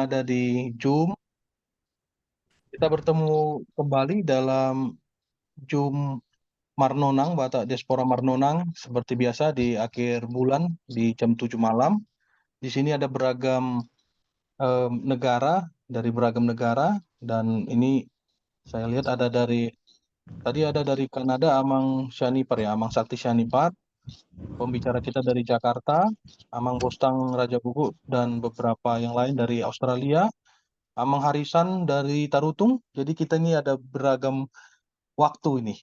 ada di Zoom. Kita bertemu kembali dalam Zoom Marnonang, Batak Diaspora Marnonang, seperti biasa di akhir bulan di jam 7 malam. Di sini ada beragam negara, dari beragam negara, dan ini saya lihat tadi ada dari Kanada, Amang Syanipar ya, Amang Sakti Syanipar. Pembicara kita dari Jakarta, Amang Bostang Raja Gugu, dan beberapa yang lain dari Australia. Amang Harisan dari Tarutung. Jadi kita ini ada beragam waktu ini.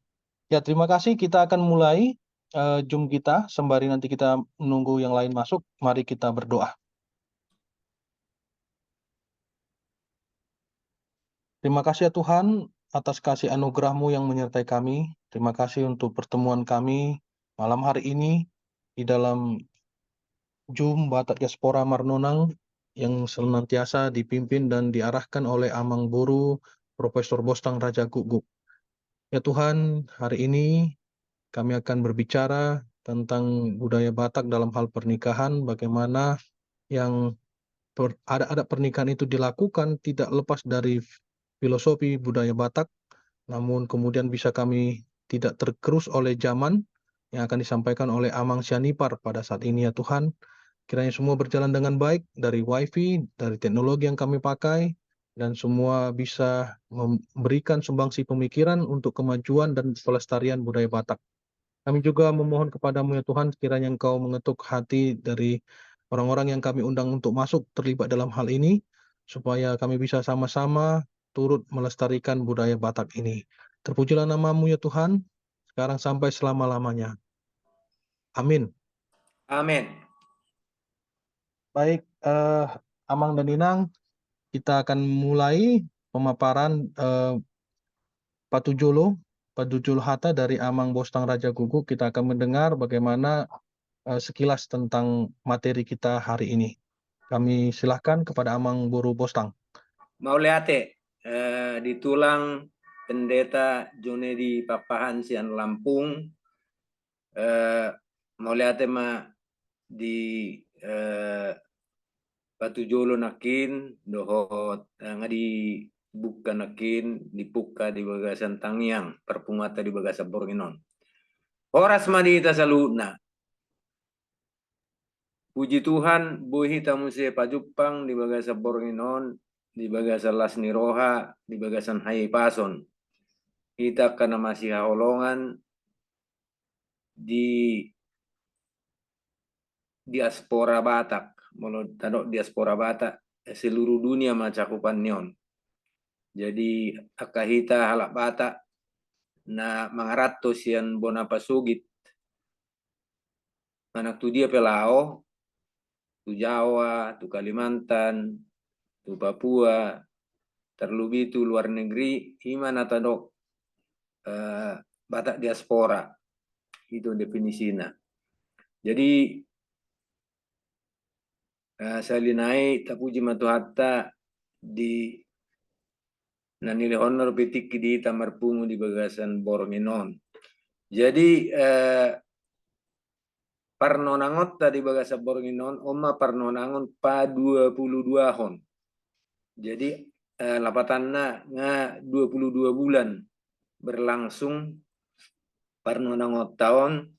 Ya, terima kasih. Kita akan mulai Zoom kita sembari nanti kita menunggu yang lain masuk. Mari kita berdoa. Terima kasih ya Tuhan atas kasih anugerah-Mu yang menyertai kami. Terima kasih untuk pertemuan kami malam hari ini di dalam Zoom Batak Diaspora Marnonang yang senantiasa dipimpin dan diarahkan oleh Amang Boru Profesor Bostang Raja Guguk. Ya Tuhan, hari ini kami akan berbicara tentang budaya Batak dalam hal pernikahan, bagaimana yang adat-adat pernikahan itu dilakukan tidak lepas dari filosofi budaya Batak, namun kemudian bisa kami tidak tergerus oleh zaman yang akan disampaikan oleh Amang Syanipar pada saat ini ya Tuhan. Kiranya semua berjalan dengan baik dari wifi, dari teknologi yang kami pakai, dan semua bisa memberikan sumbangsi pemikiran untuk kemajuan dan pelestarian budaya Batak. Kami juga memohon kepadamu ya Tuhan, kiranya Engkau mengetuk hati dari orang-orang yang kami undang untuk masuk terlibat dalam hal ini, supaya kami bisa sama-sama turut melestarikan budaya Batak ini. Terpujilah namamu ya Tuhan, sekarang sampai selama-lamanya. Amin. Amin. Baik, Amang dan Inang, kita akan mulai pemaparan Patujolo Hatta dari Amang Bostang Raja Guguk. Kita akan mendengar bagaimana sekilas tentang materi kita hari ini. Kami silahkan kepada Amang Boru Bostang. Mauleate, ditulang Pendeta Junedi Papahan Sian Lampung, Mauleate ma di Patujolo nakin dohot ngadi buka nakin dipuka di bagasan tangiang perpungata di bagasan Borginon. Horas madita saluna. Puji Tuhan, buhi tamu se pajupang di bagasan Borginon, di bagasan Lasni Roha, di bagasan Hai Pason. Kita karena masih haolongan di diaspora Batak, menurut tadok diaspora Batak seluruh dunia macakupan neon. Jadi akahita halak Batak na mangarato sian bona pasugit anak tu dia pelao tu Jawa, tu Kalimantan, tu Papua, terlebih tu luar negeri imana tadok Batak diaspora itu definisinya. Jadi salinai tapuji matuhatta di nanili honor petik di tamarpungu di bagasan Bornginon. Jadi parnonangot di bagasan Bornginon oma parnonangon pa 22 hon. Jadi lapatanna nga 22 bulan berlangsung parnonangot tahun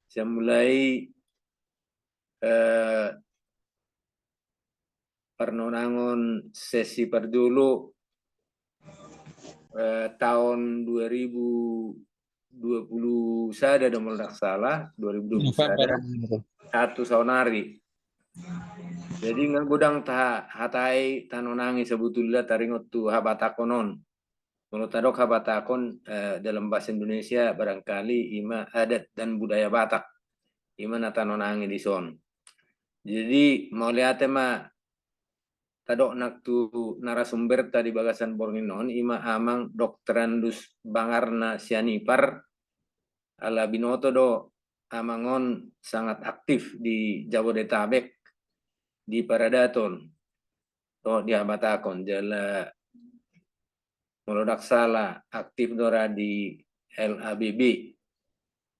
saya mulai parnonangon sesi perdulu tahun 2020 sada ada mulai salah 2020 sada 1 saunari. Jadi nggak gudang hatai tanonangi sebetulnya taringot tu habatakonon. Menurut tadok habatakon dalam bahasa Indonesia barangkali ima adat dan budaya Batak. Ima tanonangi di son. Jadi mau lihat mah tadok nak tu narasumber tadi bagasan Bornginon ima amang dokterandus Bangarna Syanipar ala binoto do amangon sangat aktif di Jabodetabek di Paradaton to di Habatakon jala melodak salah aktif dora di LABB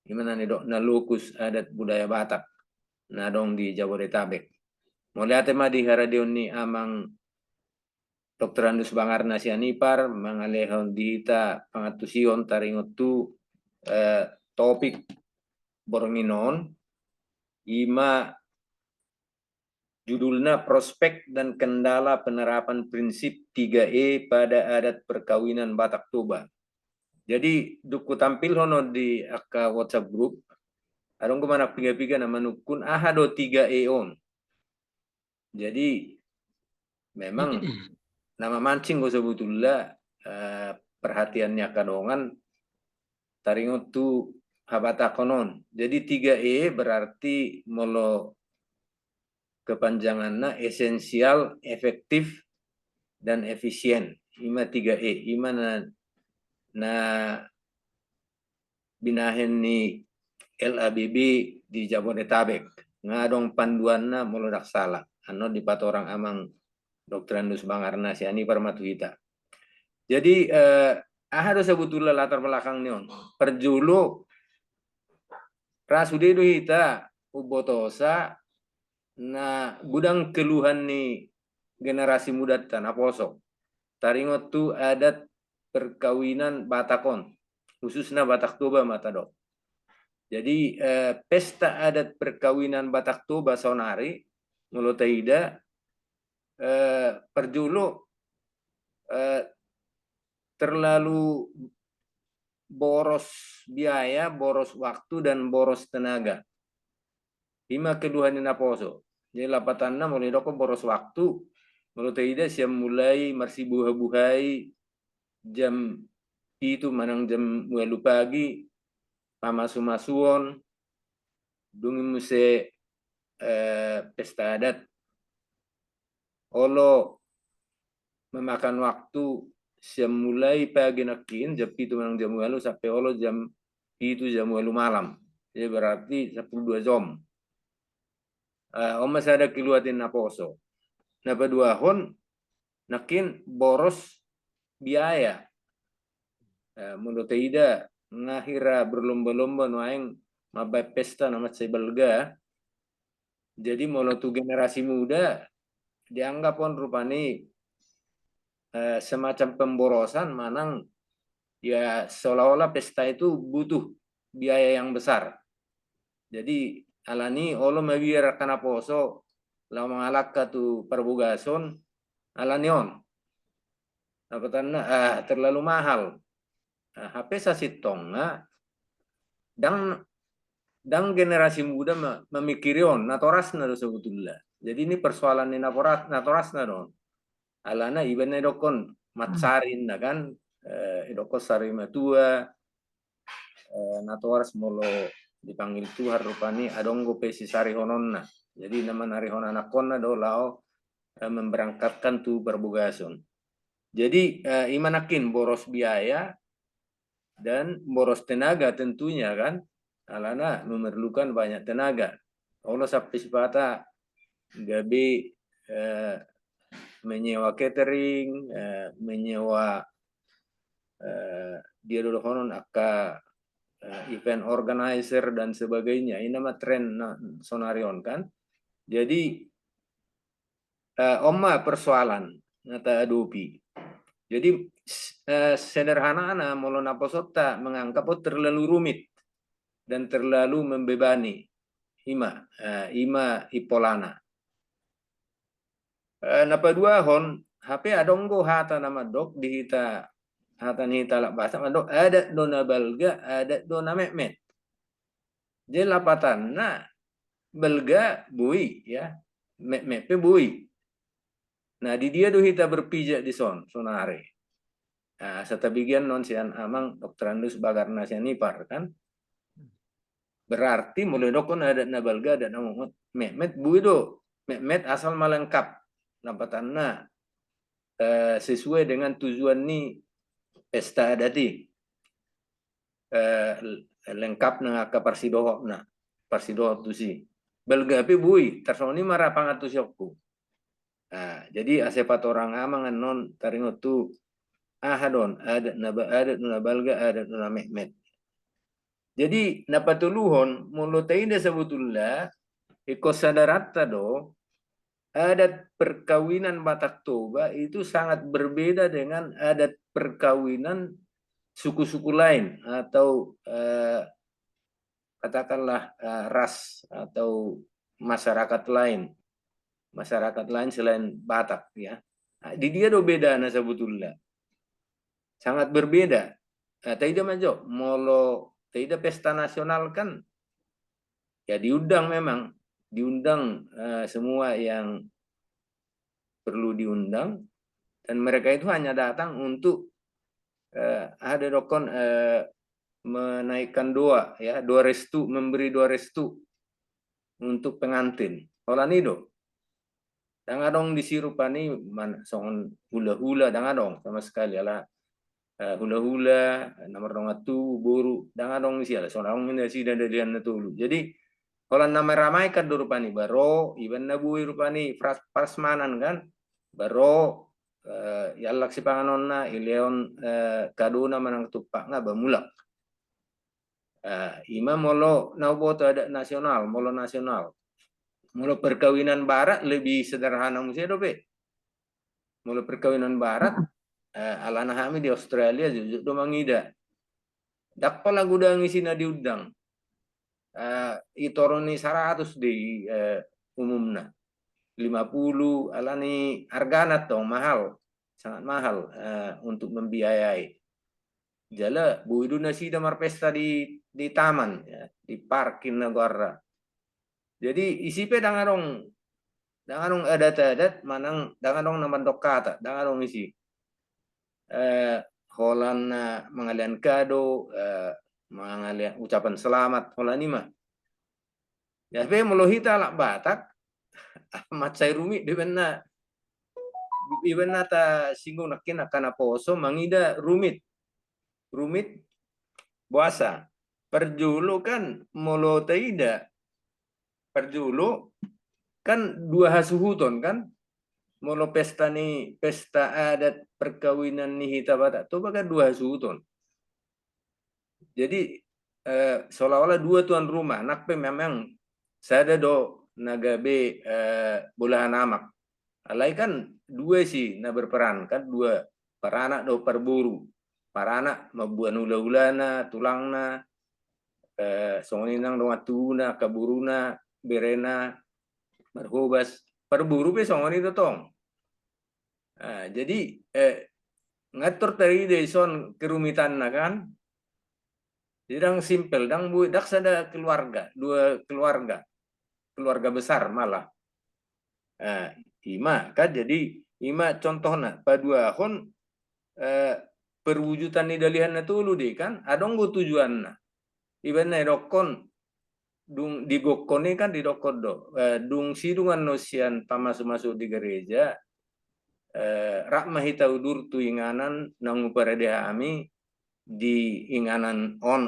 gimana nih dok nalukus adat budaya Batak nadong di Jabodetabek. Mau lihat mah di Haradion ni amang Dr. Andus Bangarna Sianipar mengalihon dihita pangatusion taringotu topik boronginon ima judulnya prospek dan kendala penerapan prinsip 3E pada adat perkawinan Batak Toba. Jadi duku tampil hono di aka WhatsApp group adong kemana piga-piga nama nukun ahado 3E on. Jadi memang nama mancing gue sebetulnya perhatiannya kadongan taringot tu habata konon. Jadi 3E berarti molo kepanjangannya esensial, efektif, dan efisien. Ima 3E. Ima na binahen ni LABB di Jabodetabek. Ngadong panduanna molo dak salah. Ano di patorang amang Dr. Andus Bangarna Sianipar Matuhita. Jadi ada sebetulnya latar belakang nion. Perjulu rasudedo hita ubotosa na gudang keluhan ni generasi muda tanah posok. Taringot tu adat perkawinan Batakon, khususnya Batak Toba Matadok. Jadi pesta adat perkawinan Batak Toba Sonari mulut taida perjulu terlalu boros biaya, boros waktu, dan boros tenaga. Ima keduhan ni naposo. Jadi lapatanna mulai doko boros waktu, menurut tidak siap mulai masih buha-buhai jam itu manang jam welu pagi, pamasu-masuon, dungi muse pesta adat, olo memakan waktu siap mulai pagi nakin jam itu manang jam welu sampai olo jam itu jam welu malam. Jadi berarti 12 jam. Omas ada kiluatin naposo. Napa dua hon nakin boros biaya. Menurut tidak ngahira berlomba-lomba noaeng mabai pesta nama sebelga. Jadi molo tu generasi muda dianggap pun rupani semacam pemborosan manang ya seolah-olah pesta itu butuh biaya yang besar. Jadi alani olo mawira kana poso lau mengalak tu perbugason alanion. Apatana terlalu mahal. HP sasitong dan generasi muda memikirion natoras na sebetulnya. Jadi ini persoalan ini natoras na don. Alana ibadah dokon matsarin na kan edokos sari matua natoras molo dipanggil Tuhan rupani adonggo pesi sari hononna. Jadi nama nari honana konna do lao memberangkatkan tu berbugason. Jadi imanakin boros biaya dan boros tenaga tentunya kan. Alana memerlukan banyak tenaga. Allah sampai sepata gabi menyewa catering, menyewa dia dulu honon aka event organizer dan sebagainya. Ini nama tren sonarion kan. Jadi oma persoalan nata adopi. Jadi sederhana molo naposota menganggap terlalu rumit dan terlalu membebani ima ipolana. Napa dua hon HP adonggo hata nama dok dihita hata nihita lak bahasa dok ada dona balga ada dona mehmet. Jadi lapatan belga bui ya mehmet bui. Nah di dia do hita berpijak di sonare. Nah setabigian non sian amang Dr. Andus Bangarna Sianipar kan. Berarti mulai dokon ada nabalga ada nama mehmet bui do. Mehmet asal melengkap. Nampatanna sesuai dengan tujuan ni pesta adati lengkap nangaka parsidoho na parsidoho tu si belga pi bui tersoni marah pangatu syokku. Jadi asepat orang amangan non taringot tu ahadon ada nabalga ada na mehmet. Jadi napatuluhon mulut ida sebetulnya ikut sadarata do adat perkawinan Batak Toba itu sangat berbeda dengan adat perkawinan suku-suku lain atau katakanlah ras atau masyarakat lain selain Batak ya. Di dia do beda na sebetulnya. Sangat berbeda. Tidak majo, molo tidak pesta nasional kan ya diundang memang, diundang semua yang perlu diundang dan mereka itu hanya datang untuk ada dokon menaikkan doa ya, doa restu, memberi doa restu untuk pengantin. Holanido. Dan adong disirupani man songon hula-hula dan adong sama sekali ala hula-hula nomor dongatu boru dan adong siala sonong ini si dan dalian natulu. Jadi kalau nama ramai kan dorupani baro iban nabu rupani prasmanan kan baro yallak si panganonna ileon kaduna manang tupak nga bamulak. Ima molo nauboto ada nasional, molo nasional. Molo perkawinan barat lebih sederhana musia dope. Molo perkawinan barat alana kami di Australia jujur do mangida. Dakpa lagu da ngisina diundang. Itoroni 100 di umumna. 50 alani arganat dong mahal. Sangat mahal untuk membiayai. Jala bu idu nasi damar pesta di taman ya, di parkin negara. Jadi isipe dangarong adat-adat manang dangarong naman dokata dangarong isi holan mengalian kado mengalian ucapan selamat holan ima ya be melohita lak Batak amat saya rumit di benar ta singgung nakin akan aposo mangida rumit puasa perjulu kan molo tidak perjulu kan 2 hasuhuton kan molo pesta adat perkawinan nih hita Batak itu bahkan 2 hasuhuton jadi seolah-olah 2 tuan rumah nakpe memang sada do nagabe bolahan amak alai kan 2 sih na berperan kan 2 para anak do perburu para anak mabuan ula-ulana tulangna songoninang do atuna kaburuna berena marhobas perburu pe songoni itu tong. Jadi ngatur tadi deson kerumitan kan. Jadi dang simpel dang bu dak sada keluarga, 2 keluarga besar malah. Ima kan jadi ima contohna padua hon perwujudan idalihan tulu deh kan adong go tujuanna. Iban dokon dung digokone kan didokodo dung sidungan nosian pamasuk-masuk di gereja rak mahita udur tu inganan nangu parade ami di inganan on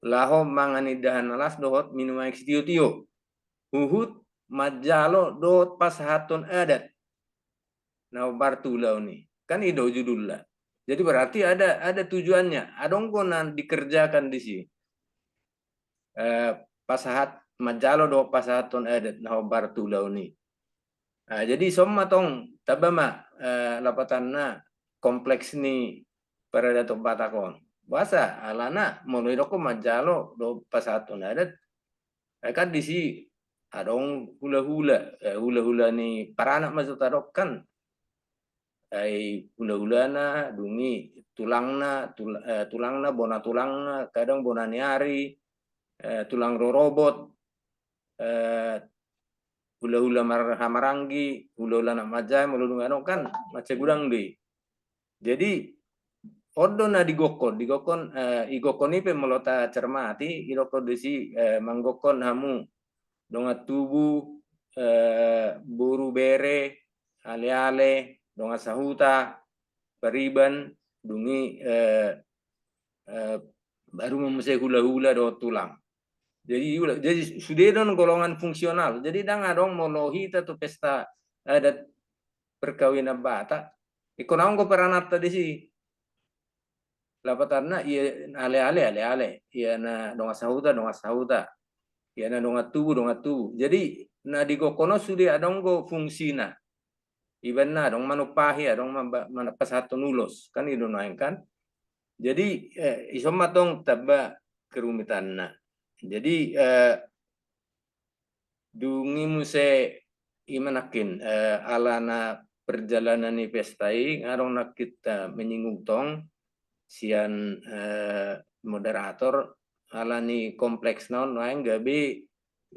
laho manganidahan alas dohot minum air tio uhut majalo dohot pasahaton adat na bartulau nih kan ido judulnya jadi berarti ada tujuannya adong konan dikerjakan di sini pasahat majalo do pasahaton adat na bartulau ni. Jadi somma tong tabama lapatanna kompleks ni para dato Batakon. Basa alana mulai doko majalo do pasahaton adat kan di si adong hula-hula ni para anak masuk tadok kan ai hula-hulana dungi tulangna bona tulangna kadang bona niari tulang robot, hula-hula hamarangi, hula-hula nak majai, meludung ano kan macam gudang di. Jadi odo na digokon igokon ipe melota cermati, idokon desi manggokon hamu dongat tubuh buru bere, ale-ale, dongat sahuta, periban, dungi baru memusai hula-hula do tulang. Jadi sudah don golongan fungsional. Jadi dang adong molohi tu pesta adat perkawinan Batak. Ikonang ko peranat tadi sih. Lapatarna iya ale. Iya na donga sahuta. Iya na donga tubuh. Jadi na di gokono sudah adong go fungsina. Iban na dong manupahi adong manapasatu nulos kan itu kan. Jadi iso matong taba kerumitan na. Jadi dungi muse imanakin alana perjalanan ni pestai ngarong nak kita menyinggung tong sian moderator alani kompleks naon lain gabi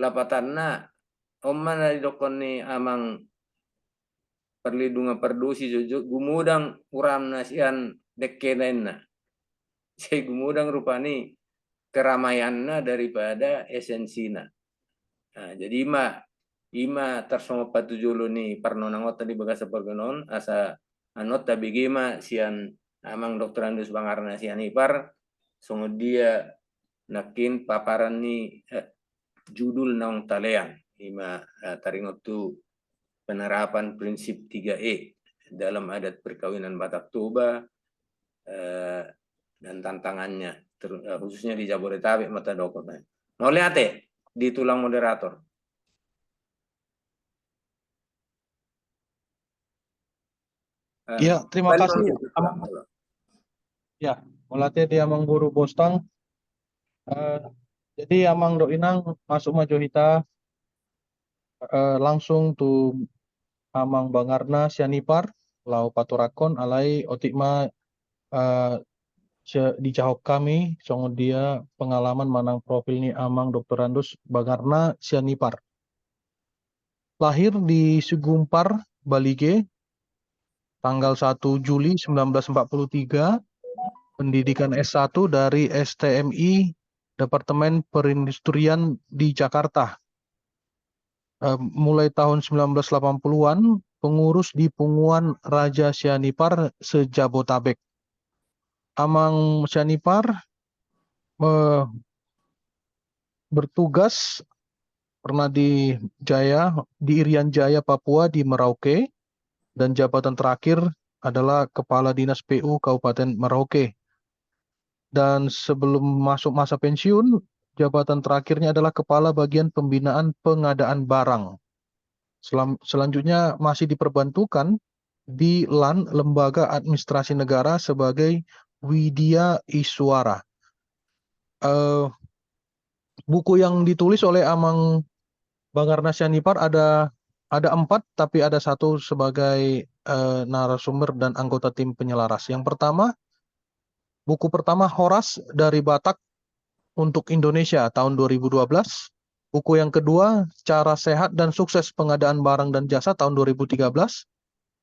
lapatanna omman dari dokon ni amang perlindungan perdusi jujuk gumudang uram nasian dekkenainna saya gumudang rupani keramaianna daripada esensina. Nah, jadi ima tersongo patujulu ni parnonangot tadi bagasa pergenon asa anot tabi gima sian amang dokter Andus Bangarna sian ipar songo dia nakin paparan ni judul naong talean ima taringot tu penerapan prinsip 3E dalam adat perkawinan Batak Toba dan tantangannya khususnya di Jabodetabek mata dokter. Mau lihat di tulang moderator. Ya, terima kasih. Ya, melatih dia Amang Guru Bostang. Jadi Amang Doinang masuk maju hita langsung tu Amang Bangarna sianipar lau paturakon alai otikma di cahok kami songo dia pengalaman manang profil ni Amang Dr. Andus Bangarna sianipar. Lahir di Sugumpar, Balige, tanggal 1 Juli 1943, pendidikan S1 dari STMI Departemen Perindustrian di Jakarta. Mulai tahun 1980-an, pengurus di Punguan Raja Sianipar se-Jabotabek. Amang Sianipar bertugas pernah di Irian Jaya, Papua, di Merauke, dan jabatan terakhir adalah Kepala Dinas PU Kabupaten Merauke. Dan sebelum masuk masa pensiun, jabatan terakhirnya adalah Kepala Bagian Pembinaan Pengadaan Barang. Selanjutnya masih diperbantukan di LAN Lembaga Administrasi Negara sebagai Widya Iswara. Buku yang ditulis oleh Amang Bangarna Sianipar ada 4, tapi ada 1 sebagai narasumber dan anggota tim penyelaras. Yang pertama, buku pertama Horas dari Batak untuk Indonesia tahun 2012. Buku yang kedua Cara Sehat dan Sukses Pengadaan Barang dan Jasa tahun 2013.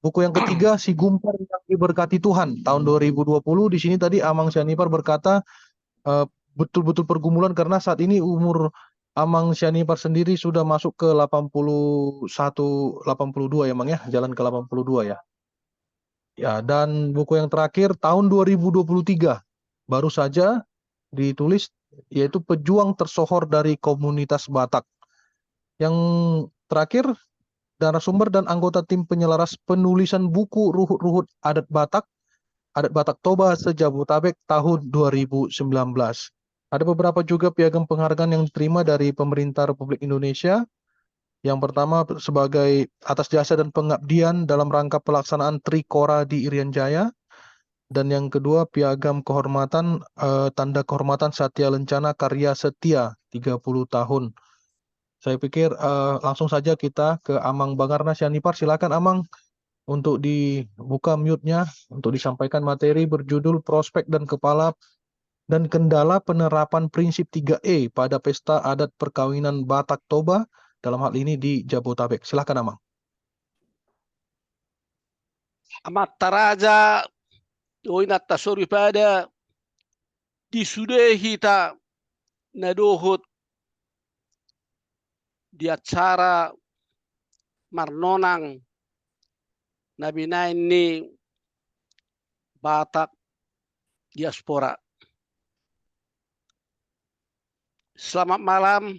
Buku yang ketiga Si Gumpar yang Diberkati Tuhan tahun 2020. Di sini tadi Amang Sianipar berkata betul-betul pergumulan karena saat ini umur Amang Sianipar sendiri sudah masuk ke 81, 82 ya Mang ya, jalan ke 82 ya. Ya, dan buku yang terakhir tahun 2023 baru saja ditulis, yaitu Pejuang Tersohor dari Komunitas Batak. Yang terakhir, narasumber dan anggota tim penyelaras penulisan buku Ruhut-Ruhut Adat Batak Toba se-Jabotabek tahun 2019. Ada beberapa juga piagam penghargaan yang diterima dari pemerintah Republik Indonesia. Yang pertama sebagai atas jasa dan pengabdian dalam rangka pelaksanaan Trikora di Irian Jaya. Dan yang kedua piagam kehormatan tanda kehormatan Satya Lencana Karya Setia 30 tahun. Saya pikir langsung saja kita ke Amang Bangarna Sianipar. Silakan Amang untuk dibuka mute-nya untuk disampaikan materi berjudul Prospek dan Kendala Penerapan Prinsip 3E pada Pesta Adat Perkawinan Batak Toba, dalam hal ini di Jabotabek. Silakan Amang. Amat taraja oinat tasori pada disudahi ta nadohut di acara marnonang nabinain ni Batak diaspora. Selamat malam,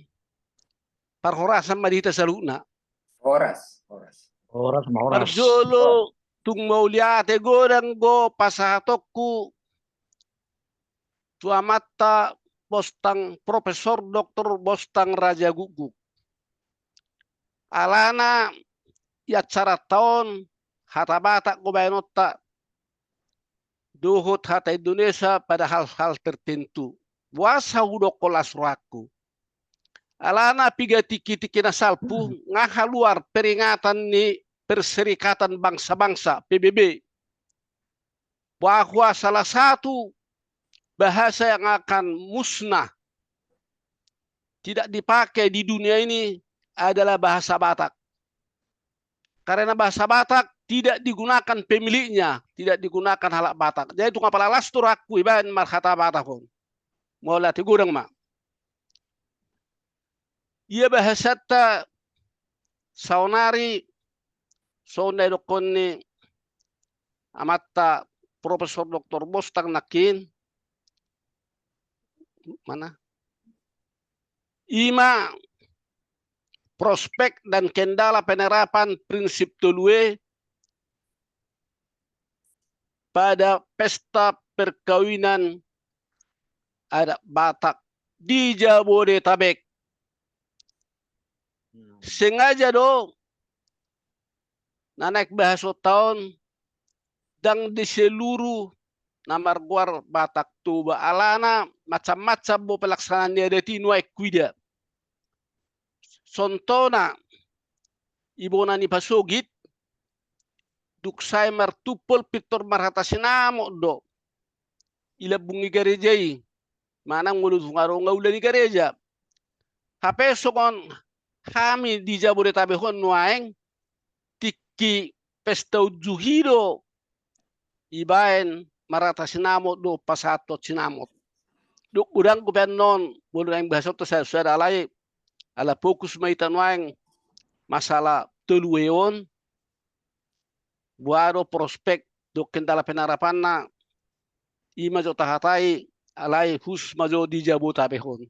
parhorasan madita saluna. Horas. Parjolo tung mauliate godang go pasatokku tuamata Bostang Profesor Dr. Bostang Raja Guguk. alana ya cara tahun hata batak ko bayanotta duhut hata Indonesia pada hal-hal tertentu. Wasa hudok kolas raku. Alana piga tiki-tiki nasalpu ngaha luar peringatan ni Perserikatan Bangsa-Bangsa PBB. Bahwa salah satu bahasa yang akan musnah tidak dipakai di dunia ini adalah bahasa Batak. Karena bahasa Batak tidak digunakan pemiliknya, tidak digunakan halak Batak. Jadi itu ngapala lastur aku iban marhata Batak pun. Mau latih gudang mak. Ia bahasa ta saunari saunai dokoni amatta Profesor Dr. Bostang nakin mana? Ima prospek dan kendala penerapan prinsip Tolue pada pesta perkawinan adat Batak di Jabodetabek. Sengaja do naik bahasa tahun dan di seluruh namar guar Batak Toba alana macam-macam bo pelaksanaan dia tinu kuida. Sontona ibona ni pasogit duksai martupol pitor marhata sinamo do ilabungi garejai manang mulut ngaro ngaulani gareja hape sokon kami di Jabodetabek hon nuaeng tiki pesta juhido ibaen marata sinamot do pasato sinamot do udang ko non bulu yang bahasa to saya sudah alai ala fokus mai tanwang masalah Tolueon buaro prospek do kendala penerapan na ima jo tahatai alai hus majo di Jabodetabek hon.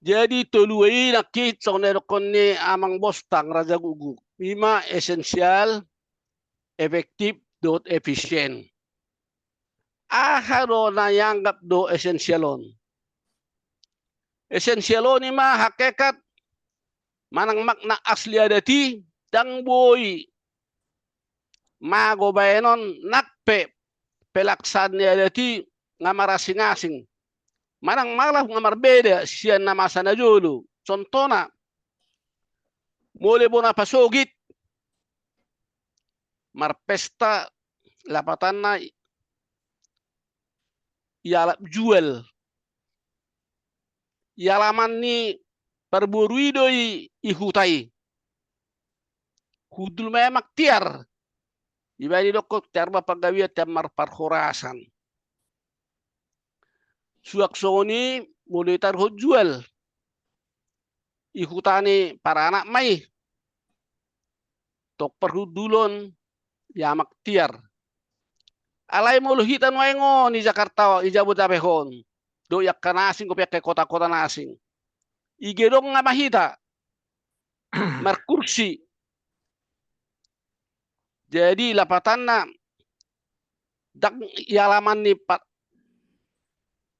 Jadi Tolue nakit sa nerokon ni amang Bostang Raja Guguk. Ima esensial, efektif, dot efisien. Aharo na yanggap do esensialon. Esensialon ima hakikat manang makna asli adati dang boy mago bayanon nakpe pelaksan ni adati ngamarasing-asing. Manang malah ngamar beda siya na masa na jolo. Contohnya, mulai bona pasogit, marpesta lapatan na yalap jual. Yalaman ni perburuido ihutai. Hudul memak tiar. Iba di dokot tiar mapagawiat tiar marparhorasan. Suak soni mulai taruh jual ihutani para anak mai tok perhudulon yamak tiar alai mulu hitan waengo ni Jakarta i Jabodetabek hon do yak kanasing ko ke kota-kota nasing igedong ngamahita markursi jadi lapatanna dak yalaman ni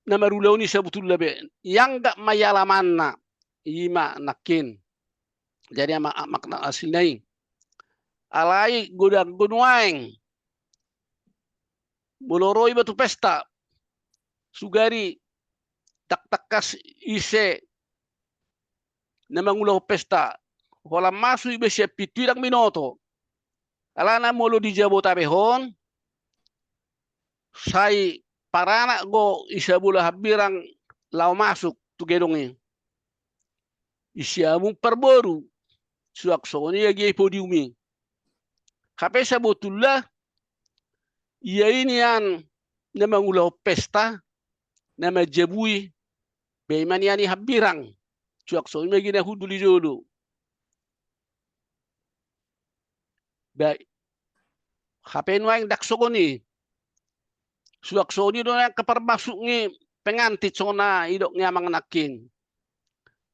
namarulau ni sebetulnya be yang gak mayalaman na ima nakin jadi makna aslinya alai godang gunwaeng boloroi batu pesta sugari tak-takas ise namangulau pesta hola masu ibe siap pitidang minoto alana molo di Jabodetabek hon sai para anak go isa bula habirang lau masuk tu gedongnya. Isyamu perboru suak soni lagi podiumi. Kape sabutullah ia ini yang nama ulau pesta nama jabui beimani ani habirang suak soni lagi na huduli jolo. Baik. Kape nuang dak sokoni suak soni do yang kepermasuk ni pengantit sona idok nyamang nakin.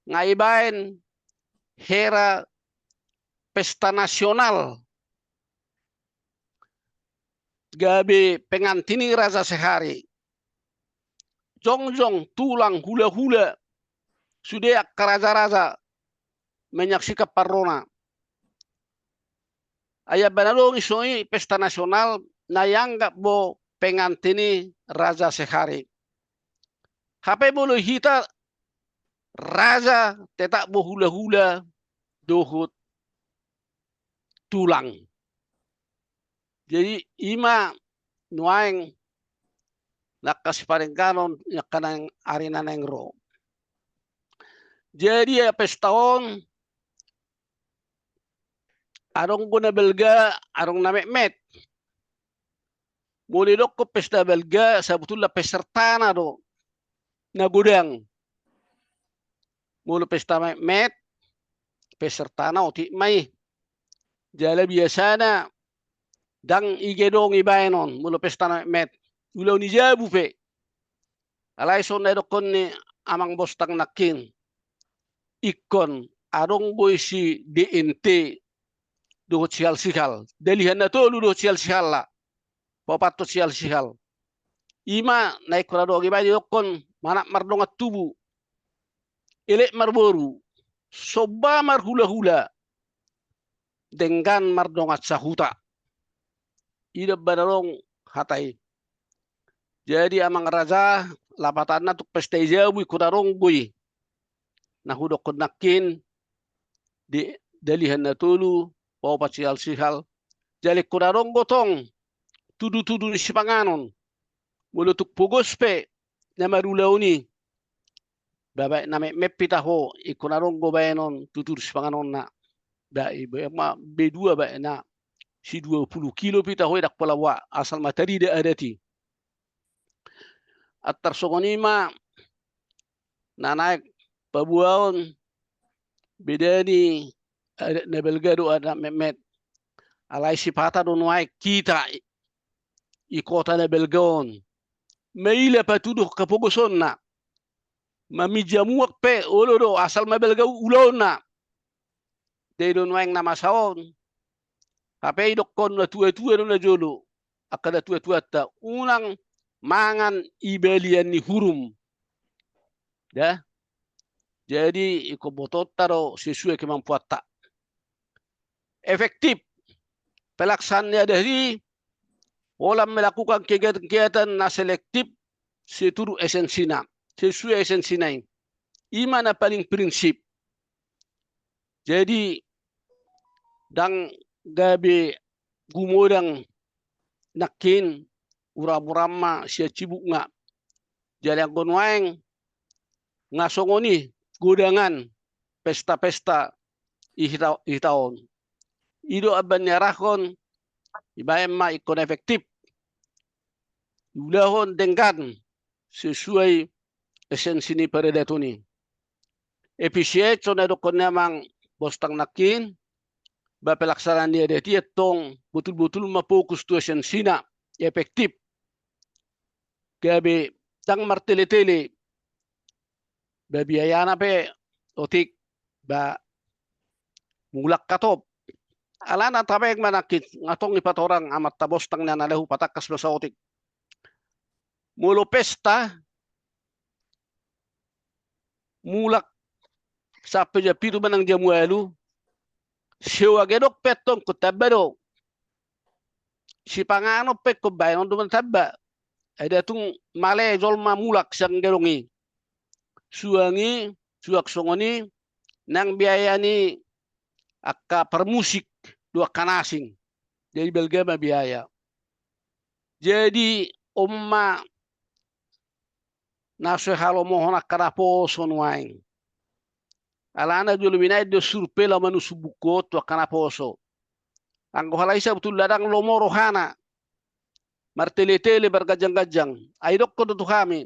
Ngaibain hera pesta nasional gabe pengantini raja sehari jongjong tulang hula-hula sudah raja-raja menyaksikan parona. Ayah banalong isoi pesta nasional nayanggap bo pengantini raja sehari. HP bolu hita raja tetap bo hula-hula dohut tulang. Jadi ima nuaeng nakas paling kanon yakanang arena nengro. Jadi ya pestaon arong guna belga arong na met. Muli dok ko pesta belga sebetulnya peserta do na gudang. Mulu pesta met peserta na oti mai. Jala biasana dang igedong ibaenon mulu pesta met. Ulau ni jabu pe. Alai son na dokon ni amang bostang nakin. Ikon arong boy si DNT do sial-sial. Dalihan na to do sial-sial la. Papato sial-sial. Ima naik kurado giba dokon manak mardongat tubu. Elek marboru. Soba marhula-hula. Dengan mardongat sahuta. Ida banarong hatai. Jadi amang raja lapatan na tuk pesta ijabu kurarong boy. Nahudok konakin di dalihan na tulu papato sial-sial. Jadi kurarong gotong tudu-tudu si panganon. Mulutuk pugos pe na marulaw ni. Babay na mepita ho ikunarong gobayanon tutur si panganon na. Da ma B2 ba na si 20 kilo pita ho dak palawa asal matari da adati. At tarsokonima nanak pabuaon bedani na belgado ada memet. Alay si pata do nuay kita ikota na belgaon. Maila patuduh kapuguson na. Mamijamuak pe olodo asal mabelga ulon na. They don't wang nama saon. Hape dokon na tua-tua na jolo. Akada tua-tua ta unang mangan ibelian ni hurum. Ya. Jadi iko botot taro sesuai kemampuan tak. Efektif. Pelaksananya dari olam melakukan kegiatan na selektif seturu esensina. Sesuai esensina ini. Imana paling prinsip. Jadi dang gabe gumodang nakin uram-urama sia cibuk nga. Jadi ang gonwaeng ngasongoni godangan pesta-pesta ihitaon. Ido aban nyarahon ibaem ma ikon efektif. Ulahon dengan sesuai esensi ni peredatuni. Efisien so na dokon namang bostang nakin ba pelaksanaan dia dia tong betul-betul mafokus tu esensina efektif. Gabe tang martele-tele ba biayana pe otik ba mulak katop. Alana tabek manakit ngatong ipat orang amat tabostang na nalahu patakas basa otik. Mulo pesta mulak sampai japitu manang jamualu sewa gedok petong kutabado si pangano pe ko bayon do tabba ada tung male jolma mulak sang gerongi suangi suak songoni nang biaya ni akka permusik dua kanasing jadi belgama biaya jadi umma naso halo mohon akarapo sonwaing alana julu binay do surpela manu subuko to kanaposo anggo halaisa betul ladang lomoro hana martele-tele bergajang-gajang aidok ko to kami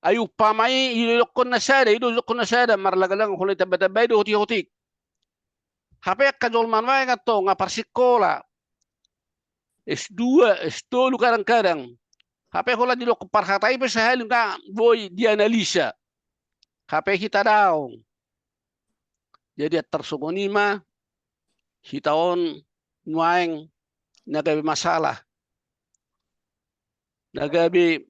ayu pamai idok ko nasada idok ko nasada marlagalang hulay tabay do hoti-hoti hape kajol manway ngato nga parsikola S2 S3 kadang-kadang hape hola di ko parhatai pe sahali nga boy dianalisa hape kita daw. Jadi tersugonima hitaon nuaeng nagabi masalah. Nagabi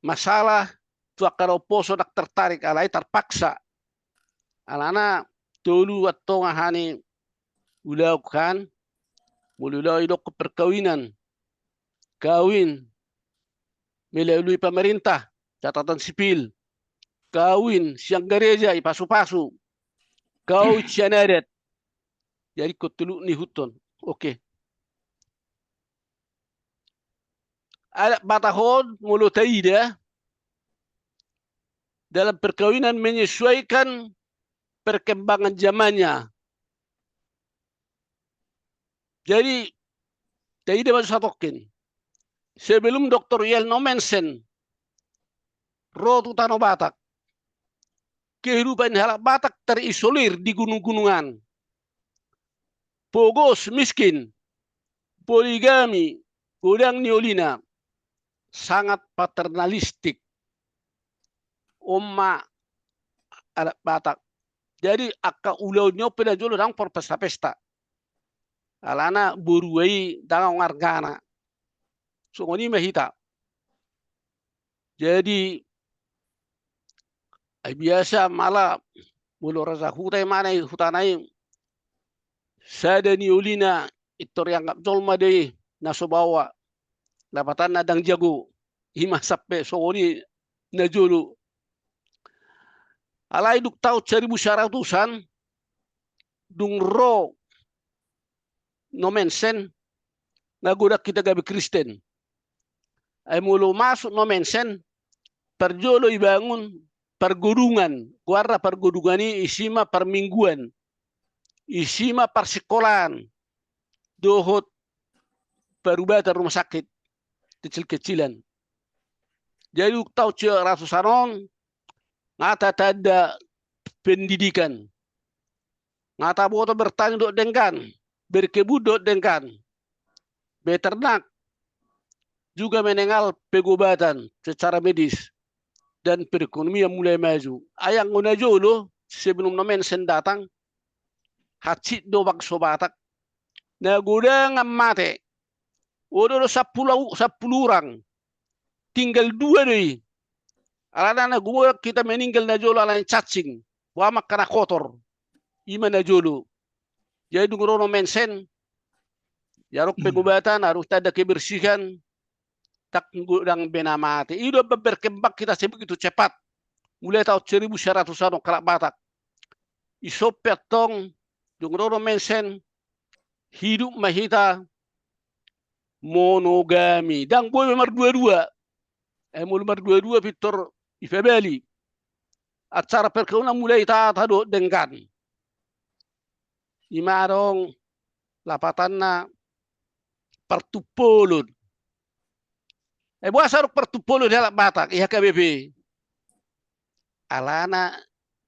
masalah kalau poso nak tertarik alai terpaksa. Alana dulu waktu ngahani ulau kan, mulau itu ke perkawinan, kawin melalui pemerintah, catatan sipil, kawin siang gereja ipasu-pasu, kawin siang adat. Jadi kutulu ni huton. Oke. Ada batahon mulu taida dalam perkawinan menyesuaikan perkembangan zamannya. Jadi taida masuk satokin. Sebelum Dr. Yelno Mensen rotu Tanah Batak, kehidupan halak Batak terisolir di gunung-gunungan. Pogos miskin, poligami, godang neolina, sangat paternalistik. Oma anak Batak. Jadi akka ulaunya pada jolo dang por pesta-pesta. Alana buruai dang ngargana. So ini mahita. Jadi biasa malah mulu rasa hutai mana hutanai sada niulina itor yang ngap jolma deh nasobawa dapatan nadang jago hima sappe so ini najulu alai duk tau 1900-an dung ro nomensen nagoda kita gabi Kristen ay mulu masuk nomensen perjolo ibangun pergudungan guarda pergudungan ini isima permingguan isima persekolahan dohot perubatan rumah sakit kecil-kecilan jadi tahu ratusan ngata ada pendidikan ngata boto bertani dok dengkan berkebun dok dengkan beternak juga menengal pengobatan secara medis dan perekonomian mulai maju. Ayang ngunajo lo sebelum nomensen datang, hacit do bak sobatak, na gudang mate, udah 10 orang, tinggal 2 deh. Alana gua kita meninggal najolo ala cacing, wama kena kotor, ima najolo. Jadi dungro nomensen, yarok pengobatan harus ada kebersihan. Tak gudang benamate. Itu berkembang kita sebegitu cepat. Mulai tahun 1900-an kalak Batak. Isopet tong Jungrono Mensen hidup mahita monogami. Dan gue memang dua-dua. Memang dua-dua Victor Ifebeli. Acara perkawinan mulai tado dengkan. Imarong lapatanna pertupolun. Buat saruk pertupolo di halak Batak, iya KBB. Alana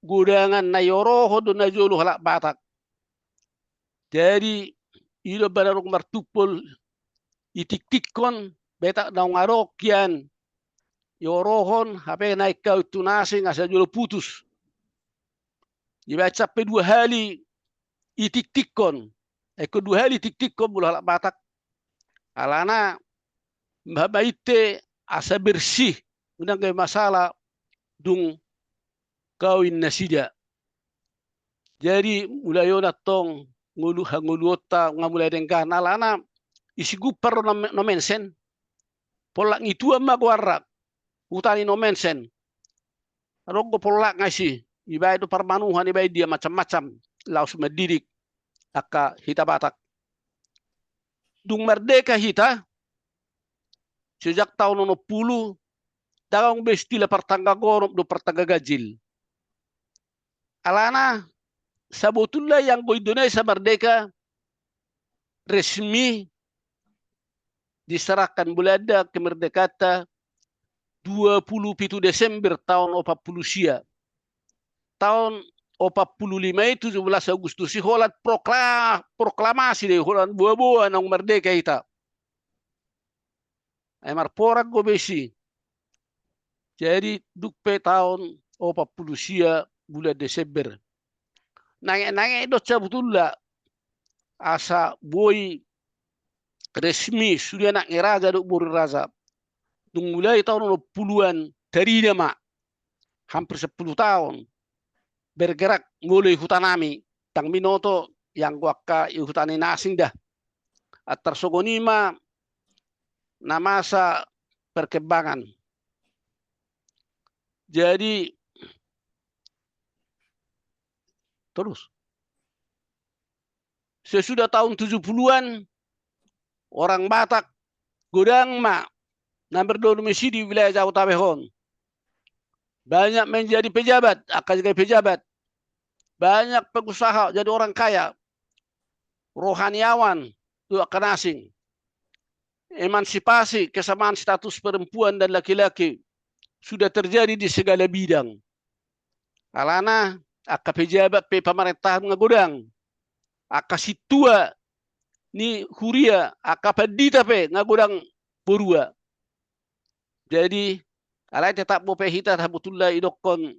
gudangan na yoroho do na jolo halak Batak. Jadi ilo bararok martupol itik-tikon beta na ngarokian yorohon hape naik kau tunasi ngasa jolo putus. Dibaca pe 2 kali itik-tikon. Kedua kali itik-tikon bulu halak Batak. Alana Mbak Baite asa bersih, undang ke masalah dung kawin nasida. Jadi mulai tong nguluota ngamulai dengkan alana isi gupar nomensen, polak itu ama guarak, utani nomensen, rogo polak ngasih, iba itu permanuhan iba dia macam-macam, laus mendidik, aka hita Batak. Dung merdeka hita. Sejak tahun 60, dagang bestila pertangga gorok do pertangga gajil. Alana, sebetulnya yang go Indonesia merdeka resmi diserahkan Belanda kemerdekaan 27 Desember tahun 40 sia. Tahun 45 itu 17 Agustus si Holland proklamasi deh Holland buah-buah nang merdeka kita. Emar porak go besi. Jadi dukpe tahun 40 sia bulan Desember. Nangek itu sebetulnya asa boy resmi sudah nak ngeraja duk buru raza. Dung mulai tahun 80-an dari nama hampir 10 tahun bergerak mulai hutanami tang minoto yang guaka hutani nasing dah atar sogonima na masa perkembangan. Jadi terus sesudah tahun 70-an orang Batak godang ma nomor domisili di wilayah Jawa Tabehon banyak menjadi pejabat, akan jadi pejabat. Banyak pengusaha jadi orang kaya. Rohaniawan itu akan asing. Emansipasi kesamaan status perempuan dan laki-laki sudah terjadi di segala bidang. Alana akan pejabat pemerintahan ngagodang. Akan situa ni huria akan pedita pe ngagodang berua. Jadi alai tetap mau pehita habutullah idokon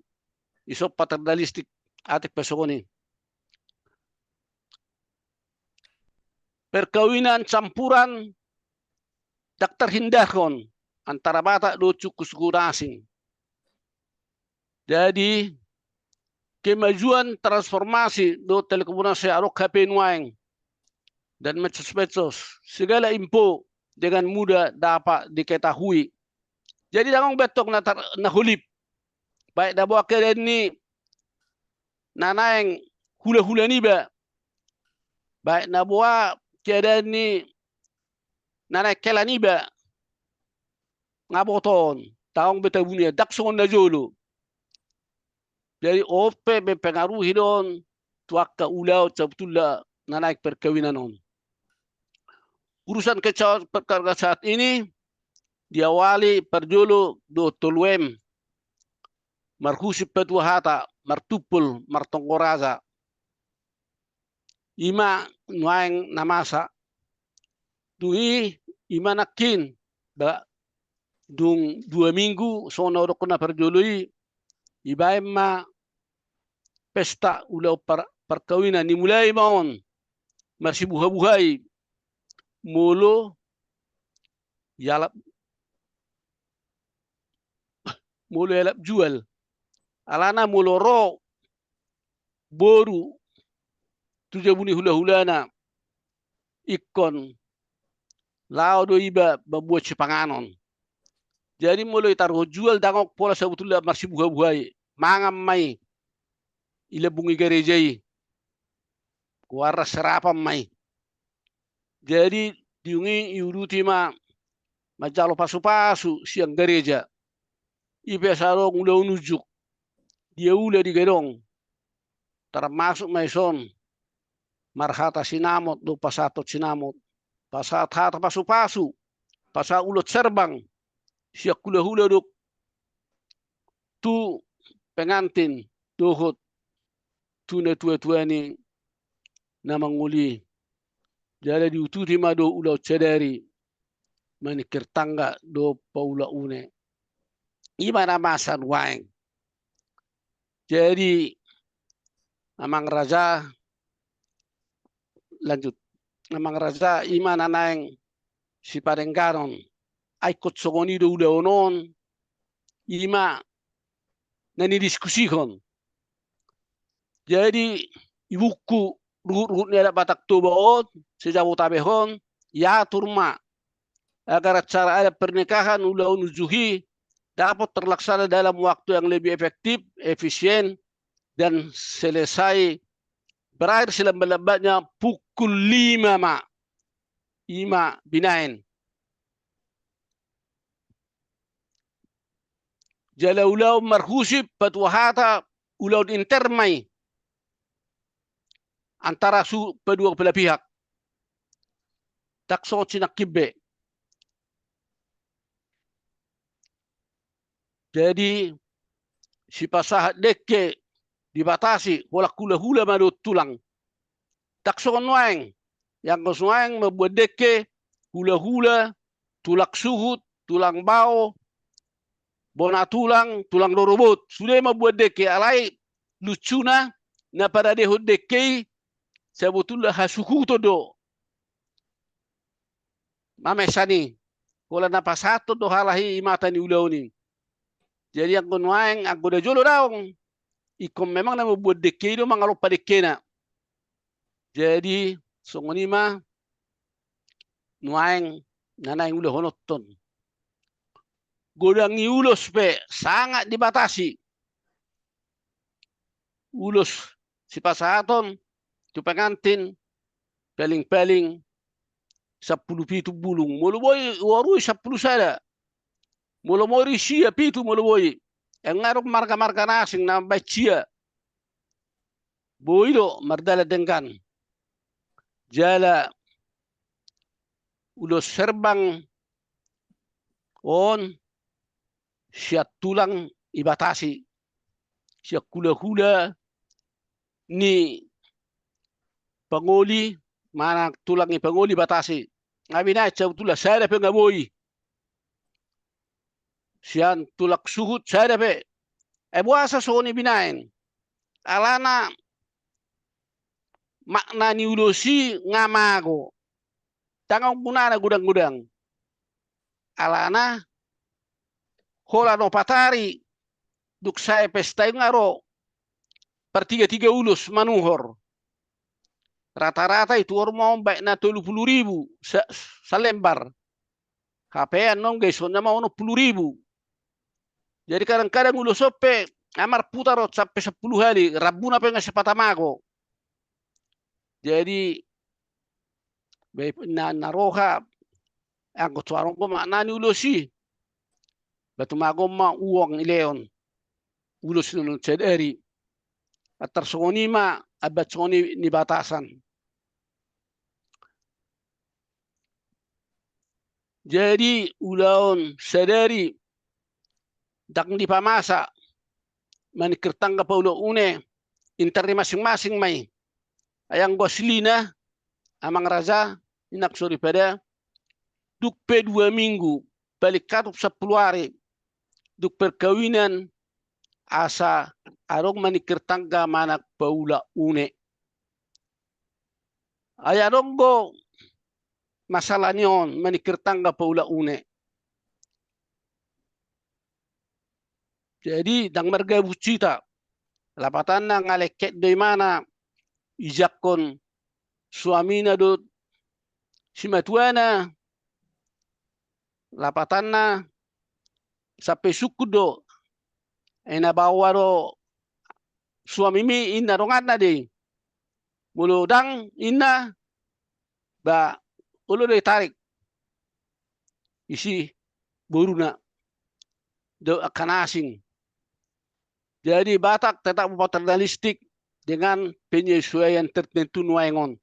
isop paternalistik atik pesoni. Perkawinan campuran tak terhindarkan antara Batak do suku asing. Jadi kemajuan transformasi do telekomunikasi arok HP nuaing dan medsos segala info dengan mudah dapat diketahui. Jadi dangong betok na hulip. Baik da bawa keren ni nanaeng hula-hula ni ba. Baik na bawa keren ni nanaeng kela ni ba. Ngaboton. Taong betabunia. Daksongon na jolo. Jadi ope mempengaruhi don. Tuaka ulau cabutula nanaeng perkawinan on. Urusan perkara saat ini diawali perjolo do toluem marhusip petuahata martupul martonggoraza ima nuaeng namasa dui ima nakin ba dung 2 minggu sono rokona perjoloi ibaem ma pesta ulau perkawinan dimulai maon masih buha-buhai mulu yalap mulu elap jual alana mulu ro boru tuja buni hula-hulana ikon lao do iba membuat cipanganon. Jadi mulai taruh jual dangok pola sebetulnya masih buah-buahai mangam mai ila bungi gerejai kuara serapam mai. Jadi diungi iuruti ma majalo pasu-pasu siang gereja. Ipe sarong udah unujuk. Dia udah di gedong. Termasuk maison. Marhata sinamot do pasatot sinamot. Pasat hata pasu-pasu. Pasat ulot serbang. Siak hula-hula do. Tu pengantin. Dohot. Tune tua-tua ni. Namang uli. Jadi diututi ma do ulau cederi. Manikir tangga do paula une. Gimana masan waeng. Jadi Amang Raja lanjut. Amang Raja iman anaeng si Parenggaron. Aikot sogoni do udah onon. Ima nani diskusikon. Jadi ibuku ruhut-ruhut ni ada Batak Tobaot sejauh Tabehon ya turma agar acara ada pernikahan udah unujuhi dapat terlaksana dalam waktu yang lebih efektif, efisien, dan selesai berakhir selambat-lambatnya pukul 5 ma. 5 binain. Jala ulau marhusip patuahata ulau intermai antara kedua belah pihak. Takso cinak kibe. Jadi si pasahat deke dibatasi wala hula-hula madut tulang. Takson waeng yang kesuaeng membuat deke hula-hula tulak suhut, tulang bau, bona tulang, tulang dorobot. Sudah membuat deke alai lucuna na pada dehut deke sebetulnya hasuku todo. Mamesani. Wala napasato do halahi imata ni ulau ni. Jadi ang kunuaing ang kuda jolo daong ikom memang nama buat deke itu mangalo pa deke na. Jadi songonima nuaing nanay ulo honoton. Godang ulos pe sangat dibatasi. Ulos si pasaton tu pengantin paling-paling 10 pitu bulung. Mulu boy waru 10 sada. Mulu mori sia pitu mulu boy. Yang ngaruk marga-marga nasing na bacia. Boy do mardala dengkan. Jala ulos serbang on siat tulang ibatasi. Siat hula-hula ni pangoli mana tulang ni pangoli batasi. Ngabi na caw tula sada pe ngaboy. Sian tulak suhut sada pe. Buasa soni binain. Alana makna ni ulosi ngamago. Tangang punana gudang-gudang. Alana hola no patari duk saya pesta ngaro per 3 ulus manuhor. Rata-rata itu orang mau baik na 30.000 salembar. HP nong guys, soalnya mau 10.000. Jadi kadang-kadang ulus sope amar putar sampai 10 hari. Rabu apa nggak sepatamago. Jadi naroha ang kutuarong ko maknani ulosi. Batu mago ma uang ileon. Ulos nung cederi. At tersoni ma abat soni ni batasan. Jadi ulaon sadari dang di pamasa manikirtang ka paulo une interi masing-masing may ayang goslina amang raja inaksori pada duk pe 2 minggu balik katup 10 hari duk perkawinan asa arong manikirtang ka manak paula une ayarong go masalah nyon manikirtang ka paula une. Jadi dang marga bucita lapatan na ngaleket do mana ijakon suamina do simatuana lapatan na sampai suku do ena bawa do suami mi inna rongan na de muludang inna ba ulo de tarik isi buruna do akan asing. Jadi Batak tetap paternalistik dengan penyesuaian tertentu nuaingon.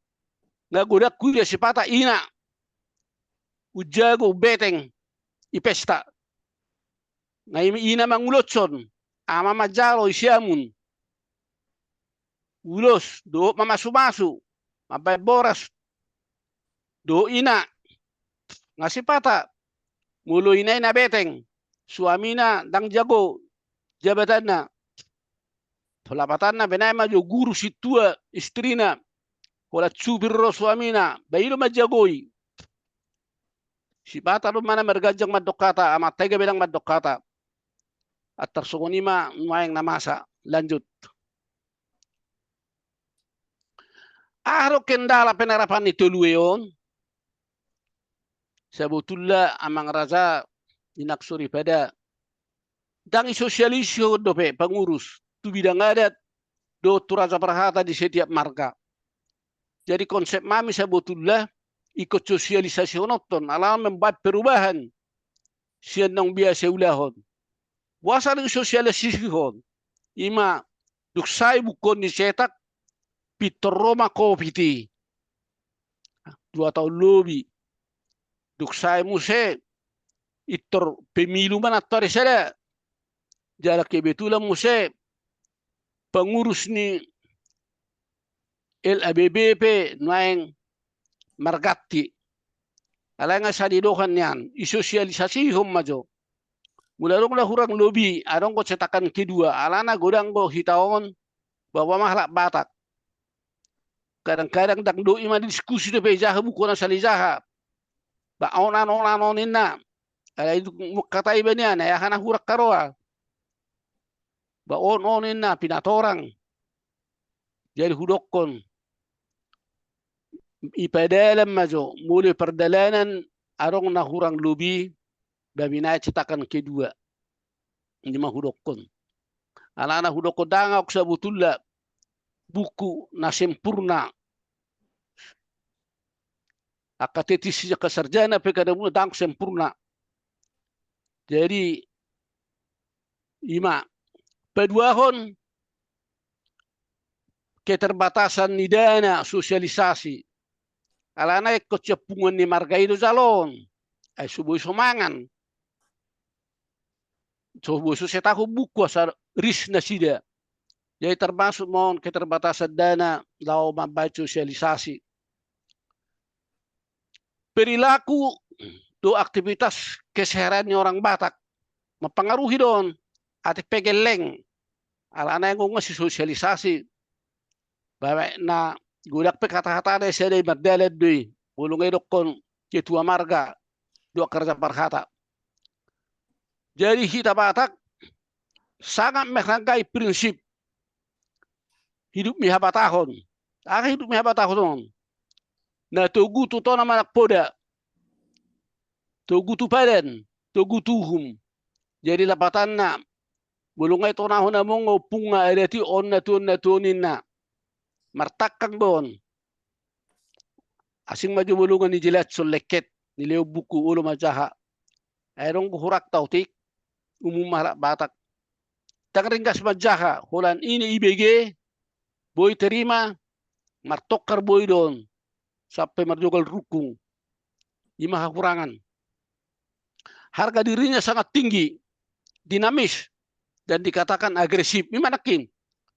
Nggak goda kuya si pata ina ujago beteng ipesta. Ngai ina mangulotson ama majaro isiamun. Ulos do mamasu-masu mabai boras do ina ngasih pata mulu ina ina beteng suamina dang jago jabatanna pelapatanna benai maju guru situa istrina wala subirro suamina bailo majagoi si pata do mana mergajang madokata ama tega bedang madokata atar sogonima nuayang namasa lanjut. Aro kendala penerapan itu lueon sebetulnya amang raja inaksuri pada dangi sosialisio dope pengurus tu bidang adat do tu raja perhata di setiap marga. Jadi konsep mami sebetulnya ikut sosialisasi nonton alam membuat perubahan sianong biasa ulahon. Wasa ng sosialisasi hon ima duksay bukon ni cetak Pitoroma Kopiti 2 tahun lebih duksay muse itor pemilu man atau resada jarak kebetulan muse pengurus ni LABBP naeng margati alanga sadidokan yan isosialisasi hom majo mularong lahurang lobi arong ko cetakan kedua alana godang go hitaon bahwa mahlak Batak kadang-kadang dang do ima diskusi de pejaha buku na salijaha ba onan inna ala itu kata ibanian ya kana hurak karoa ba on na pinatorang. Jadi hudokon ipadalam majo mulai perdalanan arong na hurang lubi babina cetakan kedua. Ini mah hudokon. Anak-anak hudokon dangak sabutulla buku na sempurna. Akatetis kesarjana pekadamu dang sempurna. Jadi ima peduahon keterbatasan ni dana sosialisasi. Alana ikut cepungan ni marga itu jalon. Subuh somangan. Subuh saya tahu buku asal risna sida. Jadi termasuk mohon keterbatasan dana lau membaca sosialisasi. Perilaku do aktivitas keseharian orang Batak mempengaruhi don ati pegeleng ala ana yang ngasih sosialisasi bahwa na gudak pe kata-kata ada saya dari berdalat dui bulungai dokon ketua marga do kerja perkata. Jadi kita Batak sangat menghargai prinsip hidup mihabatahon. Hidup mihabatahon. Na togu tu tona manak poda. Togu tu padan, togu tuhum. Jadi lapatan na bulungai tona hona mongo punga edati onna tunin na. Martakang bon. Asing maju bulungan ni jilat soleket ni leo buku ulo majaha. Airong hurak tautik umum malak Batak. Tangringgas majaha holan ini IBG boy terima martokar boy don. Sampai marjogal rukung. Ima kekurangan. Harga dirinya sangat tinggi, dinamis, dan dikatakan agresif. Ima nakin.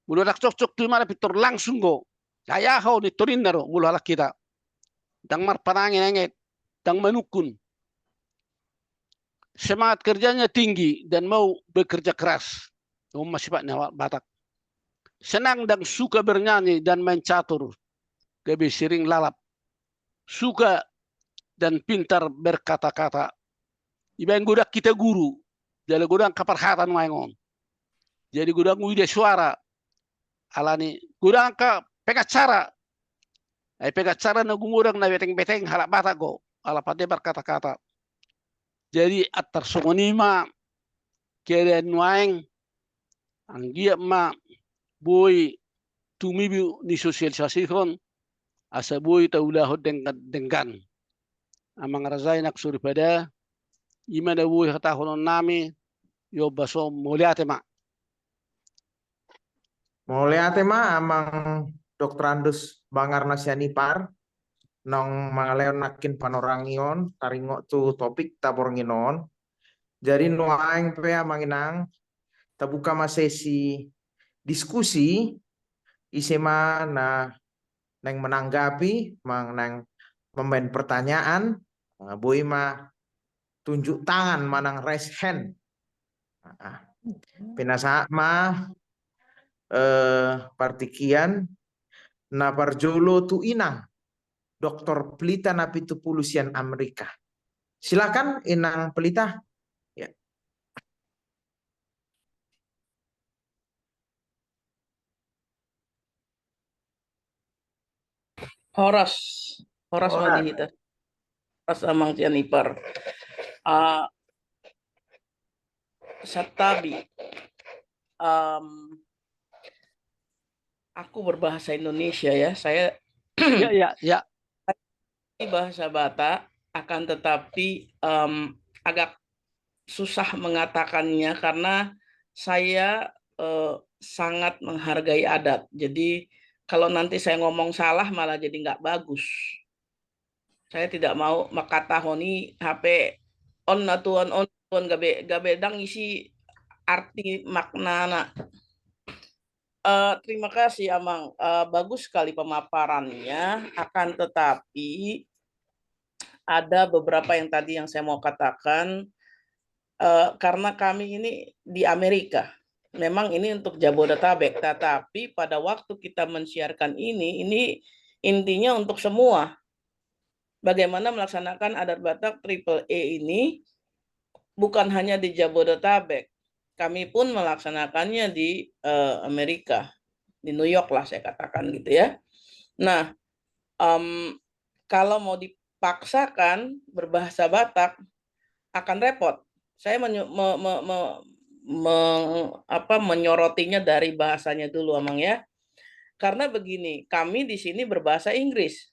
Mula nak cocok tu mana pitor langsung go. Kaya kau ditorin naro mula lak kita. Dang marpanangin enget, dang manukun. Semangat kerjanya tinggi dan mau bekerja keras. Masih Pak Nyawa Batak. Senang dan suka bernyanyi dan main catur. Lebih sering lalap. Suka dan pintar berkata-kata. Iban gudak kita guru. Jadi gudak keperhatan maingon. Jadi gudak wide suara. Alani gudak ke pegacara. Pegacara na gumudak na beteng-beteng halak Batak go. Alapade berkata-kata. Jadi atar songonima keren waeng anggia ma boy tumibi ni sosialisasi asa boy taulahod dengan amang razay nak suri pada imana boy hatahonon nami yo baso moliate ma amang Dr. Andus Bangar Nasianipar nong mangaleon nakin panorangion taringo tu topik taboranginon jadi nuaing pe amanginang tabuka sesi diskusi isema na neng menanggapi neng memben pertanyaan boy mah tunjuk tangan manang raise hand pinasa mah partikian na parjolo tu inang Dr. Pelita Napitu Pulusian Amerika. Silakan Inang Pelita. Ya. Horas Madihita. Horas Amang Cianipar. Satabi. Aku berbahasa Indonesia ya. Saya ya. Bahasa Batak akan tetapi agak susah mengatakannya karena saya sangat menghargai adat. Jadi kalau nanti saya ngomong salah malah jadi nggak bagus. Saya tidak mau makatahoni HP on gabe dang isi arti maknana. Terima kasih Amang, bagus sekali pemaparannya. Akan tetapi ada beberapa yang tadi yang saya mau katakan karena kami ini di Amerika. Memang ini untuk Jabodetabek, tetapi pada waktu kita mensiarkan ini intinya untuk semua. Bagaimana melaksanakan adat Batak Triple E ini bukan hanya di Jabodetabek, kami pun melaksanakannya di Amerika, di New York lah saya katakan gitu ya. Nah, kalau mau dipaksakan berbahasa Batak akan repot. Saya menyorotinya dari bahasanya dulu, Amang ya. Karena begini, kami di sini berbahasa Inggris.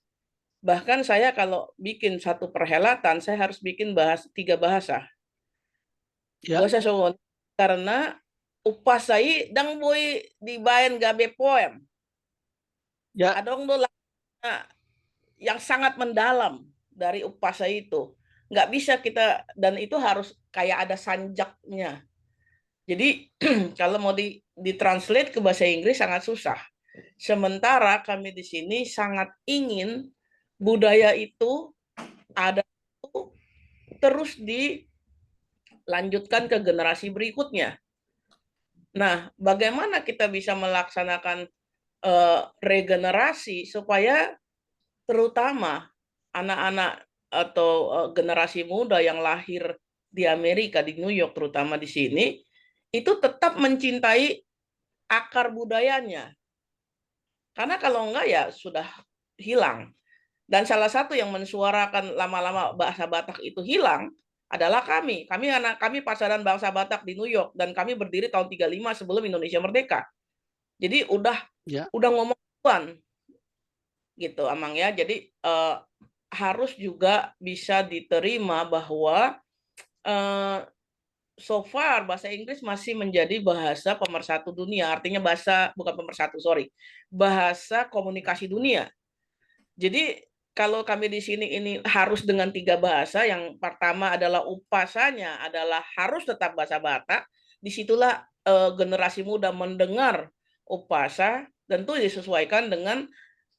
Bahkan saya kalau bikin satu perhelatan, saya harus bikin 3 bahasa. Ya. Bahasa Songgon. Karena upas saya dang boy dibayan gabe poem. Ya. Adong do yang sangat mendalam dari upas saya itu. Nggak bisa kita, dan itu harus kayak ada sanjaknya. Jadi kalau mau ditranslate ke bahasa Inggris sangat susah. Sementara kami di sini sangat ingin budaya itu ada terus dilanjutkan ke generasi berikutnya. Nah, bagaimana kita bisa melaksanakan regenerasi supaya terutama anak-anak atau generasi muda yang lahir di Amerika, di New York terutama di sini, itu tetap mencintai akar budayanya. Karena kalau enggak ya sudah hilang. Dan salah satu yang mensuarakan lama-lama bahasa Batak itu hilang adalah kami. Kami Pasaran Bangsa Batak di New York, dan kami berdiri tahun 35 sebelum Indonesia merdeka. Jadi udah ngomong duluan gitu, Amang ya. Jadi harus juga bisa diterima bahwa so far bahasa Inggris masih menjadi bahasa pemersatu dunia. Artinya bahasa komunikasi dunia. Jadi kalau kami di sini ini harus dengan 3 bahasa. Yang pertama adalah upasanya adalah harus tetap bahasa Batak. Disitulah generasi muda mendengar upasa, tentu disesuaikan dengan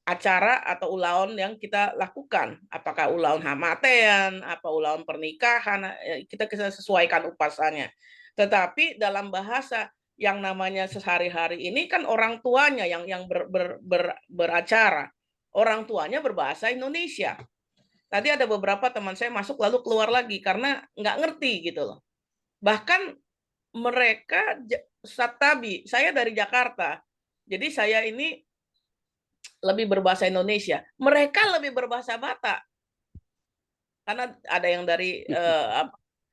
acara atau ulaun yang kita lakukan. Apakah ulaun hamatean, apa ulaun pernikahan, kita sesuaikan upasanya. Tetapi dalam bahasa yang namanya sehari-hari ini kan orang tuanya yang beracara. Orang tuanya berbahasa Indonesia. Tadi ada beberapa teman saya masuk lalu keluar lagi karena nggak ngerti gitu loh. Bahkan mereka Satabi, saya dari Jakarta. Jadi saya ini lebih berbahasa Indonesia. Mereka lebih berbahasa Batak. Karena ada yang dari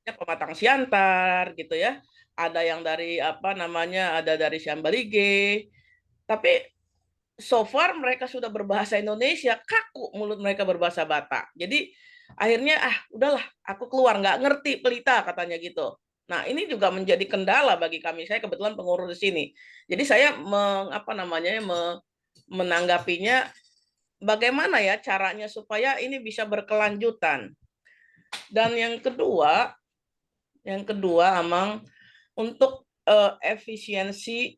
Pematang Siantar gitu ya. Ada yang dari ada dari Siambalige. Tapi so far mereka sudah berbahasa Indonesia, kaku mulut mereka berbahasa Batak. Jadi akhirnya udahlah, aku keluar, nggak ngerti pelita katanya gitu. Nah, ini juga menjadi kendala bagi kami. Saya kebetulan pengurus di sini. Jadi saya menanggapinya bagaimana ya caranya supaya ini bisa berkelanjutan. Dan yang kedua Amang, untuk efisiensi,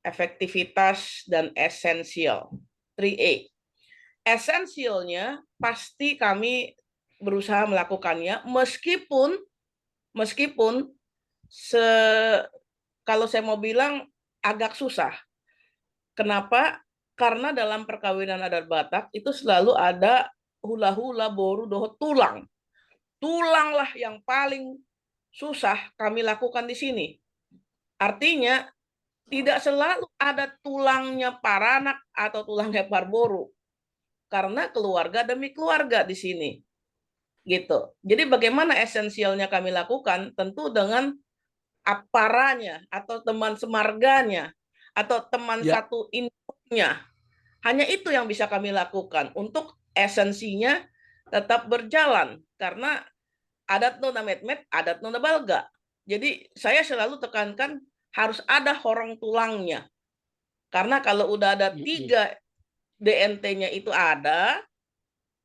efektivitas, dan esensial. 3A. Esensialnya pasti kami berusaha melakukannya meskipun kalau saya mau bilang agak susah. Kenapa? Karena dalam perkawinan adat Batak itu selalu ada hula-hula, boru, doho, tulang. Tulanglah yang paling susah kami lakukan di sini. Artinya tidak selalu ada tulangnya paranak atau tulangnya parboru. Karena keluarga demi keluarga di sini. Gitu. Jadi bagaimana esensialnya kami lakukan? Tentu dengan aparanya atau teman semarganya atau teman satu induknya. Hanya itu yang bisa kami lakukan untuk esensinya tetap berjalan. Karena adat nona metmet, adat nona balga. Jadi saya selalu tekankan harus ada horong tulangnya. Karena kalau udah ada 3 DNT-nya itu ada,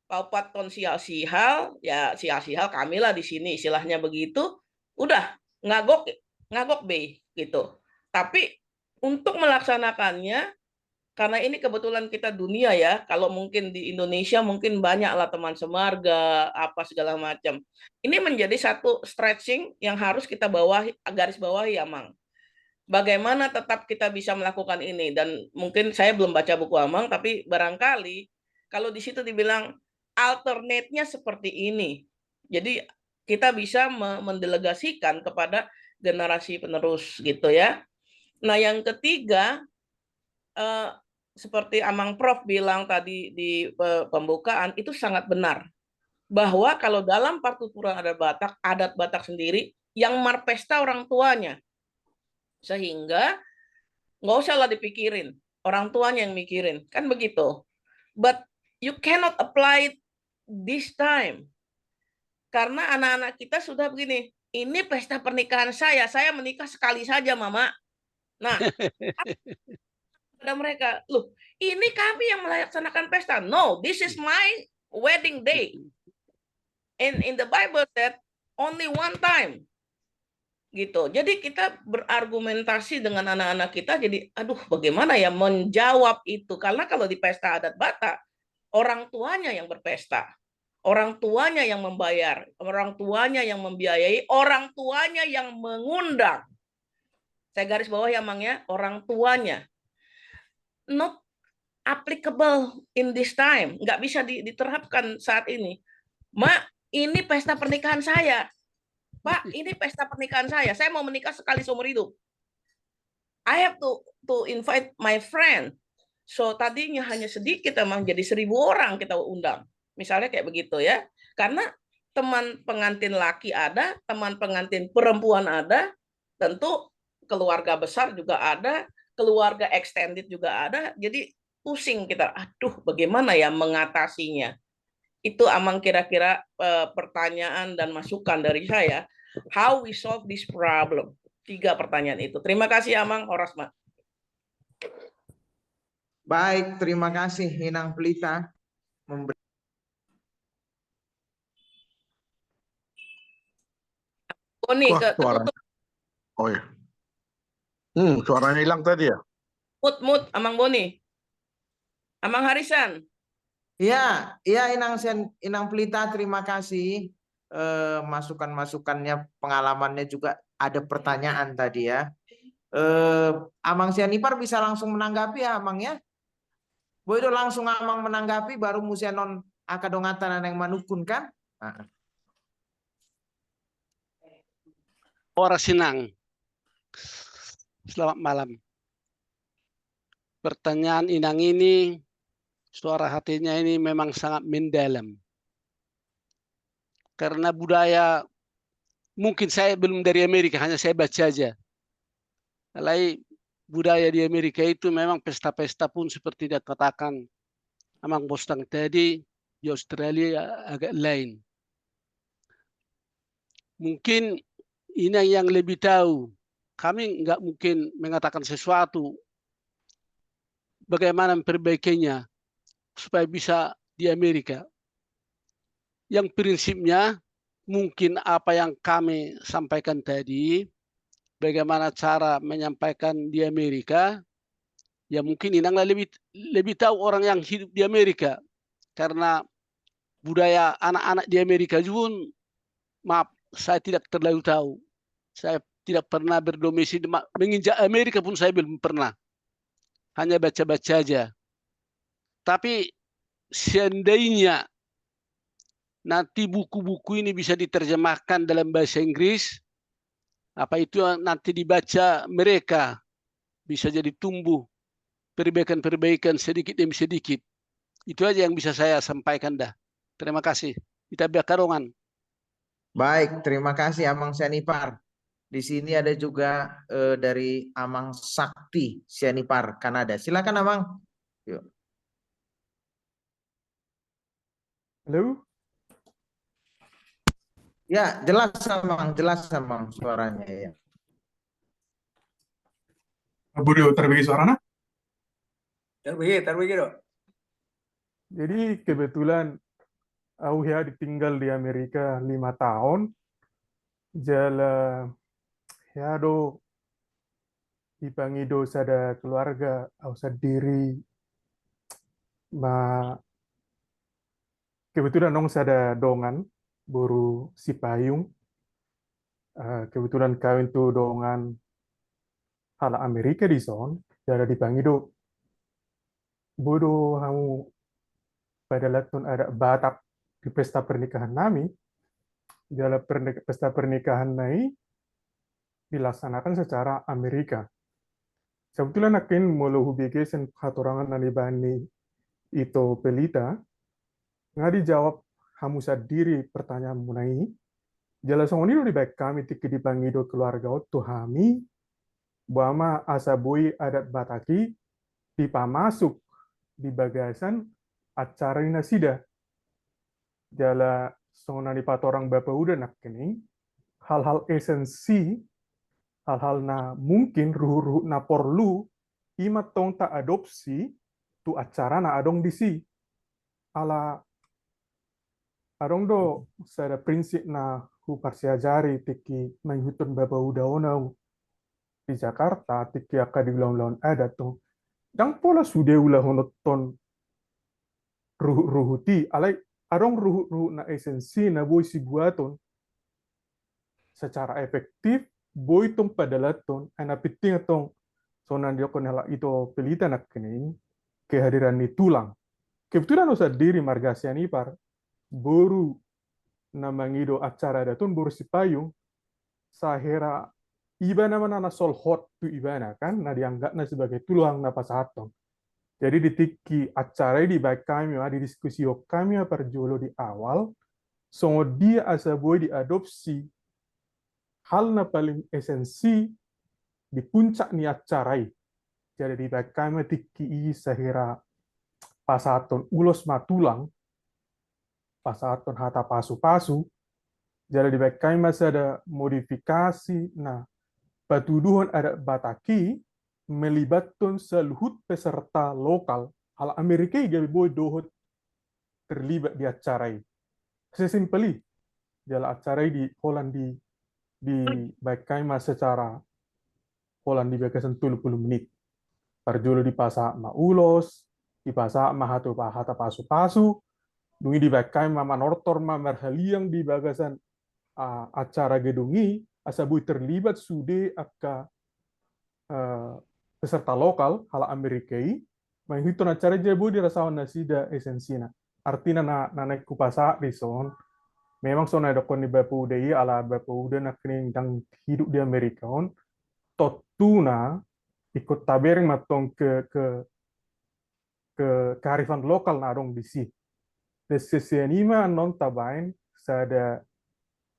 paupat ton sial-sihal, ya sial-sihal kamilah di sini istilahnya begitu, udah ngagok be gitu. Tapi untuk melaksanakannya, karena ini kebetulan kita dunia ya, kalau mungkin di Indonesia mungkin banyaklah teman semarga, apa segala macam. Ini menjadi satu stretching yang harus kita garis bawahi, Amang. Bagaimana tetap kita bisa melakukan ini, dan mungkin saya belum baca buku Amang, tapi barangkali kalau di situ dibilang alternate-nya seperti ini. Jadi kita bisa mendelegasikan kepada generasi penerus gitu ya. Nah, yang ketiga, seperti Amang Prof bilang tadi di pembukaan, itu sangat benar. Bahwa kalau dalam partituran adat Batak sendiri, yang marpesta orang tuanya. Sehingga nggak usah lah dipikirin, orang tuanya yang mikirin, kan begitu. But you cannot apply it this time. Karena anak-anak kita sudah begini, ini pesta pernikahan saya menikah sekali saja, Mama. Nah, ada mereka, loh, ini kami yang melaksanakan pesta. No, this is my wedding day. And in the Bible said only one time. Gitu. Jadi kita berargumentasi dengan anak-anak kita, jadi aduh bagaimana ya menjawab itu, karena kalau di pesta adat Batak orang tuanya yang berpesta, orang tuanya yang membayar, orang tuanya yang membiayai, orang tuanya yang mengundang. Saya garis bawah ya Mang ya, orang tuanya. Not applicable in this time, nggak bisa diterapkan saat ini. Mak, ini pesta pernikahan saya. Pak, ini pesta pernikahan saya mau menikah sekali seumur hidup. I have to invite my friend. So tadinya hanya sedikit, emang jadi 1.000 orang kita undang. Misalnya kayak begitu ya. Karena teman pengantin laki ada, teman pengantin perempuan ada, tentu keluarga besar juga ada, keluarga extended juga ada. Jadi pusing kita, aduh bagaimana ya mengatasinya. Itu Amang kira-kira pertanyaan dan masukan dari saya. How we solve this problem? 3 pertanyaan itu. Terima kasih Amang, Horasma. Baik, terima kasih Inang Pelita memberi. Boni, suaranya. Oh ya. Suaranya hilang tadi ya? Mut, Amang Boni. Amang Harisan. Iya, Inang Pelita, terima kasih masukan-masukannya, pengalamannya juga ada pertanyaan tadi ya. Amang Sianipar bisa langsung menanggapi ya Amang ya. Boleh langsung Amang menanggapi baru musianon akadongatan yang manukun kan? Ora Sinang. Selamat malam. Pertanyaan Inang ini, suara hatinya ini memang sangat mendalam. Karena budaya, mungkin saya belum dari Amerika, hanya saya baca aja. Lain budaya di Amerika itu memang pesta-pesta pun seperti dia katakan Amang Bostang tadi, di Australia agak lain. Mungkin Inang yang lebih tahu. Kami nggak mungkin mengatakan sesuatu bagaimana memperbaikinya supaya bisa di Amerika. Yang prinsipnya mungkin apa yang kami sampaikan tadi, bagaimana cara menyampaikan di Amerika, ya mungkin Inang lebih tahu orang yang hidup di Amerika. Karena budaya anak-anak di Amerika juga, maaf, saya tidak terlalu tahu. Saya tidak pernah berdomisili, menginjak Amerika pun saya belum pernah. Hanya baca-baca aja. Tapi seandainya nanti buku-buku ini bisa diterjemahkan dalam bahasa Inggris, apa itu nanti dibaca mereka, bisa jadi tumbuh perbaikan-perbaikan sedikit demi sedikit. Itu aja yang bisa saya sampaikan dah. Terima kasih. Kita bakarongan. Baik, terima kasih Amang Sianipar. Di sini ada juga dari Amang Sakti Sianipar, Kanada. Silakan Amang. Yuk. Halo? Ya, jelas Amang suaranya ya. Boleh terbagi suaranya? Terbagi dong. Jadi kebetulan aku ya ditinggal di Amerika 5 tahun. Jala ya do ipangido sada keluarga aku sendiri. Ma kebetulan nong sada dongan baru si payung. Kebetulan kawin tuh dongan hal Amerika di son. Jala dipangido bodoh kamu pada latun ada Batak di pesta pernikahan nami. Dalam pesta pernikahan nai dilaksanakan secara Amerika. Sebetulnya nakin mulu hubigesen hatorangan nanibani itu pelita, nggak dijawab hamusa diri pertanyaan mengenai jelas ini di baik kami tiki dipangido keluarga itu kami bahwa asabui adat Bataki dipamasuk di bagasan acara nasida jala sona di patorang bapak udah nak kini hal-hal esensi hal-hal na mungkin ruh-ruh na perlu imat tong tak adopsi tu acara na adong disi ala adong do sada prinsip na hu parsiajari tiki menghutun bapak udah onau di Jakarta tiki aka di laun-laun adat tong dang pola sude ulah honoton ruh-ruhuti alai adong ruh-ruh na esensi na boy si buaton secara efektif boy tong padalaton ana piting tong sonan dia konela itu pelita nak kini kehadiran ni tulang kebetulan usah diri marga sianipar baru namangido acara datun baru si payung sahera ibana mana sol hot tu ibana kan na dianggap na sebagai tulang na pasaton jadi ditiki acara di baik kami di diskusi kami perjolo di awal so dia asa boy diadopsi hal na paling esensi di puncak ni acarai. Jadi di baik kami tiki sahira pasaton ulos matulang, pasaton hata pasu-pasu. Jadi di baik kami masih ada modifikasi. Nah, patuduhan ada Bataki melibatkan seluhut peserta lokal. Hal Amerika gabi boy dohot terlibat di acarai. Sesimpeli, jala acarai di Holland di baik kami secara Holland di bagasan 30 menit. Parjolo di pasa ma ulos, di pasa ma hata pasu-pasu, dungi di baik kami ma nortor ma merhaliang di bagasan acara gedungi, asabui terlibat sude akka peserta lokal, hala Amerikai, menghitung acara jabu di rasawan nasida esensina. Artinya na naik kupasa di son, memang son ada kon di bapu udai ala bapu udah nak dang hidup di Amerika on totuna ikut tabering matong ke kearifan lokal narong di si desesianima non tabain sada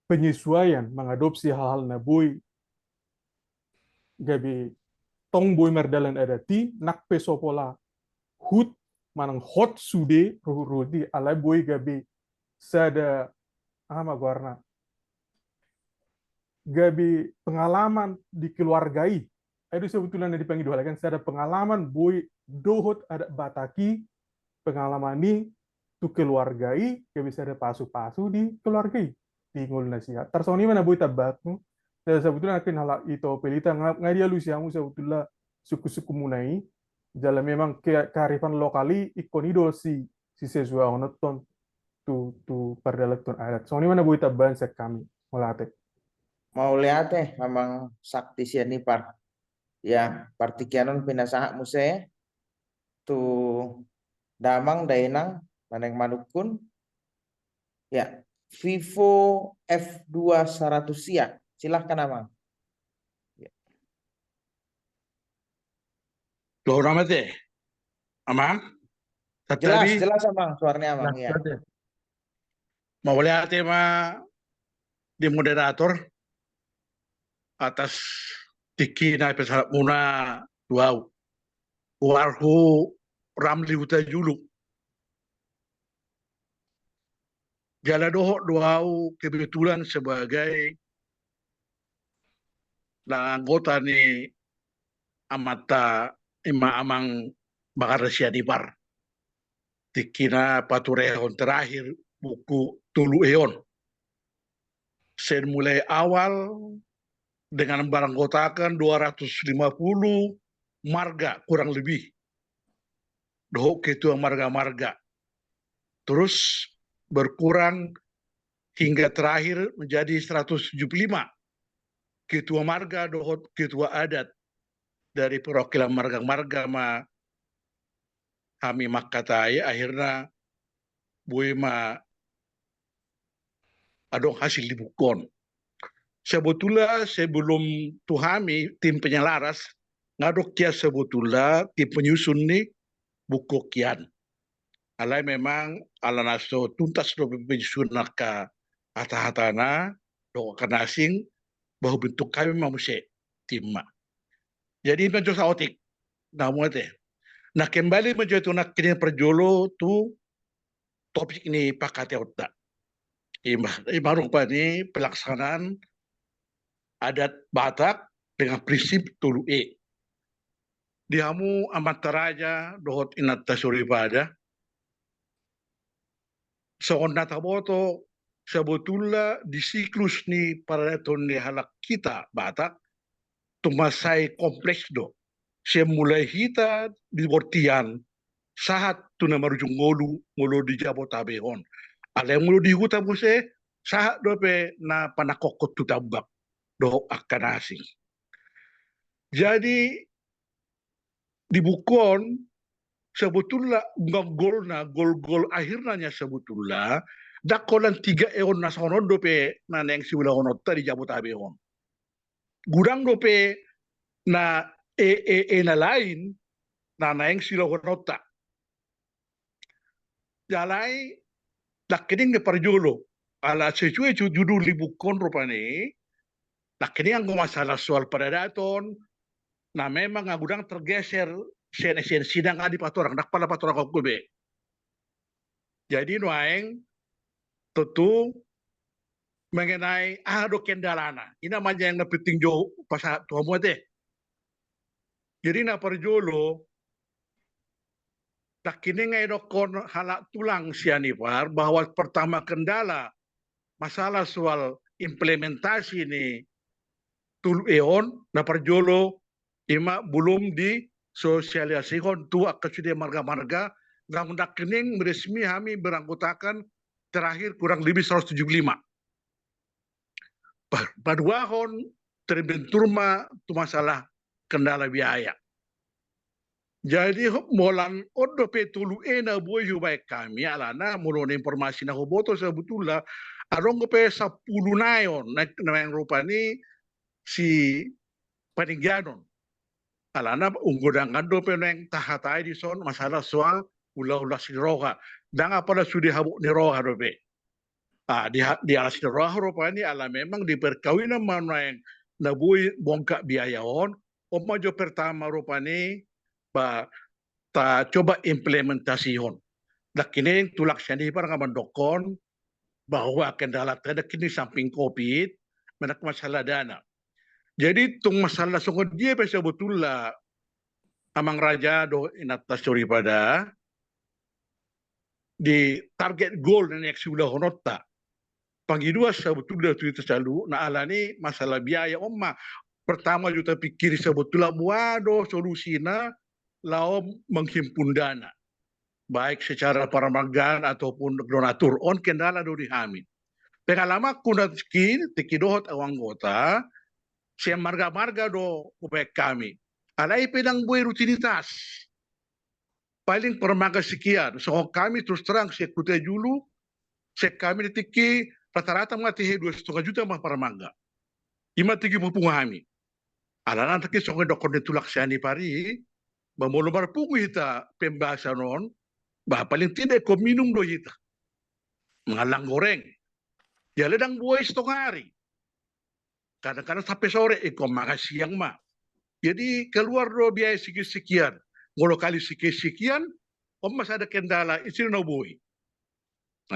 penyesuaian mengadopsi hal-hal nabui gabi tong boy merdalan adati nak pesopola hut manang hot sude ruhudi ala boy gabi sada warna gabi pengalaman dikeluargai itu sebetulnya dipanggil dua lagi ada pengalaman boy dohot ada Bataki pengalaman ini tu keluargai gabi ada pasu-pasu di keluargai di ngul nasihat tersoni mana boy tabatu saya sebetulnya akan hal itu pelita nggak dia lusiamu sebetulnya suku-suku munai jalan memang kearifan lokali ikonido si sesuai onoton tu perdalaton adat soni mana boy taban sek kami melatih mau lihat memang sakti sianipar ya partikianon pinasaha muse tu damang dainang maneng manukun ya Vivo F2 Saratusia silahkan Amang ya. Loh ramate Amang jelas Amang suaranya Amang ya mau lihat tema di moderator atas tiki na pesawat muna wow warhu ramli uta juluk jaladoh wow kebetulan sebagai anggota ni amata amang Makarsia di bar tikina paturehon terakhir buku tulu eon sen mulai awal dengan baranggotakan 250 marga kurang lebih. Dohok ketua marga-marga. Terus berkurang hingga terakhir menjadi 175 ketua marga, dohok ketua adat dari perwakilan marga-marga ma kami makatai akhirnya buema adong hasil dibukon. sebetulnya sebelum tuhami tim penyelaras, ngadok kia sebetulnya tim penyusun ni buku kian. Alai memang ala naso tuntas do penyusun naka hata-hatana do kana asing bahwa bentuk kami mamuse tim. Jadi menjo saotik namu teh. Nah kembali menjo tu nak kini perjolo tu topik ini pakate otak. Ima rupa ni pelaksanaan adat Batak dengan prinsip tulu'e. Dihamu amataraja dohot inat tasuripada. Seon nataboto sebetulnya di siklus ni pada tahun ni halak kita Batak tumasai kompleks do. Saya mulai kita di Bortian saat tuna marujung ngolu di Jabotabehon. Ala yang mulu di hutan muse saat dope na panakokot tu tabak do akan asing. Jadi di Bukon sebetulnya gol akhirnya sebetulnya dakolan 3 eon nasonon dope na neng siwila honota di Jabotabehon. Gudang dope na na lain na neng siwila honota. Jalai lakining ke parjolo ala sesuai judul di Bukon rupane lakining ang masalah soal peradaton nah memang agudang tergeser sen sidang adi patorang dak pala patorang kokube. Jadi noaeng tentu mengenai ado kendalana ina manja yang napiting jo pasa tuamu teh. Jadi na parjolo lakining ay dokon halak tulang sianipar bahwa pertama kendala masalah soal implementasi ni tulueon na parjolo ima belum disosialisasikan tu akan sudah marga-marga ngang dakening resmi kami beranggotakan terakhir kurang lebih 175. Paduahon terbentur tu masalah kendala biaya. Jadi molan odo petulu ena boyu baik kami alana mulon informasi na hoboto sebetulnya arong pe 10 nayon na yang rupani si paningganon alana unggodangan do pe neng tahatai di son masalah soal ulah si roha dan apa sudah habuk ni roha do pe di alas ni roha rupani ala memang diperkawinan mana yang na boy bongkak biayaon omajo pertama rupani ta coba implementasikan. Dah kini tulak sini para mendokon bahwa kendala ada kini samping COVID, menak masalah dana. Jadi tung masalah sungguh dia sebetulnya amang raja do inatas curi pada di target goal yang sudah honota. Pagi dua sebetulnya tu selalu na alani masalah biaya omma. Pertama juta pikir sebetulnya muado solusina lao menghimpun dana baik secara paramagan ataupun donatur on kendala do dihamin pengalaman kunat skin tikidohot awang gota si marga-marga do upek kami alai pedang buai rutinitas paling permaga sekian so kami terus terang sekute dulu kami ditiki rata-rata mati 2,5 juta mah paramaga ima tiki pupungahami alana tiki songo dokon ditulak siani pari Bamolo marpungu kita pembahasan non, bah paling tidak ko minum do kita, mengalang goreng, ya ledang buai setengah hari, kadang-kadang sampai sore, ko makan siang mah, jadi keluar do biaya sekian, ngolo kali sekian, masih ada kendala, isi no buai.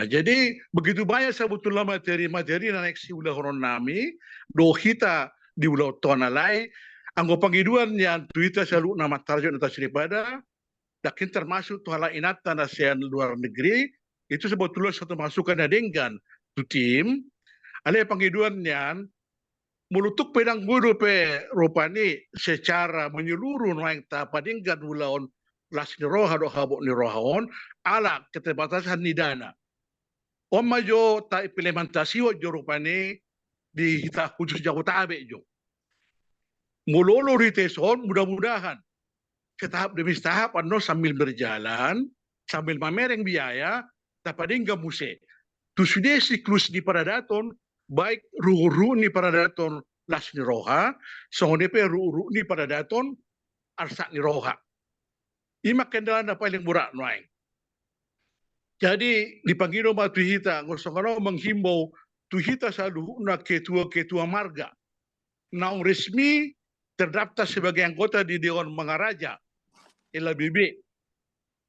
Nah jadi begitu banyak sebetulnya materi-materi naik si ulah horon nami, do kita di ulah tonalai. Anggo panggiduan yang Twitter selalu nama target atas daripada, dakin termasuk tuhala inatan ASEAN luar negeri, itu sebetulnya satu masukan dengan tu tim, alih panggiduan yang melutuk pedang gudu pe rupani secara menyeluruh yang tak padinggan ulaon las niroha do habok nirohaon, ala keterbatasan ni dana. Oma jo ta implementasi jo rupani di kita khusus Jabotabek jo. Mulolo riteson mudah-mudahan setahap demi setahap ano sambil berjalan sambil mamereng biaya dapat enggak muse tu sudah siklus di paradaton baik ruhu ni pada daton las ni roha, songon DP ruhu ni pada daton arsak ni roha. Ima kendala na paling murah noaing. Jadi dipanggil sama Tuhita, ngosongano menghimbau Tuhita selalu na ketua marga. Naung resmi terdaftar sebagai anggota di Dewan Mangaraja, LBB.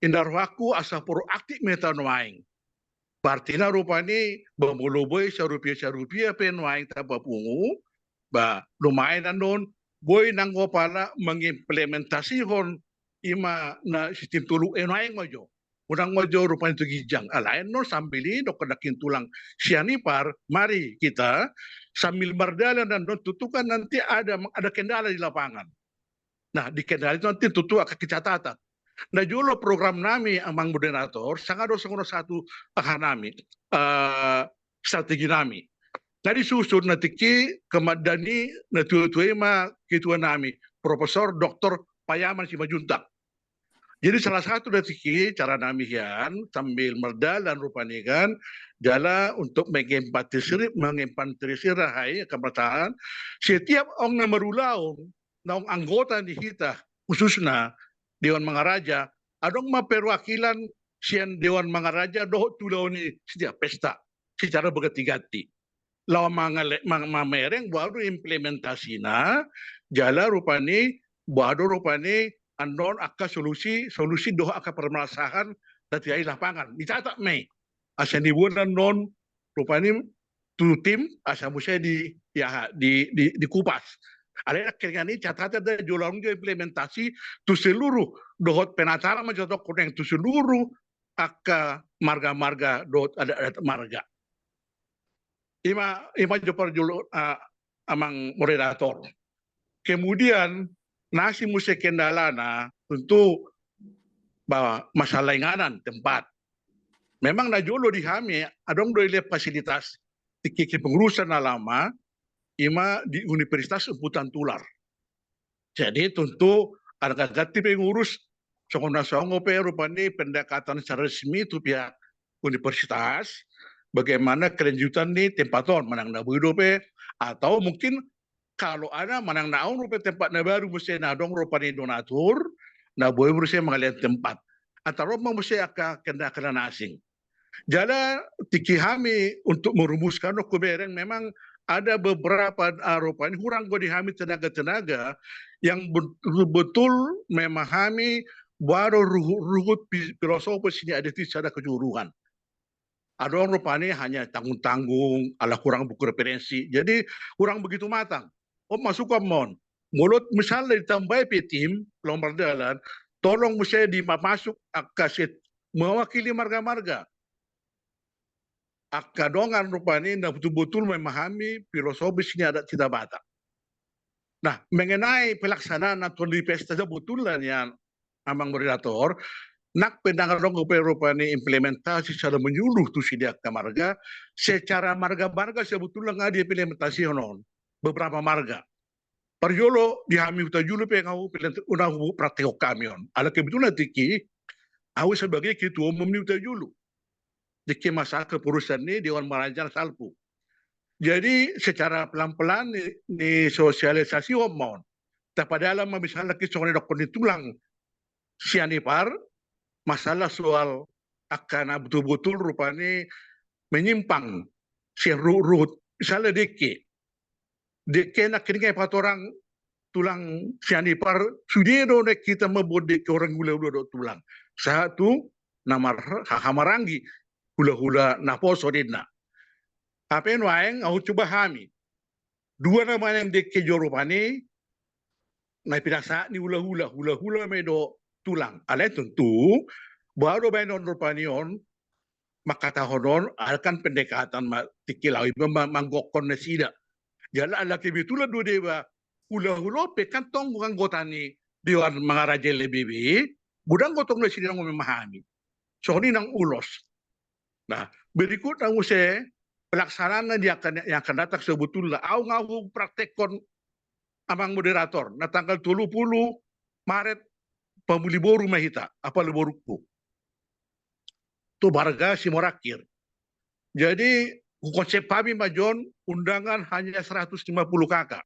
Indarwaku asa proaktif meta noaing. Partina rupanya bamuluboi sarupiah penuaing tapapungu, ba lumayan andon, boy nanggo pala mengimplementasikan ima na sistem tulu noaing majo. Udang majo rupanya itu gijang. Alain no sambili do kedakin tulang sianipar, mari kita sambil berjalan dan tutukan nanti ada kendala di lapangan. Nah di kendala itu nanti tutu akan kecatatan. Nah julo program nami amang moderator sangat dosa satu nami strategi nami. Tadi susun nanti kemadani natutu ma ketua nami Profesor Dr. Payaman Simajuntak. Jadi salah satu dari cara nami yan sambil merdalan rupanya kan jala untuk mengempatisir rahai kemertaan setiap orang yang merulaun naung anggota di kita khususnya Dewan Mangaraja adong perwakilan sian Dewan Mangaraja doh tuloni setiap pesta secara berganti-ganti. Lawa mamereng baru implementasinya jala rupanya baru rupanya andon akan solusi doh akan permasalahan dari lapangan dicatat Mei asa dibuat non rupanya tu tim asa musya dikupas. Ada keringan ini catatan dari jualan implementasi tu seluruh dohot penacara menjadi kurang tu seluruh akan marga-marga dohot ada marga. Ima jopar julu amang moderator. Kemudian nasi musik kendalana tentu bahwa masalah inganan tempat. Memang na jolo di kami adong doi fasilitas tiki pengurusan lama ima di Universitas Emputan Tular. Jadi tentu ada ganti pengurus songo pe rupanya pendekatan secara resmi itu pihak universitas bagaimana kelanjutan di tempaton manang na pe atau mungkin kalau ada manang naon rupa tempat na baru mesti nadong rupanya donatur na boleh mesti mengalian tempat atau mesti akan kena asing. Jala tiki kami untuk merumuskan kebereng memang ada beberapa rupanya kurang dihami tenaga-tenaga yang betul memahami baru ruhut filosofis ini ada secara kejuruhan. Ada orang rupanya hanya tanggung-tanggung, ala kurang buku referensi. Jadi kurang begitu matang. Oh masuk ke mon. Mulut misalnya ditambah tim lombar jalan, tolong mesti dimasuk akasit mewakili marga-marga. Akadongan rupanya betul-betul memahami filosofisnya ada tidak batak. Nah, mengenai pelaksanaan atau di pesta sebetulnya yang amang moderator, nak pendangar dong rupanya implementasi secara menyuluh tu sidak marga, secara marga-marga sebetulnya nggak diimplementasi non beberapa marga. Parjolo dihami uta julu pengau unang praktek kamion. Ala kebetulan tiki, aku sebagai ketua umum ni uta julu. Diki masalah kepurusan ni Dewan Mangaraja Salpu. Jadi secara pelan-pelan ni sosialisasi omon. Tapi dalam misalnya kisah dokter tulang sianipar, masalah soal akan betul-betul rupanya menyimpang si ruhut. Misalnya Deke nak kini kayak orang tulang sianipar sudah nek kita membuat orang gula-gula tulang. Satu nama hamarangi hula-hula naposo dina. Apa yang waeng aku coba kami. Dua nama yang deke jorupani nai pirasa ni hula-hula medo tulang. Alai tentu baru benon rupanion makata honon akan pendekatan tikilawi manggokon nesida. Jala ala kebetulan dua dewa hula-hula pekan tong bukan gotani Dewan Mangaraja LBB budang gotong nesida ngomong memahami. So ini nang ulos. Nah, berikut nang usai pelaksanaan yang akan datang sebetulnya au praktekon amang moderator na tanggal 30 Maret pemuli mahita apa liboruku. Tu barga si morakir. Jadi konsep kami majon undangan hanya 150 kakak.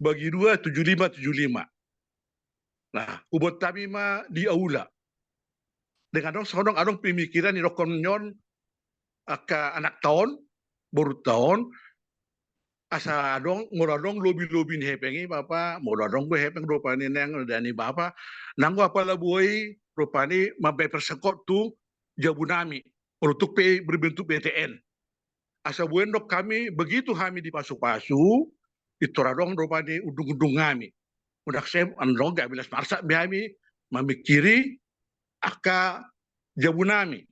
Bagi 2 75. Nah, ubot kami mah di aula. Dengan adong pemikiran ni dokon nyon ka anak tahun baru tahun asa adong nguradong lobi ni hepengi papa nguradong go hepeng rupani nang dani bapa nanggo apala buai rupani mabe persekot tu jabunami untuk pe berbentuk BTN asa buendok kami begitu kami dipasu-pasu itoradong rupani udung-udung kami udah sem andong gak bilas marsak kami memikiri aka jabunami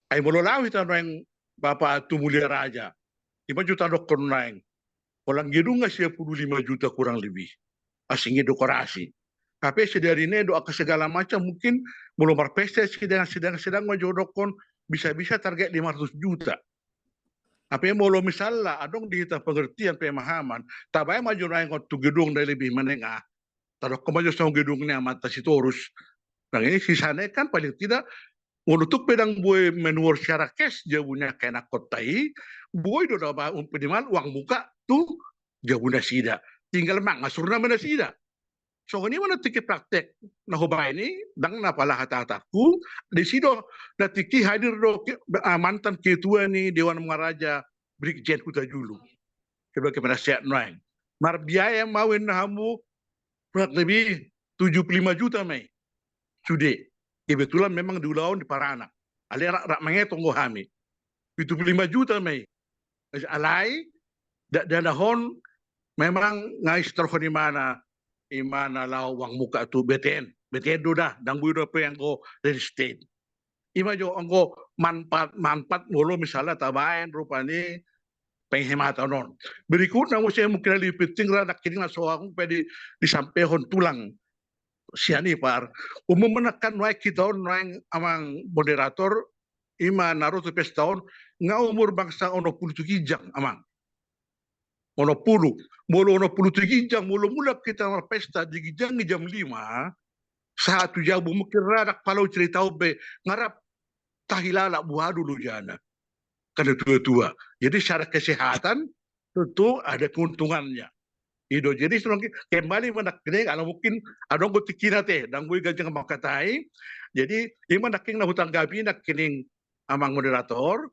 ay mololawi tanong bapa tu mulia raja 5 juta dokon naing Walang gedung nggak 55 juta kurang lebih. Asingnya dekorasi. Tapi sedari ini doa ke segala macam mungkin belum berpesta sedang majodokon bisa-bisa target 500 juta. Apa yang mau misalnya adong di pengertian pemahaman, tabay maju naik tu gedung dari lebih menengah. Taruh kemaju sama gedungnya mata situ urus. Nah ini sisanya kan paling tidak untuk pedang boy menur secara cash jauhnya kena kotai, boy do dapat umpedimal uang muka tuh jauh sida. Tinggal mak ngasurna mana sida. So ini mana tiki praktek nah hoba ini dang na pala hata-hataku di sido na tiki hadir do mantan ketua ni Dewan Maharaja Brigjen Huta Julu. Sebagai penasihat noeng. Mar biaya mawin hamu kurang lebih 75 juta mai. Sudah. Kebetulan memang di Ulaun di Parana. Ali rak mengetong go hami. 75 juta mai. Alai danahon memang ngais terhon di mana lau wang muka tu BTN do dah dang buido pe yang go real estate. Ima jo anggo manfaat mulu misalnya tabain rupani penghematan non. Berikutnya saya mungkin lebih penting nak kini so aku pedi disampaikan tulang sianipar umum menekan naik kita naik amang moderator ima naruh tu tahun ngau umur bangsa ono 10 kijang amang ono 10 mulu ono 10 kijang mula kita pesta di kijang di jam 5 satu jabu mungkin radak palau cerita be ngarap tahilala buah dulu jana karena tua-tua jadi secara kesehatan tentu ada keuntungannya. Ido jadi kembali mendak kene kalau mungkin adong go tikina teh dang gue gajang makatai jadi iman daking na hutang gabi nak kining amang moderator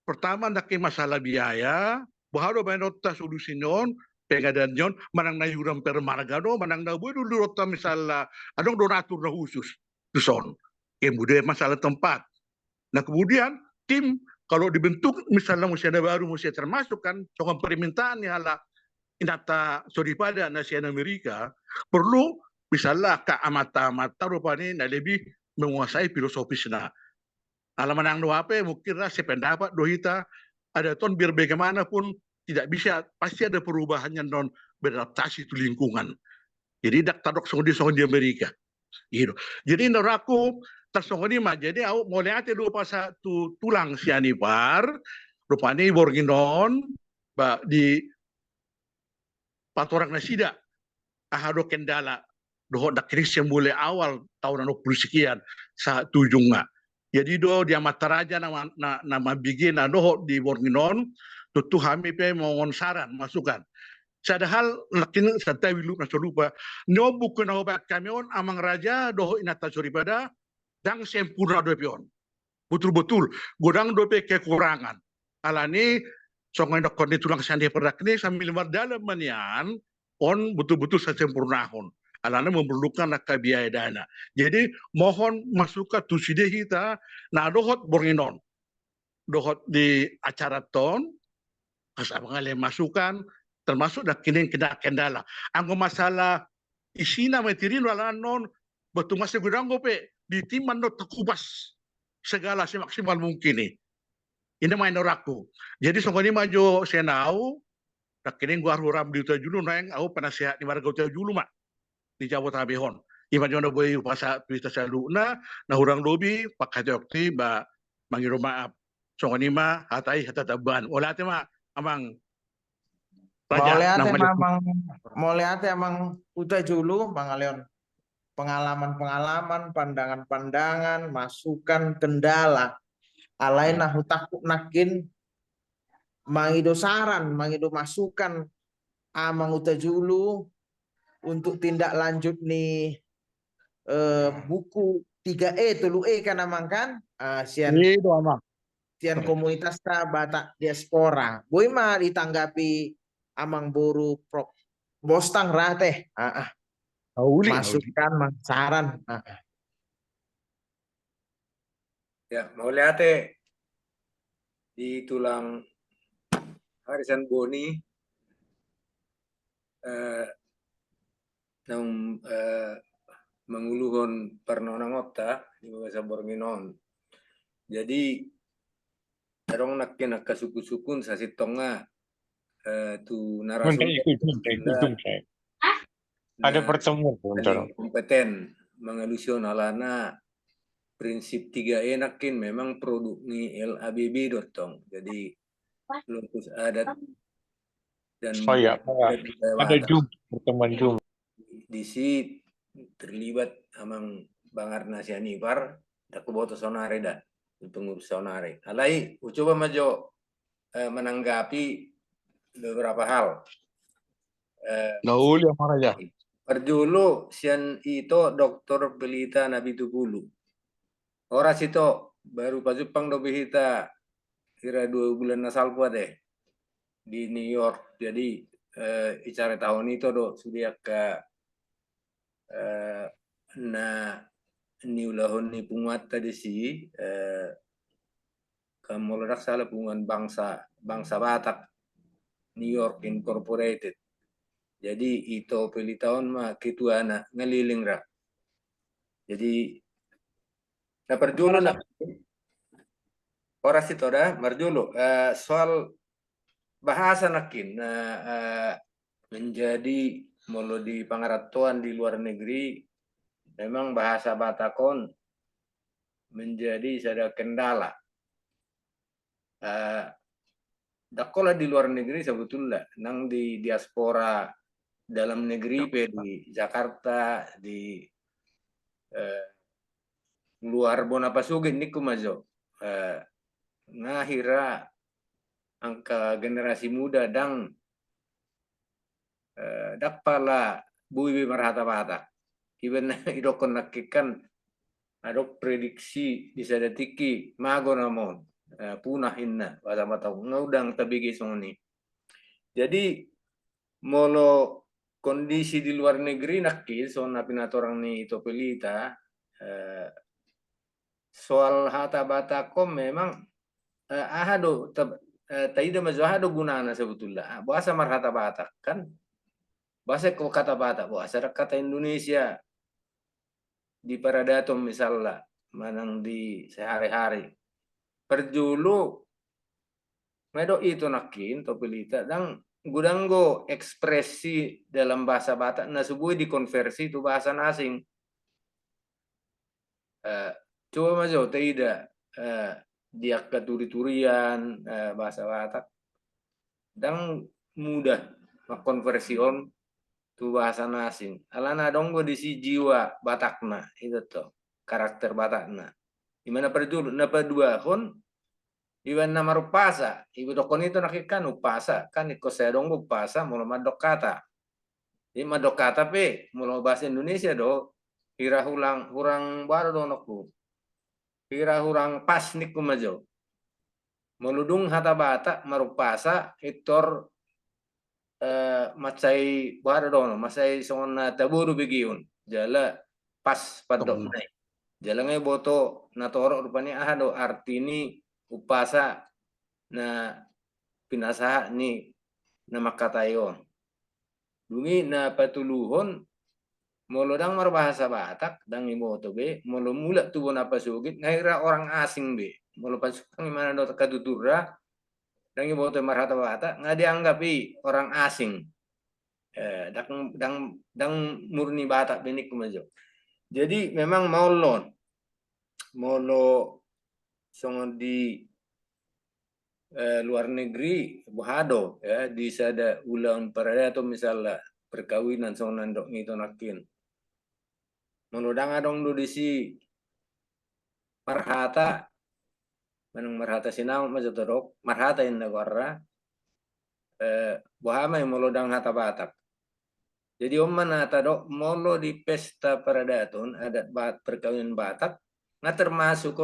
pertama daking masalah biaya baharo banota solusinyon pengadan nyon manang na yuram per margano manang na bu dulu rota misalnya adong donatur na khusus tuson kemudian masalah tempat nah kemudian tim kalau dibentuk misalnya musia baru musia termasuk kan soal permintaan ya ala inata daripada nasian Amerika perlu misalnya ke amata-amata rupanya lebih menguasai filosofisnya. Alamanang do apa mungkin lah sependapat dohita ada ton biar bagaimanapun tidak bisa pasti ada perubahan yang non beradaptasi itu lingkungan. Jadi dak tadok di Amerika. Gitu. Jadi neraku tersongoni mah jadi aku mau lihat dulu pas satu tulang sianipar rupanya borginon di patorang na sida ahado kendala doho dak krisis mulai awal tahun 60 sekian sa tujunga jadi do dia mataraja nama bigin doho di Borginon tutu hami pe mongon saran masukan sadahal lakin santai wilu na lupa no buku na obat kamion amang raja doho inata soribada dang sempurna do pion betul-betul godang do pe kekurangan alani songai dokon di tulang sandi perdak ini sambil dalam manian on betul-betul sempurnahon alana memerlukan biaya dana jadi mohon masukan tuside kita nah dohot borginon dohot di acara ton kasar mengalih masukan termasuk dak kini kena kendala anggo masalah isina material walanon betul masih gudang gope di timan do tekubas segala semaksimal mungkin nih. Ini main oraku. Jadi songkoni maju senau, tak kini gua huram di Huta Julu naeng aku penasihat di warga Huta Julu mak di Jawa Tabehon. Iman jono boy pasa twista salu na hurang lobi pakai waktu ba mangiru maaf. Songkoni mah hatai hatataban. Olate mah amang raja. Mau lihat emang Huta Julu Bang Leon. Pengalaman-pengalaman, pandangan-pandangan, masukan, kendala. Alain nahu takut nakin mangido saran, mangido masukan amang utajulu untuk tindak lanjut nih buku 3E tulu E kan amang kan sian Itu ama. komunitas Batak diaspora. Boy mah ditanggapi amang boru pro bostang rate. Auli. Masukan, saran. Ya, mau lihat di tulang Harisan Boni nang menguluhon pernonangota di bahasa Borminon. Jadi darong nakin suku-sukun sasitonga tu narasumber ada pertemuan paling kompeten mengelusion alana prinsip 3E nakin memang produk ni LABB dotong. Jadi lupus adat dan ada pertemuan Zoom di si terlibat amang Bangarna Sianipar dak boto sonare dah pengurus sonare. Alai coba majo menanggapi beberapa hal. Nauli yang mana ya? Perjulu sian itu Dr. Pelita Nabi Tupulu. Oras itu baru pajupang do behita kira 2 bulan nasal deh di New York. Jadi icara tahun itu do sudah ke na niulahon ni pungat tadi si kamoladak salah pungan bangsa Batak New York Incorporated. Jadi itu pilih tahun mah kituana ngeliling ra. Jadi na perjulu na oras itu dah marjulu soal bahasa nakin menjadi mulu di pangaratuan di luar negeri memang bahasa Batakon menjadi sada kendala. Dakola di luar negeri sebetulnya nang di diaspora dalam negeri di Jakarta di luar Bonapasugin niku majo ngahira angka generasi muda dang dakpala buibi marhata Batak iben idokon nakikan adok prediksi bisa detiki mago namon punah inna bahasa Batak ngaudang tabigi songni. Jadi molo kondisi di luar negeri nakil so napinatorang ni itu pelita soal hata Batakom memang ahado taida mazahado gunana sebetulnya bahasa marhata Batak kan bahasa kata Batak bahasa kata Indonesia di paradatom misalnya manang di sehari-hari perjulu medo itu nakin topelita dan gudanggo ekspresi dalam bahasa Batak nah sebuah dikonversi itu bahasa asing coba majo tidak dia keturi-turian bahasa Batak dan mudah konversion tu bahasa asing alana donggo di si jiwa Batakna itu tuh karakter Batakna dimana perjulu napa dua kon iwan nama rupasa ibu dokon itu nakikan upasa kan ikut saya dong upasa mula madok kata ini madok kata pe mula bahasa Indonesia do kira hurang baru dong aku kira hurang pas niku majo meludung hata Batak marupasa itor macai baru dong masai sona taburu begiun jala pas padok naik jalannya boto natoro rupanya do arti ini upasa na pinasa ni na makatayon. Dungi na patuluhon molodang marbahasa Batak dang imoto be molo mula tubo na pasugit ngaira orang asing be molo pasukang mana do katutura dang imoto marhata Batak nga dianggapi orang asing dang murni Batak benik kumajo. Jadi memang molo songon di luar negeri buhado ya di sada ulang parada atau misalnya perkawinan songon nandok ngito nakin menudang adong do disi marhata manung marhata sinau majotodok marhata in negara Bohama yang molo dang hata Batak. Jadi omana tado molo di pesta peradaton adat perkawinan Batak nga termasuk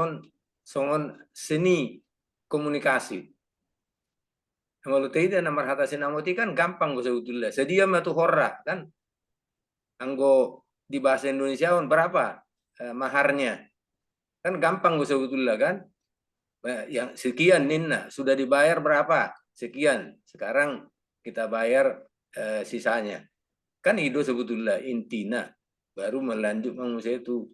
songon seni komunikasi. Molo tidak namar hata sinamoti kan gampang gue sebetulnya. Sedia matu horra kan. Anggo di bahasa Indonesia berapa maharnya? Kan gampang gue sebetulnya kan. Yang sekian Nina sudah dibayar berapa? Sekian. Sekarang kita bayar sisanya. Kan itu sebetulnya intina baru melanjut manusia itu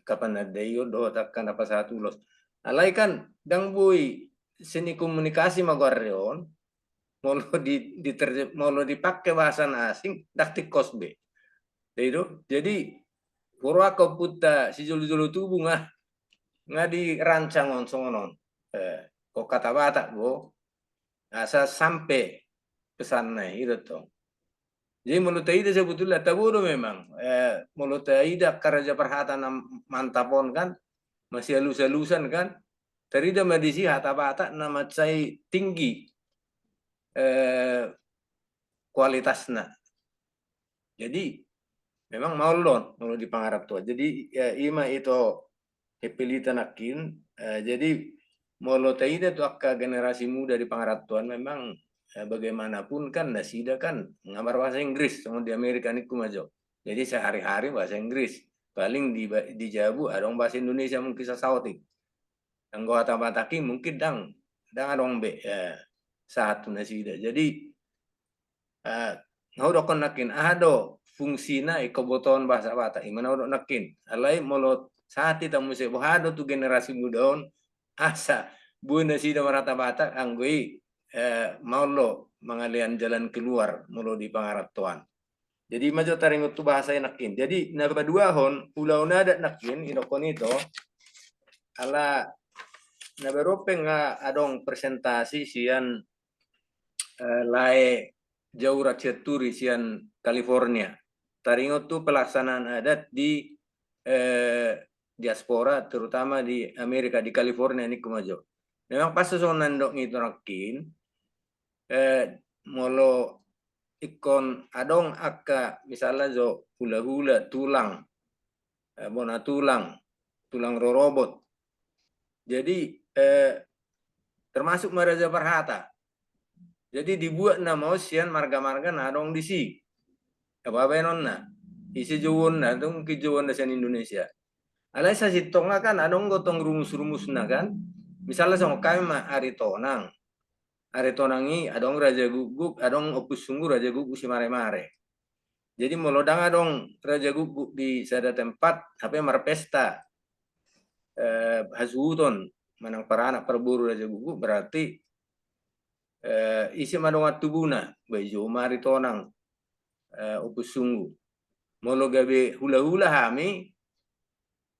kapan ada yodo takkan apa satu los alai kan dang boy seni komunikasi magarion mau dipakai bahasa asing daktik kosbe itu jadi purwa keputa si julu tubuh nggak dirancang songonon kok kata Batak go asa sampai pesannya itu tuh. Jadi menurut Aida sebetulnya tabudo memang. Menurut Aida Karaja Perhatan mantapon kan. Masih halus-halusan kan. Terida medisi hata-bata nama saya tinggi kualitasnya. Jadi memang maulon kalau di pangarap tua. Jadi ima itu kepilitan akin. Jadi menurut Aida tuh generasi muda di pangarap tuan memang bagaimanapun kan nasida kan ngamar bahasa Inggris sama di Amerika ini kumajo. Jadi sehari-hari bahasa Inggris. Paling di Jabu ada bahasa Indonesia mungkin sasauti. Anggota Bataki mungkin dang adong be satu nasida. Jadi ngau dokon nakin ado fungsina kebutuhan bahasa Batak. Imana udok nakin. Alai molot saat itu musik bohado tuh generasi muda asa bu nasida marata Batak anggoi mau lo mengalian jalan keluar mulu di pangarap tuan. Jadi maju taringut tu bahasa nakin. Jadi napa dua hon ulauna ada nakin inokon itu ala nabaropeng adong presentasi sian lae jauh rakyat turi sian California. Taringut tu pelaksanaan adat di diaspora terutama di Amerika di California ini kumajo. Memang pas sosonan dok itu nakin molo ikon adong akka misalnya zo hula-hula tulang bona tulang rorobot jadi termasuk Maraja Perhata jadi dibuat nama osian marga-marga nadong disi apa nonna isi jawon na dong kijawon dasian Indonesia alai sa sitonga kan adong gotong rumus-rumus na kan misalnya sama kami mah aritonang Aretonangi adong Raja Guguk, adong opus sungguh Raja Guguk si mare-mare. Jadi molodang adong Raja Guguk di sada tempat, apa marpesta hasuton manang para anak perburu Raja Guguk berarti isi madong atubuna baju maritonang opus sungguh. Molo gabe hula-hula hami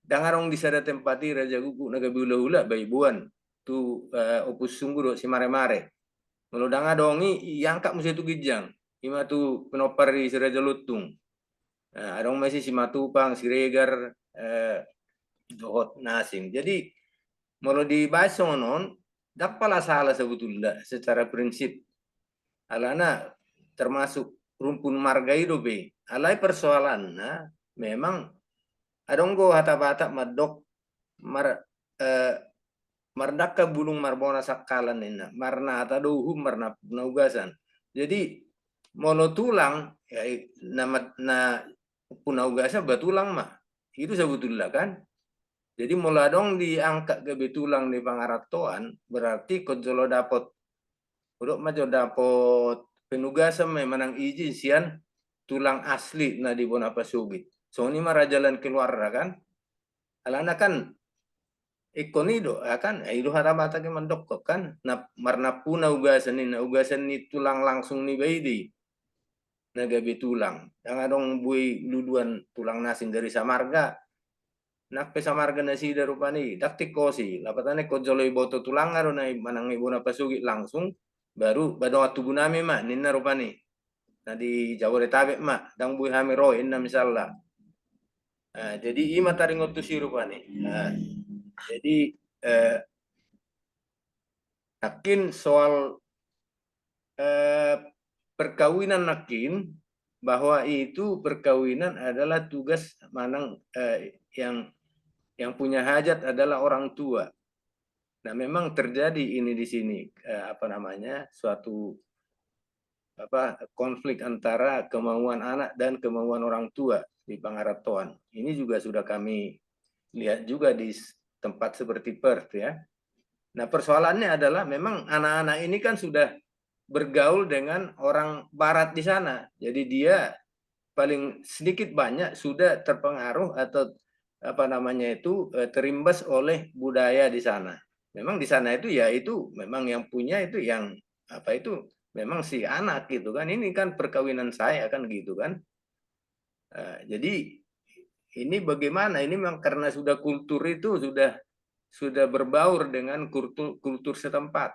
dangarong di sada tempati Raja Guguk na gabe hula-hula baibuan tu opus sungguh do si mare-mare. Melodang adongi yang kak musi tu gijang ima tu penopar di Siraja Lutung adong masih si Matupang si Regar dohot nasing jadi melo di bahasa non dapalah salah sebetulnya secara prinsip alana termasuk rumpun marga itu be alai persoalannya memang adong go hata-bata madok mardaka bulung marbona sakalan nina marna ataduhum marna punaugasan jadi mono tulang ya na punaugasan batulang mah itu sebetulnya kan jadi moladong diangkat ke betulang di pangaratoan berarti kojolo dapot udok majo dapot penugasan menang izin sian tulang asli na di Bonapasugit so ini mah jalan keluar kan alana kan ikonido kan itu harabata ke mendok kan marna puna ugasan ni tulang langsung ni baidi nagabe tulang yang adong bui luduan tulang nasin dari Samarga nakpe Samarga nasi darupani daktik kosi lapatane kojoloi boto tulang aro nai manang ibu Napasugi langsung baru badong atubunami mak ninna rupani nah di Jabodetabek mak dang bui hamiro inna misalnya jadi ima taringot tu si rupani jadi yakin soal perkawinan nakin, bahwa itu perkawinan adalah tugas manang yang punya hajat adalah orang tua. Nah, memang terjadi ini di sini suatu konflik antara kemauan anak dan kemauan orang tua di Pangaratoan. Ini juga sudah kami lihat juga di tempat seperti Perth ya. Nah, persoalannya adalah memang anak-anak ini kan sudah bergaul dengan orang barat di sana. Jadi dia paling sedikit banyak sudah terpengaruh atau terimbas oleh budaya di sana. Memang di sana itu ya itu memang yang punya itu yang memang si anak gitu kan. Ini kan perkawinan saya kan gitu kan. Jadi ini bagaimana? Ini memang karena sudah kultur itu sudah berbaur dengan kultur setempat.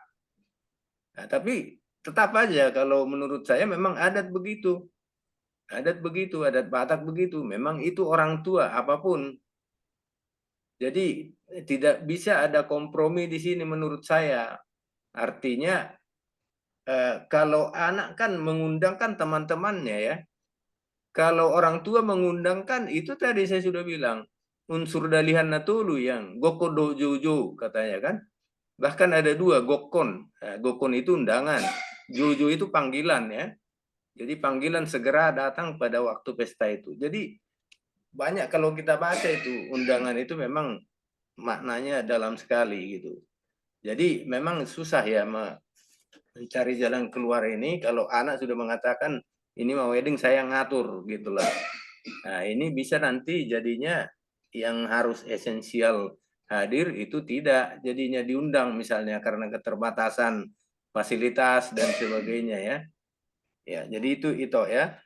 Nah, tapi tetap aja kalau menurut saya memang adat begitu. Adat Batak begitu. Memang itu orang tua apapun. Jadi tidak bisa ada kompromi di sini menurut saya. Artinya kalau anak kan mengundangkan teman-temannya ya. Kalau orang tua mengundangkan itu tadi saya sudah bilang unsur dalihan natulu yang gokodo jojo katanya kan. Bahkan ada dua gokon. Gokon itu undangan, jojo itu panggilan ya. Jadi panggilan segera datang pada waktu pesta itu. Jadi banyak kalau kita baca itu undangan itu memang maknanya dalam sekali gitu. Jadi memang susah ya mencari jalan keluar ini kalau anak sudah mengatakan ini mau wedding saya ngatur gitulah. Nah, ini bisa nanti jadinya yang harus esensial hadir itu tidak jadinya diundang misalnya karena keterbatasan fasilitas dan sebagainya ya. Ya, jadi itu ya.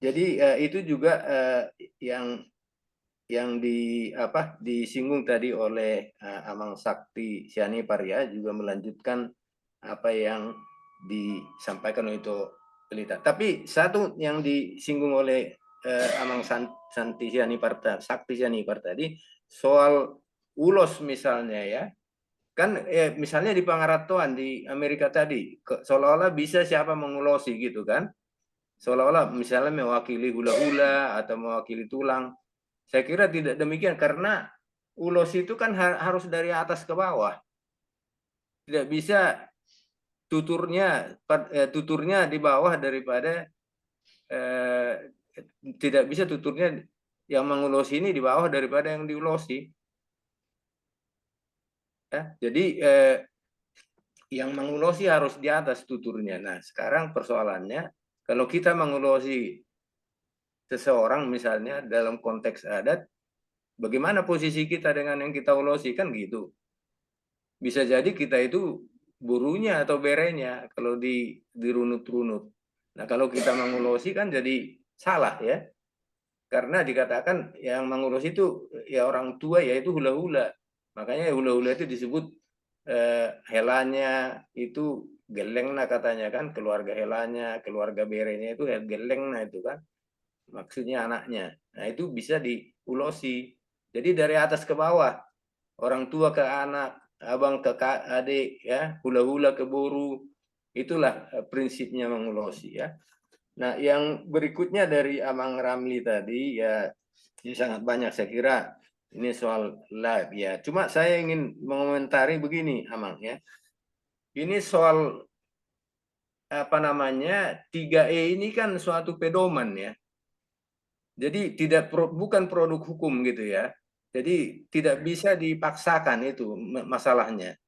Jadi itu juga yang disinggung tadi oleh Amang Sakti Sianipar ya, juga melanjutkan apa yang disampaikan oleh itu Pelita. Tapi satu yang disinggung oleh Amang Sakti Sianipar tadi soal ulos misalnya ya. Kan misalnya di Pangaratoan di Amerika tadi seolah-olah bisa siapa mengulosi gitu kan. Seolah-olah misalnya mewakili hula-hula atau mewakili tulang. Saya kira tidak demikian karena ulos itu kan harus dari atas ke bawah. Tidak bisa tuturnya di bawah daripada tidak bisa tuturnya yang mengulosi ini di bawah daripada yang diulosi. Ya, jadi yang mengulosi harus di atas tuturnya. Nah, sekarang persoalannya kalau kita mengulosi seseorang misalnya dalam konteks adat, bagaimana posisi kita dengan yang kita ulosi kan gitu. Bisa jadi kita itu burunya atau berenya kalau dirunut-runut. Nah, kalau kita mengulosi kan jadi salah ya. Karena dikatakan yang mengulosi itu ya orang tua yaitu hula-hula. Makanya hula-hula itu disebut helanya itu gelengna katanya kan, keluarga helanya, keluarga berenya itu gelengna itu kan. Maksudnya anaknya. Nah, itu bisa diulosi. Jadi dari atas ke bawah. Orang tua ke anak, abang ke adik ya, hula-hula ke buru. Itulah prinsipnya mengulosi ya. Nah, yang berikutnya dari Amang Ramli tadi ya ini sangat banyak saya kira ini soal live ya. Cuma saya ingin mengomentari begini Amang ya. Ini soal 3E ini kan suatu pedoman ya. Jadi bukan produk hukum gitu ya. Jadi tidak bisa dipaksakan itu masalahnya.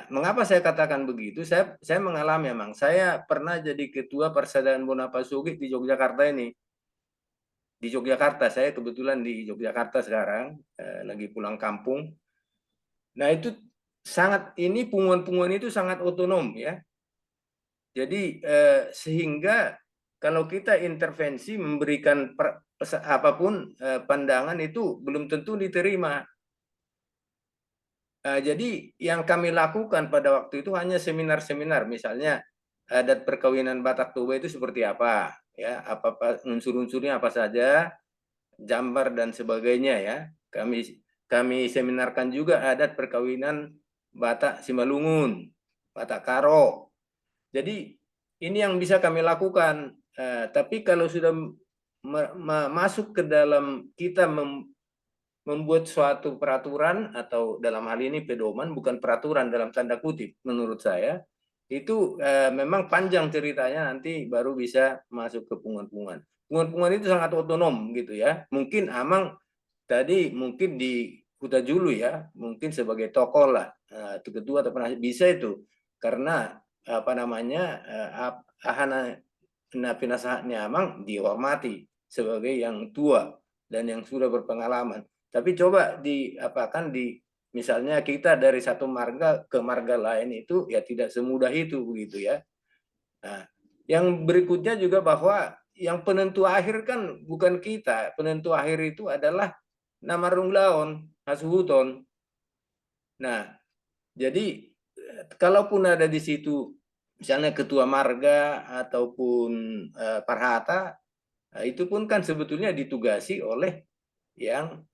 Mengapa saya katakan begitu? Saya mengalami memang. Saya pernah jadi ketua Persaudaraan Bonapasugi di Yogyakarta ini. Di Yogyakarta, saya kebetulan di Yogyakarta sekarang, lagi pulang kampung. Nah itu punguan-punguan itu sangat otonom ya. Jadi sehingga kalau kita intervensi memberikan apapun pandangan itu belum tentu diterima. Jadi yang kami lakukan pada waktu itu hanya seminar-seminar, misalnya adat perkawinan Batak Toba itu seperti apa, ya, unsur-unsurnya apa saja, jambar dan sebagainya ya. Kami seminarkan juga adat perkawinan Batak Simalungun, Patakaro. Jadi ini yang bisa kami lakukan. Tapi kalau sudah masuk ke dalam kita membuat suatu peraturan, atau dalam hal ini pedoman, bukan peraturan dalam tanda kutip menurut saya, itu memang panjang ceritanya, nanti baru bisa masuk ke punguan-punguan. Punguan-punguan itu sangat otonom gitu ya. Mungkin Amang tadi mungkin di Huta Julu ya, mungkin sebagai tokoh lah, ketua atau penasihat bisa itu, karena apa namanya, ahana penasehatnya Amang dihormati sebagai yang tua dan yang sudah berpengalaman. Tapi coba misalnya kita dari satu marga ke marga lain itu ya tidak semudah itu begitu ya. Nah, yang berikutnya juga bahwa yang penentu akhir kan bukan kita, penentu akhir itu adalah Namarung Laon, Hasuhuton. Nah, jadi kalaupun ada di situ misalnya ketua marga ataupun parhata, itu pun kan sebetulnya ditugasi oleh yang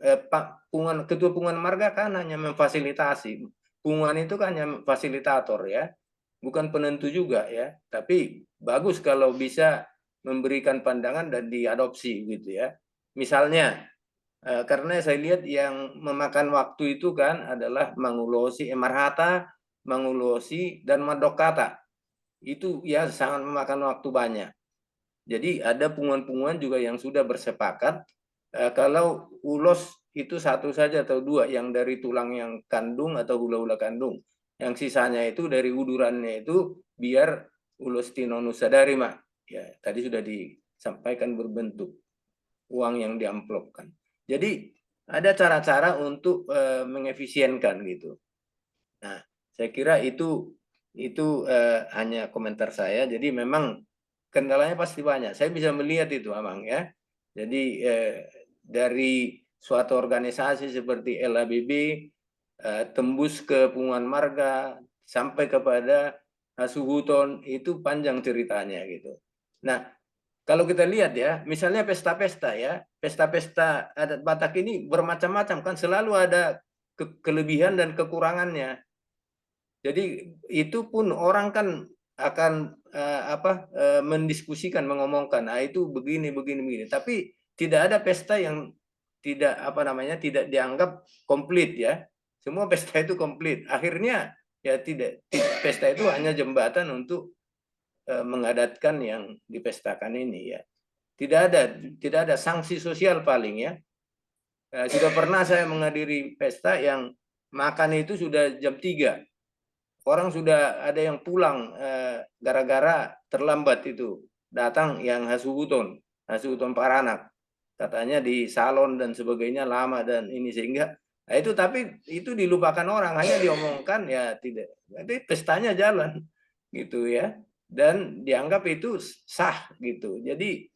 ketua punguan marga kan hanya memfasilitasi. Punguan itu kan hanya fasilitator ya, bukan penentu juga ya. Tapi bagus kalau bisa memberikan pandangan dan diadopsi gitu ya. Misalnya karena saya lihat yang memakan waktu itu kan adalah Mangulosi, Marhata, Mangulosi, dan Madokata. Itu ya sangat memakan waktu banyak. Jadi ada punguan-punguan juga yang sudah bersepakat kalau ulos itu satu saja atau dua, yang dari tulang yang kandung atau hula-hula kandung. Yang sisanya itu dari udurannya itu biar ulos tinonusadari, Mak. Ya, tadi sudah disampaikan berbentuk uang yang diamplopkan. Jadi ada cara-cara untuk mengefisienkan gitu. Nah, saya kira itu hanya komentar saya. Jadi memang kendalanya pasti banyak. Saya bisa melihat itu, Amang ya. Jadi dari suatu organisasi seperti LABB tembus ke punguan marga sampai kepada Hasuhuton, itu panjang ceritanya gitu. Nah, kalau kita lihat ya, misalnya pesta-pesta ya, pesta-pesta adat Batak ini bermacam-macam kan, selalu ada kelebihan dan kekurangannya. Jadi itu pun orang kan akan mendiskusikan, mengomongkan, nah itu begini. Tapi tidak ada pesta yang tidak tidak dianggap komplit ya. Semua pesta itu komplit. Akhirnya ya pesta itu hanya jembatan untuk mengadatkan yang dipestakan ini ya. Tidak ada sanksi sosial paling ya. Sudah pernah saya menghadiri pesta yang makan itu sudah jam 3. Orang sudah ada yang pulang gara-gara terlambat itu. Datang yang Hasuhuton Paranak. Katanya di salon dan sebagainya lama dan ini, sehingga itu, tapi itu dilupakan orang, hanya diomongkan ya, tidak. Jadi pestanya jalan gitu ya. Dan dianggap itu sah gitu. Jadi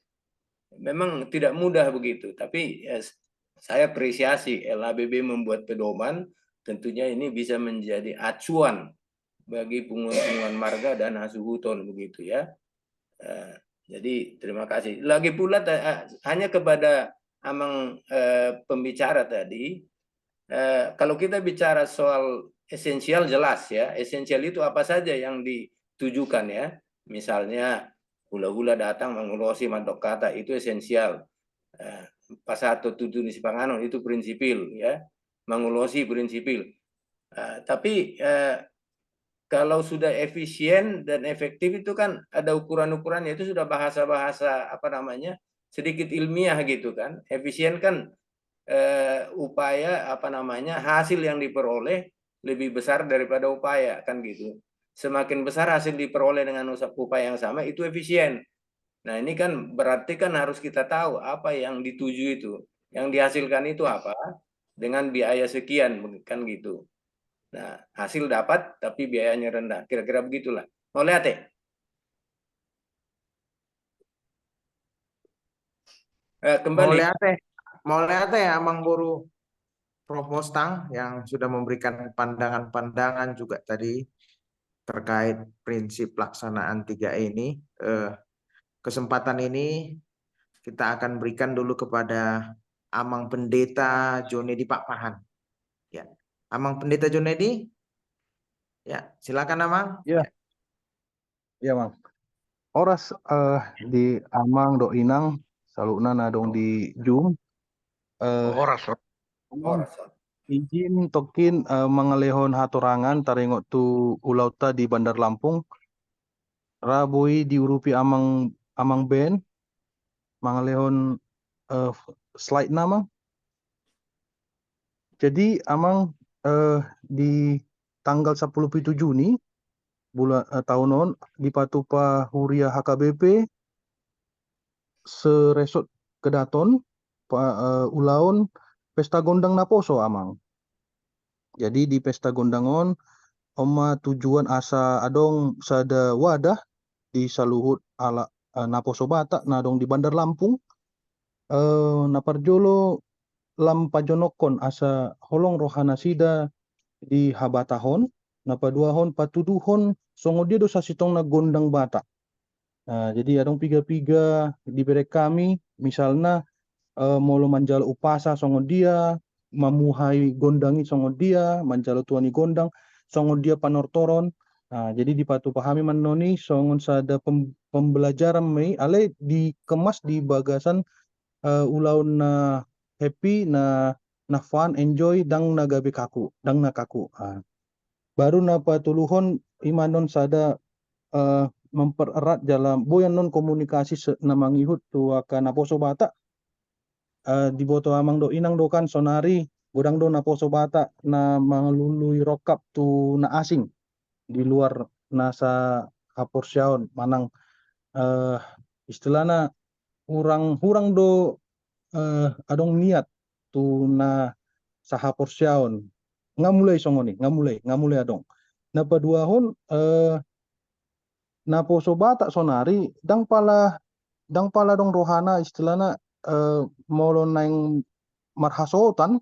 memang tidak mudah begitu, tapi saya apresiasi LABB membuat pedoman, tentunya ini bisa menjadi acuan bagi punguan-punguan marga dan Hasuhuton begitu ya. Jadi terima kasih. Lagi pula hanya kepada Amang pembicara tadi, kalau kita bicara soal esensial jelas ya, esensial itu apa saja yang ditujukan ya. Misalnya hula-hula datang mengulosi Madokata itu esensial. Pasato tutu nisi panganon itu prinsipil ya. Mengulosi prinsipil. Tapi kalau sudah efisien dan efektif itu kan ada ukuran-ukurannya, itu sudah bahasa-bahasa sedikit ilmiah gitu kan. Efisien kan upaya hasil yang diperoleh lebih besar daripada upaya kan gitu. Semakin besar hasil diperoleh dengan upaya yang sama, itu efisien. Nah ini kan berarti kan harus kita tahu apa yang dituju itu, yang dihasilkan itu apa, dengan biaya sekian kan gitu. Nah, hasil dapat tapi biayanya rendah. Kira-kira begitulah. Mau lihat ya? Kembali. Mau lihat ya Amang Boru Prof. Mostang yang sudah memberikan pandangan-pandangan juga tadi terkait prinsip pelaksanaan 3E ini. Kesempatan ini kita akan berikan dulu kepada Amang Pendeta Jonedi Pak Pahan. Ya. Amang Pendeta Jonedi, Ya, silakan Amang. Ya, ya Mang. Oras di Amang do Inang saluna nadong di Jum. Horas. Amang izin tokin mangalehon hatorangan taringot tu ulauta di Bandar Lampung. Rabui diurupi amang ben mangalehon slide nama. Jadi amang di tanggal 10 Juni bulan tahunon di Patupa Huria HKBP seresot kedaton ulaun pesta gondang naposo amang. Jadi di pesta gondangon oma tujuan asa adong sada wadah di saluhut ala naposo Batak nadong di Bandar Lampung naparjolo lam pajonokon asa holong rohana sida di habatahon napaduahon patuduhon songo dia dosa sitong na gondang Batak. Jadi adong piga-piga diberi kami misalnya molo manjalo upasa songo dia mamuhai gondangi songo dia manjalo tuani gondang songo dia panortoron. Jadi dipahami manoni songon sada pembelajaran mei ale dikemas di bagasan ulaun na happy na fun enjoy dang na gabe kaku dang na kaku. Baru na patuluhon imanon sada mempererat dalam boyan non komunikasi na mangihut tu akan naposo Batak di boto amang do inang do kan sonari godang do naposo Batak na mangalului rokap tu na asing di luar nasa haporsyaon manang istilahna hurang do adong niat tu na sahaporsyaon ngamulai songoni ngamulai adong napaduahon naposo Batak sonari dang pala dong rohana istilahna molo naing marhasotan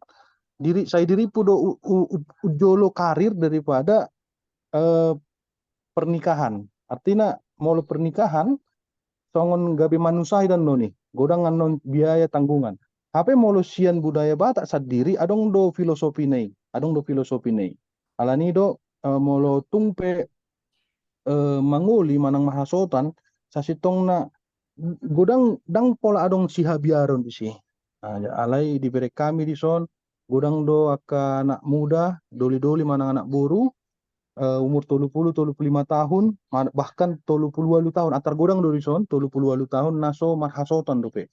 diri pudo ujolo karir daripada pernikahan. Artinya molo pernikahan songon gabe manusai dan noni godang non biaya tanggungan. Hape molo sian budaya Batak sadiri adong do filosofi nei. Alani do molo tungpe manguli manang mahasotan sasitong na godang dang pola adong sihabiaron isi. Alai diberi kami di son godang do aka anak muda doli manang anak buru umur 35 tahun bahkan 38 tahun antar godang do di son 38 tahun naso marhasotan dope.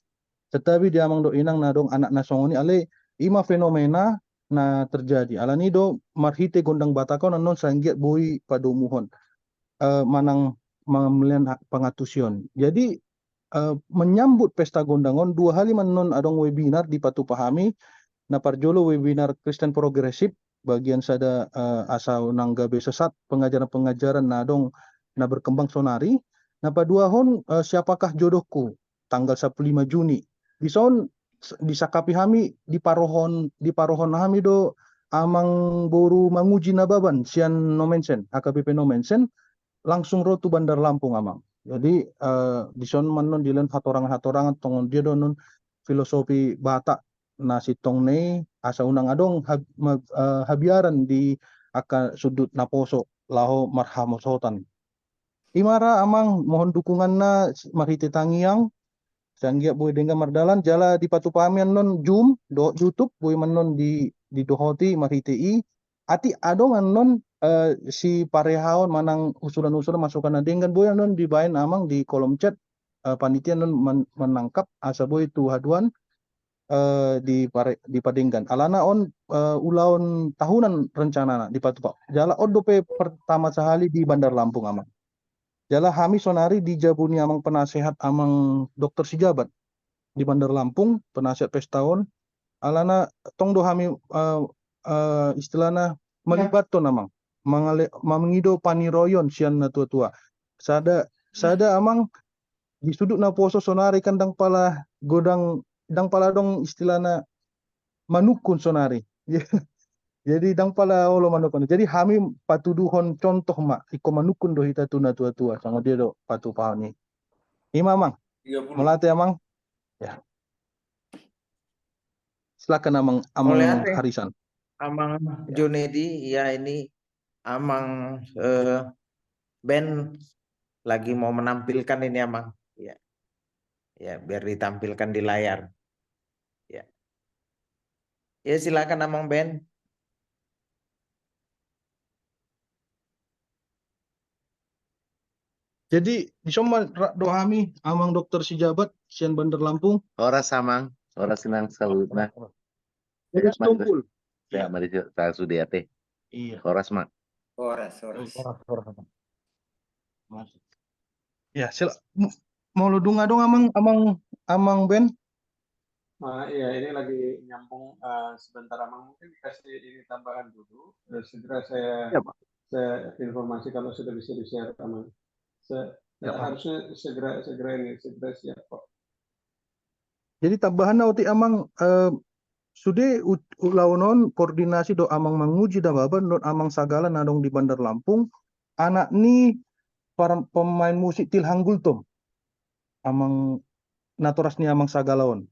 Tetapi di amang do inang nadong anak nasongoni ale ima fenomena na terjadi. Alani do marhite gondang Batakon non sanggiat boi padomuhon manang melian pengatusion. Jadi menyambut pesta gondangon 2 hari manon adong webinar di Patupahami na parjolo webinar Kristen progresif bagian sada asa nanggabe sesat pengajaran na adong na berkembang sonari na paduahon siapakah jodohku tanggal 15 Juni di son disakapi hami di parohon hami do amang boru manguji nababan sian nomensen HKBP nomensen langsung rotu Bandar Lampung amang. Jadi di son manon dilen hatorangan tongon dia donon filosofi Batak na sitong nei asa unang adong habiaran di aka sudut naposo laho marhamosotan. Imara amang mohon dukungan na marhite tangiang sanggia boy dengga mardalan jala di Patupamian non Zoom do YouTube boy manon di dohoti marhite i ati adong non si parehaon manang usulan-usulan masukan na dengan boy non dibain amang di kolom chat panitia non menangkap asa boy tu haduan di padenggan alana on ulaun tahunan rencana di Patupa jala odope pertama sehali di Bandar Lampung amang jala hami sonari di jabuni amang penasehat amang dokter sijabat di Bandar Lampung penasehat pestaon alana tong do hami istilahna melibatkan amang mangido paniroyon sian na tua-tua sada amang di sudut na poso sonari kan dang pala dong istilahna manukun sonari jadi dang pala olo manukun jadi hami patuduhon contoh mak iko manukun do hita tuna tua-tua sango dia do patu pahani ima mang melate amang ya silakan amang Harisan Amang Junedi ya ini Amang Ben lagi mau menampilkan ini Amang. Ya. Ya, biar ditampilkan di layar. Ya. Ya, silakan Amang Ben. Jadi disoma dohami amang dokter si jabat sian Bandar Lampung. Oras samang, oras senang saudna. Jadi tumpul. Ya, mari saya sudah teh. Iya. Oras mak. Horas. Ya, mau lu dunga dong amang Ben. Iya, ini lagi nyambung sebentar Amang, mungkin dikasih ini tambahan dulu. Segera saya informasi kalau sudah bisa di-share Amang. Harusnya segera siap kok. Jadi tambahan nauti amang sudah ulaunon koordinasi do amang menguji da baban do amang sagala nadong di Bandar Lampung anak ni para pemain musik tilhanggul tom amang naturas ni amang sagalaon.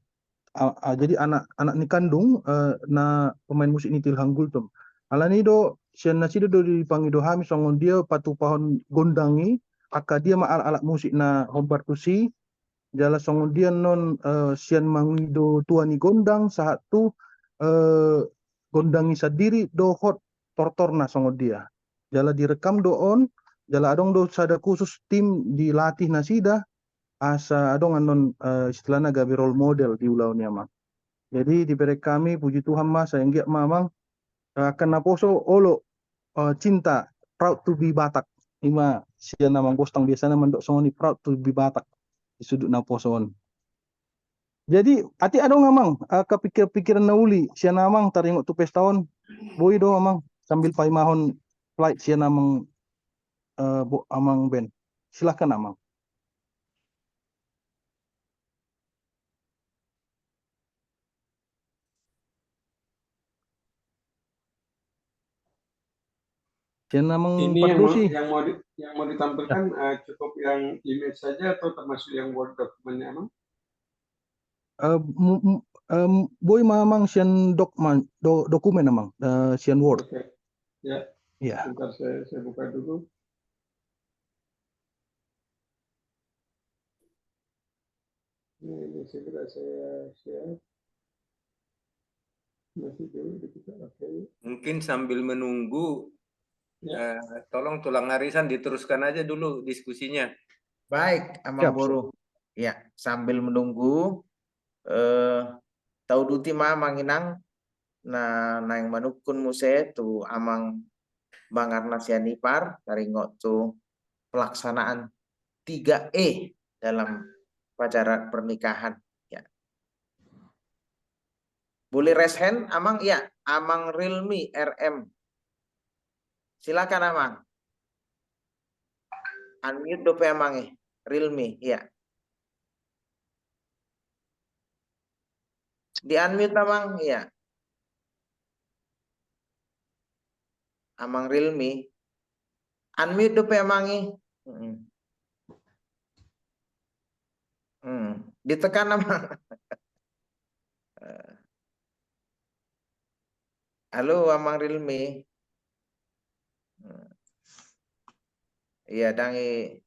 Jadi anak ni kandung na pemain musik ni tilhanggul tom. Alani do sian nasi do dipanggil do hami songon dia patu pohon gondangi aka dia ma alat musik na hombar tusi jala songon dia non sian mangido tuani gondang saat tu gondangi sadiri do hot tortorna songon dia jala direkam do on jala adong do sada khusus tim dilatih nasida asa adong anon istilahnya gabi role model di ulaunya mang. Jadi di perek kami puji Tuhan mas sayang giat mamang akan naposo olo cinta proud to be Batak ima sian namang bostang biasanya mendok songon ni proud to be Batak di sudut naposon. Jadi ati adong amang kepikir-pikiran nauli sian amang taringok tu pestawan boy do amang sambil paimahon flight sian amang amang Ben. Silakan amang. Sian amang Ini yang mau ya. ditampilkan cukup yang image saja atau termasuk yang Word document-nya Amang? Boy mamang sian dokumen amang sian Word. Oke. Ya. Ya. Bentar saya buka dulu. Ini segera saya share. Masih dulu dibuka. Oke. Mungkin sambil menunggu, tolong tulang arisan diteruskan aja dulu diskusinya. Baik, Amang Boru. Ya, sambil menunggu tahu duti mamang inang yang manukun muse tu amang bangarna sianipar taringot tu pelaksanaan 3E dalam upacara pernikahan ya. Boleh raise hand amang ya, Amang Rilmi RM. Silakan amang. Unmute dope amang Rilmi ya. Di unmute amang ya. Amang Rilmi. Unmute dope amang ditekan amang. Halo Amang Rilmi. Iya, dangi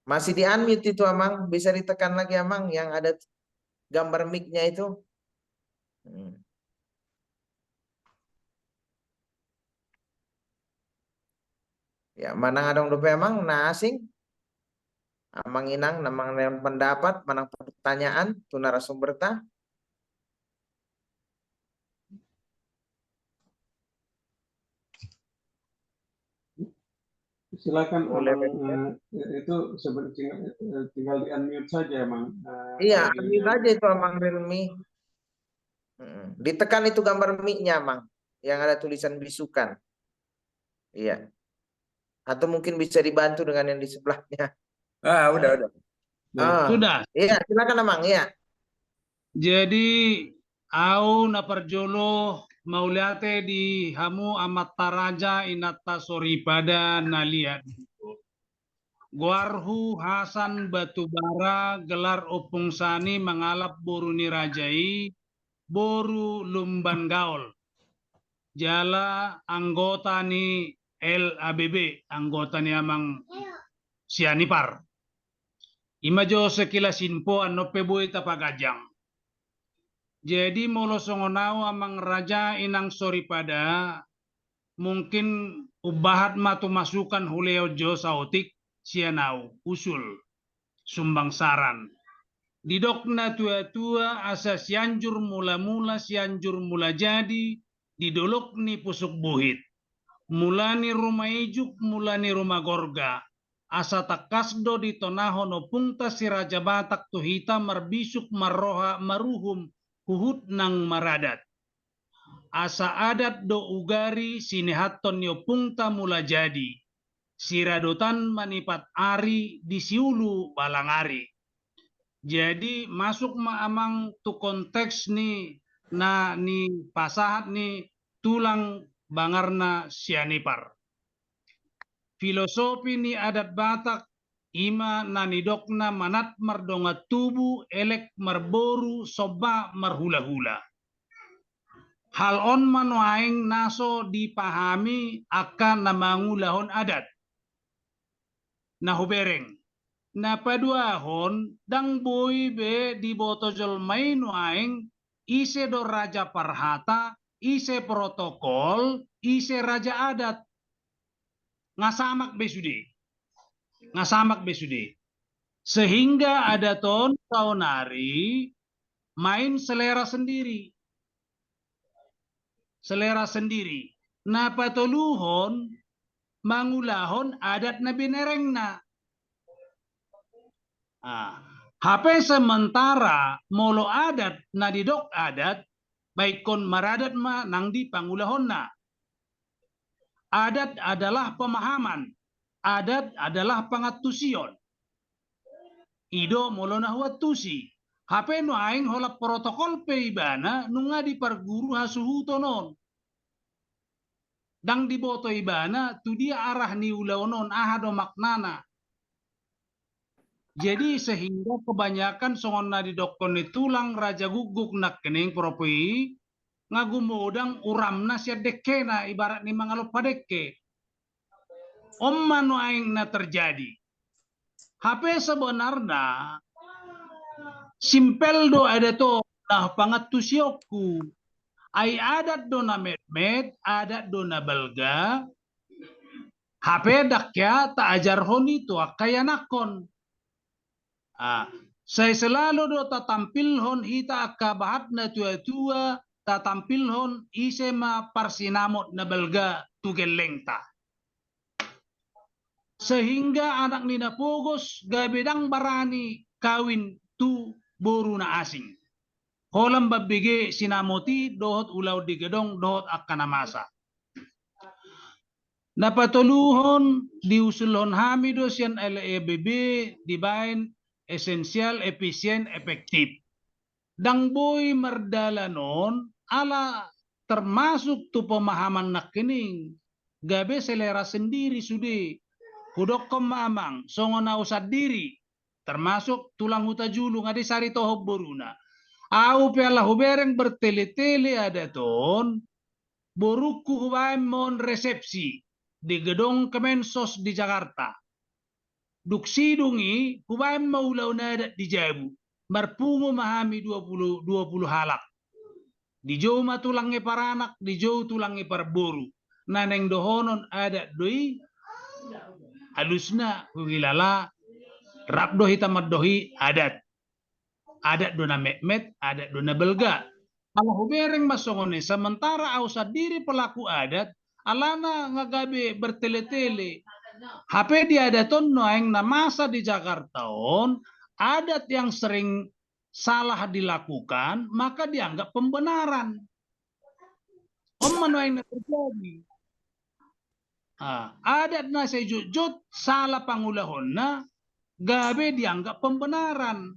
masih di unmute itu amang, bisa ditekan lagi amang yang ada gambar mic-nya itu. Ya, mana adong dope amang nasing. Amang inang namang pendapat, manang pertanyaan tu narasumber ta. Silakan Amang, itu tinggal di unmute saja Amang. Iya, unmute aja itu Amang Rilmi. Ditekan itu gambar mic-nya Amang, yang ada tulisan bisukan. Iya. Atau mungkin bisa dibantu dengan yang di sebelahnya. Udah. Sudah. Iya, silakan Amang, iya. Jadi au naparjolo mauliate di hamu amat taraja inata soripeda naliat. Guarhu Hasan Batubara gelar opung sani mengalap boru nirajai boru lumban gaul. Jala anggota ni LABB, anggotanya Amang Sianipar. Ima jo sekilas info ano peboy tapagajang. Jadi molo songonau amang raja inang sori pada mungkin ubahat matu masukan huleo jo sautik sianau usul sumbang saran. Didokna tua-tua asa sianjur mula-mula sianjur mula jadi didolok ni pusuk buhit. Mulani rumah ijuk mulani rumah gorga. Asa takasdo di tonahon opungta si Raja Batak tuhita marbisuk marroha maruhum huhut nang maradat. Asa adat do ugari sinihaton yopungta mula jadi. Siradotan manipat ari di siulu balangari. Jadi masuk maamang tu konteks ni na ni pasahat ni tulang bangarna Sianipar. Filosofi ni adat Batak ima nanidokna manat mardonga tubu elek marboru soba marhula-hula. Hal on manuaing naso dipahami akan namangulahon adat. Nahubereng. Na paduahon dang boy be di botojol main nuaing ise do raja parhata, ise protokol, ise raja adat. Ngasamak besude. Sehingga ada ton kaunari main selera sendiri. Na patoluhon mangulahon adat na binerengna. HP sementara molo adat na didok adat baik kon maradat ma nang di pangulahon na. Adat adalah pemahaman. Adat adalah pangatusion. Ido molona huatusi. HP no aing hola protokol peibana nunga di perguru hasuhu tonon. Dang diboto ibana tu dia arah ni ulaonon ahado maknana. Jadi sehingga kebanyakan songon na di dokon ni tulang raja guguk nak kening propoi ngagumodang uramna sia dekena ibarat ni mangalop padekke. Manu aing na terjadi. HP sebenarnya simpel do ada to nah pangatusiokku. Ai adat do na met, adat do na belga. HP dakya ta ajar honi to kaya nakon. Saya selalu do tatampil hon hita akabahat na tua-tua tatampil hon isema parsinamot na belga tugelengta. Sehingga anak nina pogos gabedang barani kawin tu boru na asing. Holam babige sinamoti dohot ulaw di gedong dohot akanamasa. Napatuluhon diusulhon hamido sian LABB dibain esensial, efisien, efektif. Dang boy merdalanon ala termasuk tu pemahaman nakening gabe selera sendiri sudi hudok mamang songon ausad diri termasuk tulang huta julu ngadi sari tohob boruna au piala hubereng bertele-tele ada ton boruku hubaim mon resepsi di gedung Kemensos di Jakarta duk sidungi hubaim maulau nada di Jabu marpungu mahami 20 halak di jauh matulangi paranak di jauh tulangi parboru naneng dohonon ada doi halusna hugilala rabdo hitamad dohi adat dona mekmet adat dona belga kalau hubereng masongone sementara ausad diri pelaku adat alana ngagabe bertele-tele HP di adaton noeng na masa di Jakarta on adat yang sering salah dilakukan maka dianggap pembenaran noeng na terjadi. Adat na sa jujut salah pangulahon na gabe dianggap pembenaran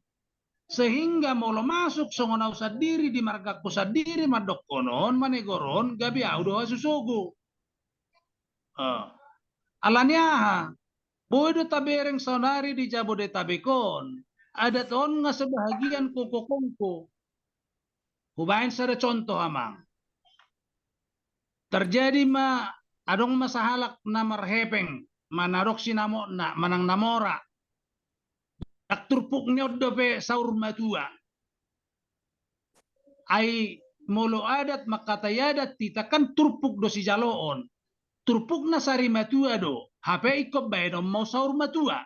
sehingga molo masuk songon ausad diri di marga pusat diri madokonon manegoron gabe audo susugo alanya bodo tabereng sonari di Jabodetabekon ada ton nga sebahagian koko-kongko hubain sada contoh amang terjadi ma adong masahalak na marhepeng manarok sinamo na manang namora takturpuk niyo dope saur matua ay molo adat makatayadat titakan turpuk do si jaloon turpuk na sari matua do hape ikop bae mau saur matua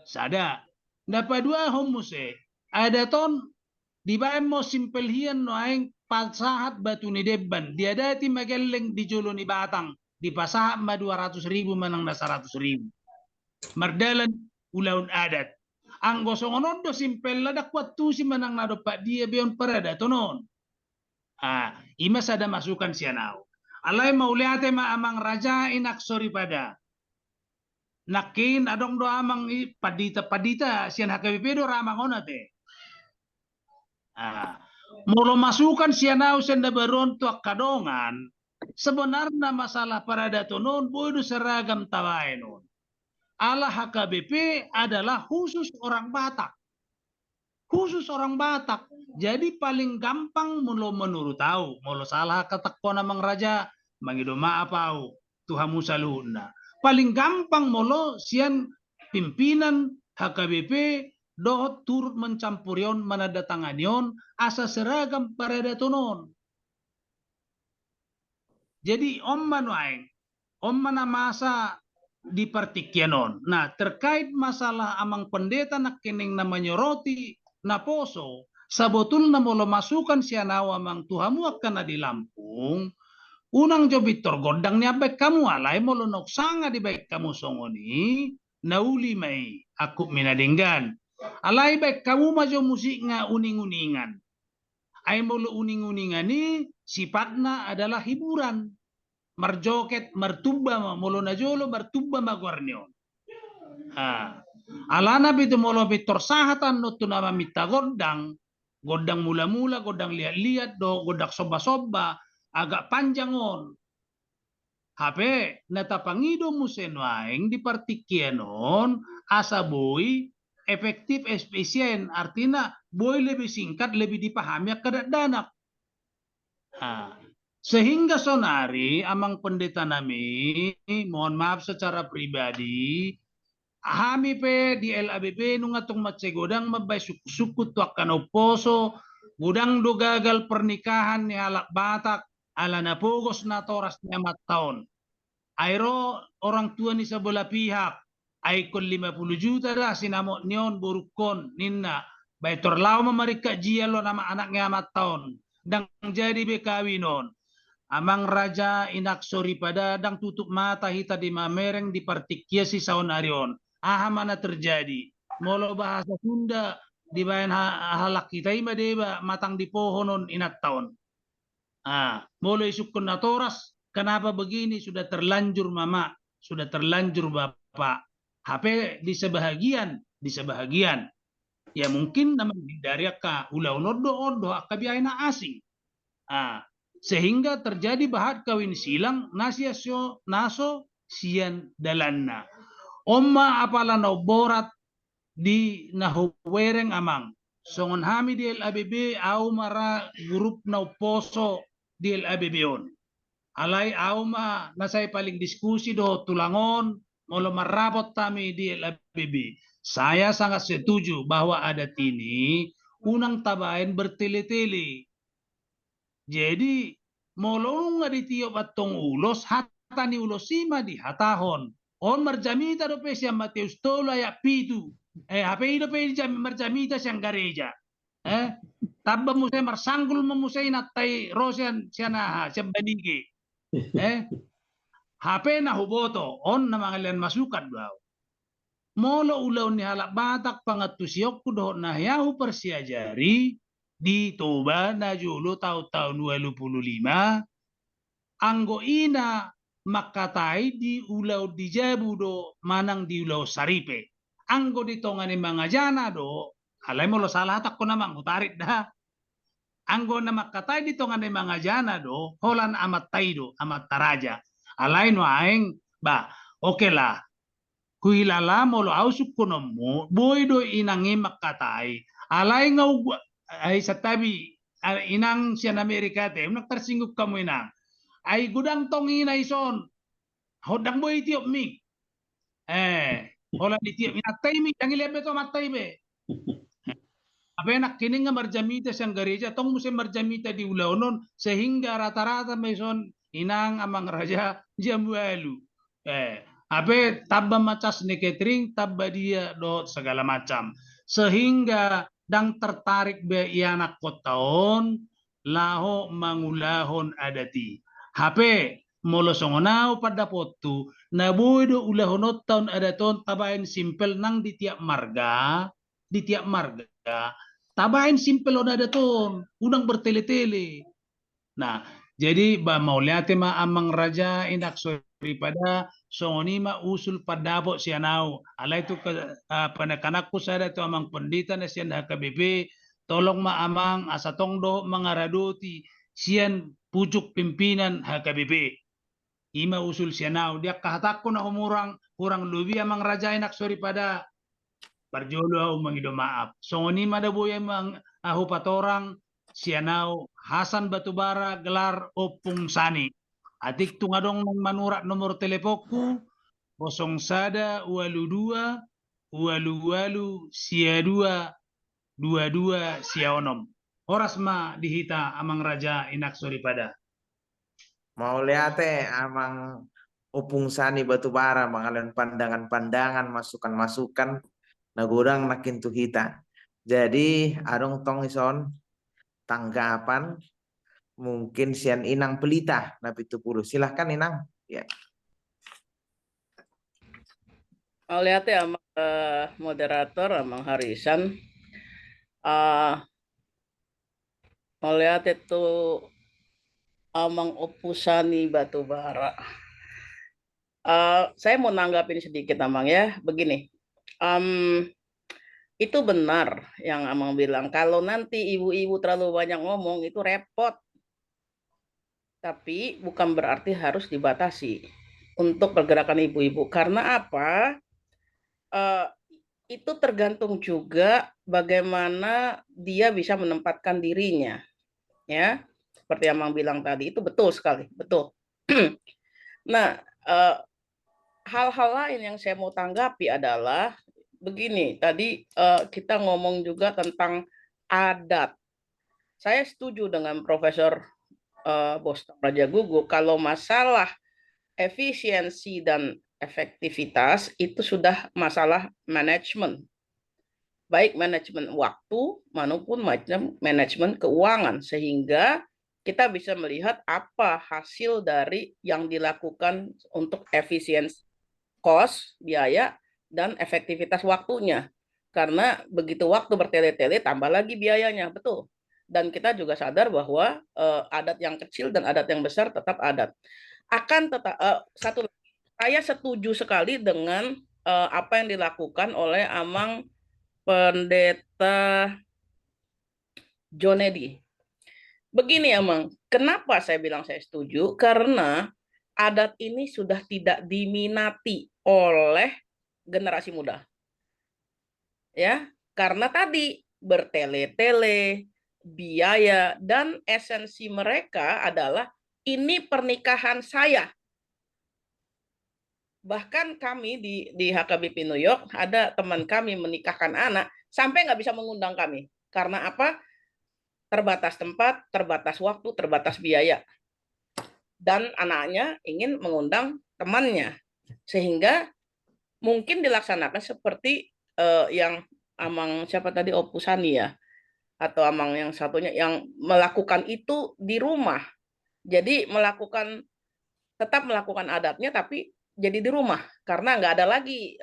sada dapadua homuse ada ton di bae mo simpel hian no aing pasahat batu ni deban dia dati mageleng di jolo ni batang di pasahat ma 200.000 manang na 100.000 mardalan ulaun adat ang gosongonon do simpel la dakwat tu si manang nado pak dia beon parada tonon ima sada masukan sianau alai mauliate ma amang raja inaksori pada nakin adong do amang padita sian HKBP do ramang onate molo masukan sianau senda berontok kadongan sebenarnya masalah parada tonon bodo seragam tawaenon ala HKBP adalah khusus orang Batak. Khusus orang Batak. Jadi paling gampang mulu menurut tahu. Mulu salah ketekon amang raja. Mangido maaf au. Tuhan musaluhuna. Paling gampang mulu sian pimpinan HKBP dohot turut mencampurion menandatanganion asa seragam parada tonon. Jadi om manuaing. Om mana masa di partikianon. Nah, terkait masalah amang pendeta nak kening na menyoroti na poso, sebetulnya molo masukan sianaw amang tuhamu akan di Lampung, unang jobit tergodang ni abek kamu alay molo noksanga di baik kamu songoni, nauli may aku minadinggan. Alay baik kamu majo musik nga uning-uningan. Ay molo uning-uningan ni sifatnya adalah hiburan. Marjoket martuba molo na jolo martuba magwarnion alana bitu molo bitor sahatan no tunama mita godang mula-mula godang liat-liat do godak soba-soba agak panjangon hape natapangido musenwaing di partikianon asa boy efektif efisien artinya boy lebih singkat lebih dipahami kadak danak sehingga sonari amang pendeta nami mohon maaf secara pribadi kami pe di LABB nung atong matsegodang mabay suku-suku tuakan oposo gudang do gagal pernikahan ni halak Batak ala na pugos na toras ni amat taon ayro orang tua ni sa bola pihak ay kon 50 juta dah sinamo niyon burukon ninna bay torlaw mamarika jialo nama anak ni amat taon dang jadi bekawinon amang raja inaksori pada dang tutup mata hita di mamereng di partikia si saunarion. Mana terjadi. Molo bahasa Sunda di bayan halak kita ima deba matang di pohonon inat tahun. Molo isukun natoras. Kenapa begini? Sudah terlanjur mama. Sudah terlanjur bapak. HP di sebahagian. Ya mungkin naman dari ka ulau nodo akabiayna asing. Sehingga terjadi bahat kawin silang naso sian dalanna. Omma apala na borat di nahuwereng amang. Songon hami di LABB au mara grup na poso di LABB on. Alay au ma nasay paling diskusi do tulangon molo marapot kami di LABB. Saya sangat setuju bahwa adat ini unang tabain bertele-tele. Jadi molo nga ditiop atong ulos hata ni ulosima di hatahon on marjamita do pe siya Mateus tolo ayak pitu hape do pe marjamita siyang gareja tabba mo siya marsanggol mo siya inatay rosian siya na siya banigi hape na huboto on na mga lian masukat daw molo ulaw ni halak Batak pangatusiyok ko do na yahu persiajari di Toba na julo tahun 2025 anggo ina makatay di ulaw di Jabu do manang di ulaw Saripe anggo di tongani mga jana do alay mo lo salah tak ko naman utarit dah anggo na makatay di tongani mga jana do holan amat taydo amat taraja alay no aeng ba okay lah kuilala mo lo ausuk ko mo boy do inangi makatay alay nga ay sa tabi inang siya na Amerika te nagtarsinggup kamo inang ay gudang tong inay son Hodang boy tiop mi. Ola di tiop inatai mi, jangan lihat beto matai be. Apa enak kini nggak marjamita sang gereja, tong musim marjamita di ulaunon sehingga rata-rata meson inang amang raja jambualu. Apa tabba macas ne catering, tabba dia do segala macam. Sehingga dang tertarik be anak kotaon laho mangulahon adati. HP molosongonao pada potu na bodo ulahonot tahun adaton tabain simpel nang di tiap marga tabain simpel on adaton unang bertele-tele. Nah, jadi ba mau lihat ma amang raja indak sori pada songoni ma usul padabo sianau. Ala itu penekanakku saya itu amang pendeta na sian HKBP tolong ma amang asatong do mengaradoti sian pucuk pimpinan HKBP. Ima usul sianau dia kahatakku na umurang kurang lebih amang raja indak sori pada parjolo au mangido maaf. Songoni mada boya mang ahu patorang sianau Hasan Batubara gelar opung sani. Atik tungadong manurak nomor teleponku 01 22 22 sia 2 22 siaonom. Horas ma dihita amang raja inak sori pada. Mau lihat amang opung sani Batubara mangalen pandangan-pandangan, masukan-masukan nagurang nakin tuh kita. Jadi adong tong ison tanggapan mungkin sian Inang Pelita na 70. Silahkan Inang. Ya. Mau lihat ya moderator amang Harisan. Mau lihat itu amang opusani Batubara. Saya mau nanggapin sedikit amang ya. Begini. Itu benar yang amang bilang. Kalau nanti ibu-ibu terlalu banyak ngomong itu repot. Tapi bukan berarti harus dibatasi untuk pergerakan ibu-ibu. Karena apa? Itu tergantung juga bagaimana dia bisa menempatkan dirinya. Ya, seperti amang bilang tadi itu betul sekali, betul. Nah, hal-hal lain yang saya mau tanggapi adalah begini, tadi kita ngomong juga tentang adat. Saya setuju dengan Profesor Bostang Raja Gugu kalau masalah efisiensi dan efektivitas itu sudah masalah manajemen. Baik manajemen waktu maupun manajemen keuangan sehingga kita bisa melihat apa hasil dari yang dilakukan untuk efisiensi cost, biaya, dan efektivitas waktunya. Karena begitu waktu bertele-tele, tambah lagi biayanya, betul. Dan kita juga sadar bahwa adat yang kecil dan adat yang besar tetap adat. Akan tetap satu lagi, saya setuju sekali dengan apa yang dilakukan oleh amang Pendeta Jonedi. Begini amang, kenapa saya bilang saya setuju? Karena adat ini sudah tidak diminati oleh generasi muda. Ya, karena tadi bertele-tele, biaya, dan esensi mereka adalah ini pernikahan saya. Bahkan kami di HKBP New York ada teman kami menikahkan anak sampai nggak bisa mengundang kami. Karena apa? Terbatas tempat, terbatas waktu, terbatas biaya. Dan anaknya ingin mengundang temannya. Sehingga mungkin dilaksanakan seperti yang amang siapa tadi Opusani ya. Atau amang yang satunya yang melakukan itu di rumah. Jadi tetap melakukan adatnya tapi jadi di rumah karena nggak ada lagi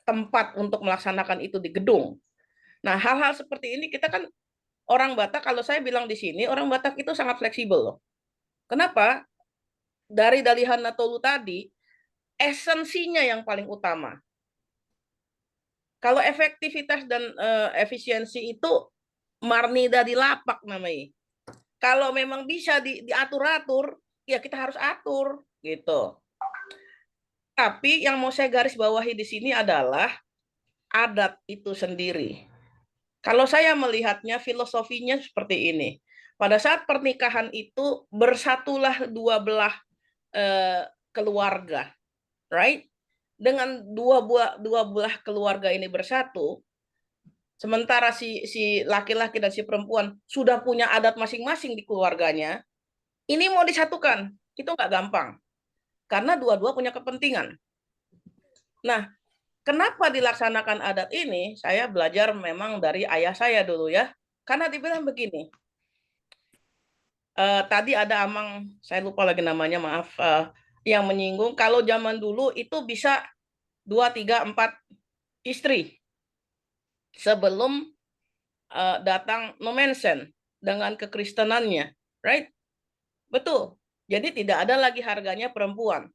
tempat untuk melaksanakan itu di gedung. Nah, hal-hal seperti ini kita kan orang Batak, kalau saya bilang di sini orang Batak itu sangat fleksibel loh. Kenapa? Dari Dalihan Natolu tadi, esensinya yang paling utama. Kalau efektivitas dan efisiensi itu marnida di lapak namanya. Kalau memang bisa diatur-atur, ya kita harus atur gitu. Tapi yang mau saya garis bawahi di sini adalah adat itu sendiri. Kalau saya melihatnya filosofinya seperti ini. Pada saat pernikahan itu bersatulah dua belah keluarga, right? Dengan dua belah keluarga ini bersatu, sementara si laki-laki dan si perempuan sudah punya adat masing-masing di keluarganya, ini mau disatukan, itu nggak gampang. Karena dua-dua punya kepentingan. Nah, kenapa dilaksanakan adat ini? Saya belajar memang dari ayah saya dulu ya. Karena dibilang begini, tadi ada Amang, saya lupa lagi namanya, maaf, yang menyinggung, kalau zaman dulu itu bisa 2, 3, 4 istri. Sebelum datang nomensen dengan kekristenannya, right? Betul. Jadi tidak ada lagi harganya perempuan.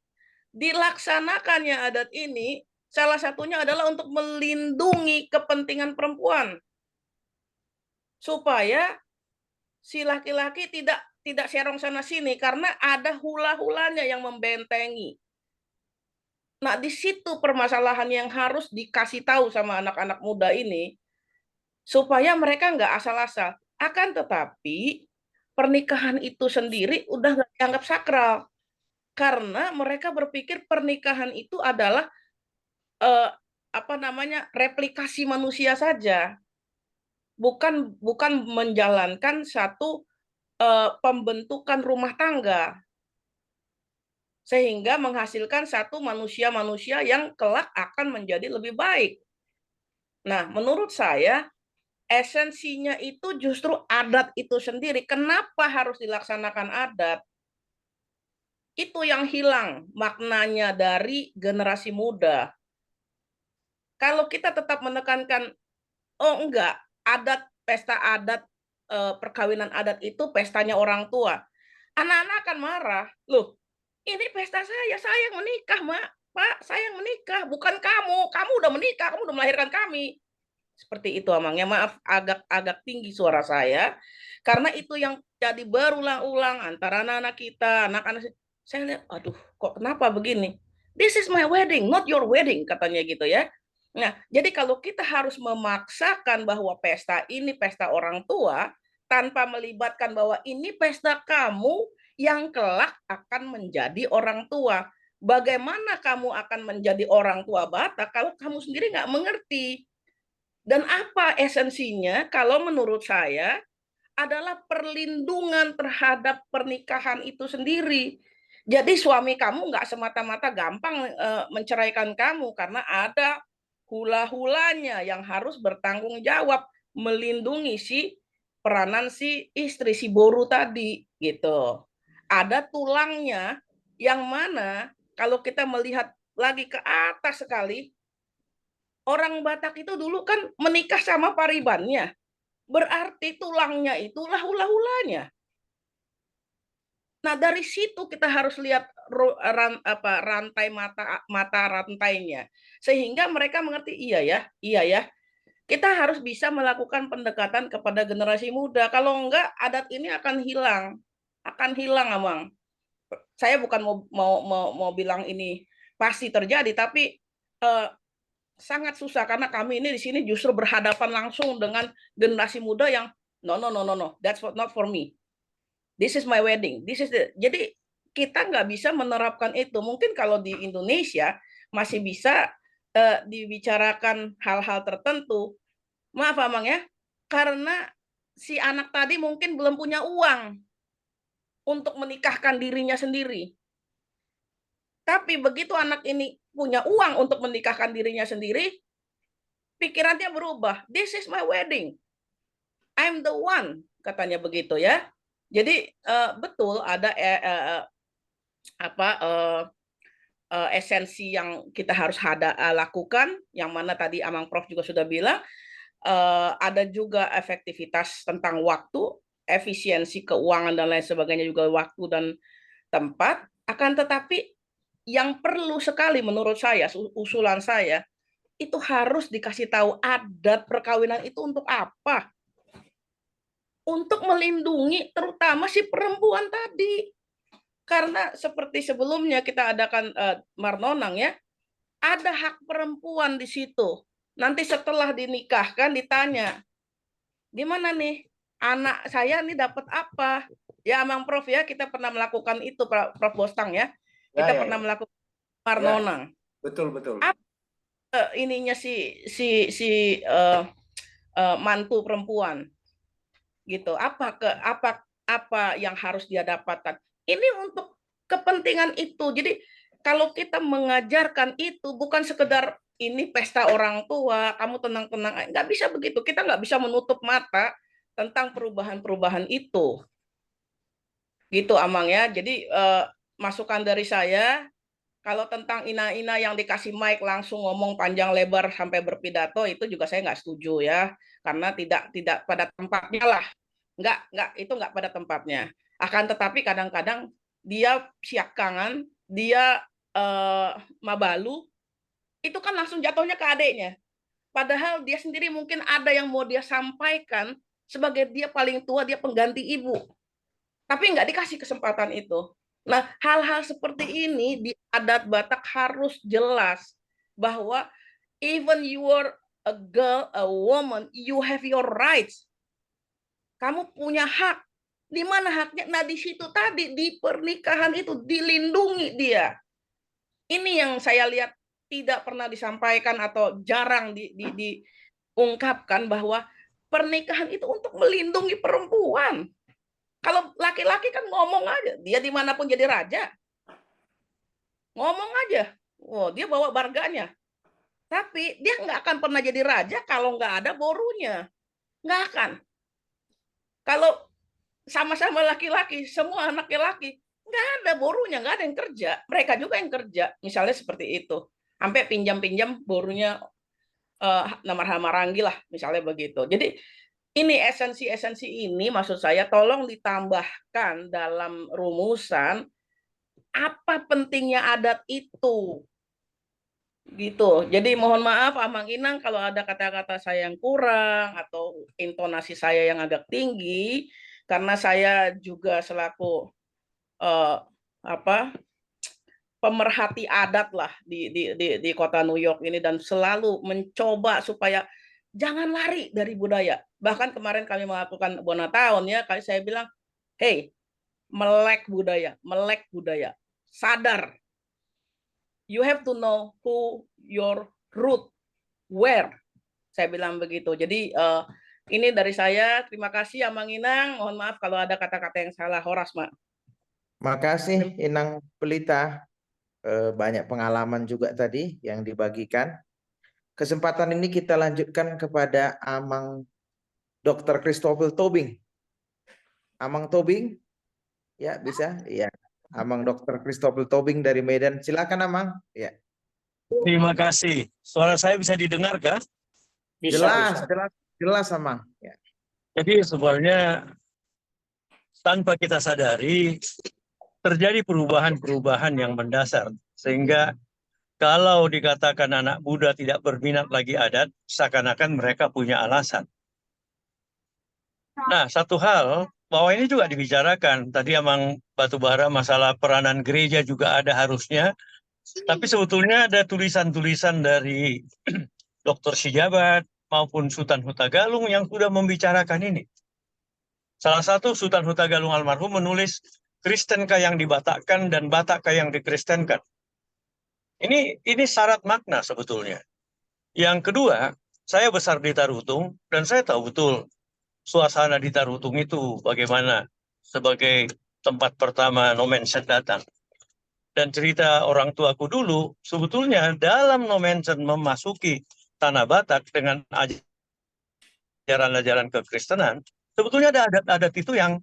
Dilaksanakannya adat ini salah satunya adalah untuk melindungi kepentingan perempuan supaya si laki-laki tidak serong sana sini karena ada hula-hulanya yang membentengi. Nah, di situ permasalahan yang harus dikasih tahu sama anak-anak muda ini supaya mereka nggak asal-asal. Akan tetapi pernikahan itu sendiri udah nggak dianggap sakral karena mereka berpikir pernikahan itu adalah replikasi manusia saja, bukan menjalankan satu pembentukan rumah tangga sehingga menghasilkan satu manusia-manusia yang kelak akan menjadi lebih baik. Nah, menurut saya esensinya itu justru adat itu sendiri. Kenapa harus dilaksanakan adat? Itu yang hilang maknanya dari generasi muda. Kalau kita tetap menekankan, oh enggak, pesta adat, perkawinan adat itu pestanya orang tua. Anak-anak akan marah. Loh, ini pesta saya yang menikah, Pak, saya yang menikah, bukan kamu. Kamu udah menikah, kamu udah melahirkan kami. Seperti itu Amang. Ya maaf agak tinggi suara saya karena itu yang jadi berulang-ulang antara anak-anak kita, anak-anak saya lihat, aduh, kok kenapa begini? This is my wedding, not your wedding, katanya gitu ya. Nah, jadi kalau kita harus memaksakan bahwa pesta ini pesta orang tua tanpa melibatkan bahwa ini pesta kamu yang kelak akan menjadi orang tua. Bagaimana kamu akan menjadi orang tua Batak kalau kamu sendiri nggak mengerti? Dan apa esensinya? Kalau menurut saya adalah perlindungan terhadap pernikahan itu sendiri. Jadi suami kamu nggak semata-mata gampang menceraikan kamu karena ada hula-hulanya yang harus bertanggung jawab melindungi si peranan si istri, si boru tadi gitu. Ada tulangnya yang mana kalau kita melihat lagi ke atas sekali, orang Batak itu dulu kan menikah sama paribannya. Berarti tulangnya itulah hula-hulanya. Nah, dari situ kita harus lihat rantai mata rantainya. Sehingga mereka mengerti, iya ya. Kita harus bisa melakukan pendekatan kepada generasi muda. Kalau enggak, adat ini akan hilang. Akan hilang, Amang. Saya bukan mau bilang ini pasti terjadi, tapi sangat susah karena kami ini di sini justru berhadapan langsung dengan generasi muda yang no, that's not for me. This is my wedding. Jadi kita nggak bisa menerapkan itu. Mungkin kalau di Indonesia masih bisa dibicarakan hal-hal tertentu. Maaf Amang ya, karena si anak tadi mungkin belum punya uang untuk menikahkan dirinya sendiri. Tapi begitu anak ini punya uang untuk menikahkan dirinya sendiri, pikirannya berubah. This is my wedding. I'm the one, katanya begitu ya. Jadi betul ada esensi yang kita harus lakukan, yang mana tadi Amang Prof juga sudah bilang, ada juga efektivitas tentang waktu, efisiensi keuangan dan lain sebagainya juga waktu dan tempat. Akan tetapi yang perlu sekali menurut saya, usulan saya, itu harus dikasih tahu adat perkawinan itu untuk apa? Untuk melindungi terutama si perempuan tadi. Karena seperti sebelumnya kita adakan Marnonang ya, ada hak perempuan di situ. Nanti setelah dinikahkan ditanya, gimana nih anak saya nih dapat apa? Ya Amang Prof ya, kita pernah melakukan itu Prof Bostang ya. Kita Ya, pernah ya. melakukan Marnona. Betul, betul. Ininya si mantu perempuan gitu. Apa yang harus dia dapatkan? Ini untuk kepentingan itu. Jadi kalau kita mengajarkan itu bukan sekedar ini pesta orang tua, kamu tenang-tenang, nggak bisa begitu. Kita nggak bisa menutup mata tentang perubahan-perubahan itu. Gitu Amang ya. Jadi masukan dari saya, kalau tentang ina-ina yang dikasih mic langsung ngomong panjang lebar sampai berpidato, itu juga saya nggak setuju ya, karena tidak pada tempatnya lah. Itu nggak pada tempatnya. Akan tetapi kadang-kadang dia siakangan, dia mabalu, itu kan langsung jatuhnya ke adiknya. Padahal dia sendiri mungkin ada yang mau dia sampaikan sebagai dia paling tua, dia pengganti ibu. Tapi nggak dikasih kesempatan itu. Nah, hal-hal seperti ini di adat Batak harus jelas bahwa even you are a girl, a woman, you have your rights. Kamu punya hak. Di mana haknya? Nah, di situ tadi di pernikahan itu dilindungi dia. Ini yang saya lihat tidak pernah disampaikan atau jarang diungkapkan bahwa pernikahan itu untuk melindungi perempuan. Kalau laki-laki kan ngomong aja, dia dimanapun jadi raja. Ngomong aja, dia bawa barganya. Tapi dia nggak akan pernah jadi raja kalau nggak ada borunya. Nggak akan. Kalau sama-sama laki-laki, semua anak laki, nggak ada borunya, nggak ada yang kerja. Mereka juga yang kerja, misalnya seperti itu. Sampai pinjam-pinjam borunya Maharanggi lah, misalnya begitu. Jadi ini esensi-esensi ini maksud saya tolong ditambahkan dalam rumusan apa pentingnya adat itu. Gitu. Jadi mohon maaf Amang Inang kalau ada kata-kata saya yang kurang atau intonasi saya yang agak tinggi karena saya juga selaku pemerhati adat lah di kota New York ini dan selalu mencoba supaya jangan lari dari budaya. Bahkan kemarin kami melakukan Bonatown ya, saya bilang, hey, melek budaya, sadar. You have to know who your root, where. Saya bilang begitu. Jadi ini dari saya. Terima kasih Amang Inang. Mohon maaf kalau ada kata-kata yang salah. Horas, Mak. Makasih Inang Pelita. Banyak pengalaman juga tadi yang dibagikan. Kesempatan ini kita lanjutkan kepada Amang Dr. Christopher Tobing. Amang Tobing, ya bisa? Ya, Amang Dr. Christopher Tobing dari Medan. Silakan Amang. Ya. Terima kasih. Suara saya bisa didengar kah? Jelas Amang. Ya. Jadi sebenarnya tanpa kita sadari terjadi perubahan-perubahan yang mendasar sehingga kalau dikatakan anak muda tidak berminat lagi adat, seakan-akan mereka punya alasan. Nah, satu hal, bahwa ini juga dibicarakan. Tadi Amang Batubara masalah peranan gereja juga ada harusnya. Tapi sebetulnya ada tulisan-tulisan dari Dr. Sijabat maupun Sultan Hutagalung yang sudah membicarakan ini. Salah satu Sultan Hutagalung almarhum menulis Kristenkah yang dibatakkan dan Batakkah yang dikristenkan. Ini syarat makna sebetulnya. Yang kedua, saya besar di Tarutung dan saya tahu betul suasana di Tarutung itu bagaimana sebagai tempat pertama Nomensen datang. Dan cerita orang tuaku dulu, sebetulnya dalam Nomensen memasuki tanah Batak dengan ajaran-ajaran kekristenan, sebetulnya ada adat-adat itu yang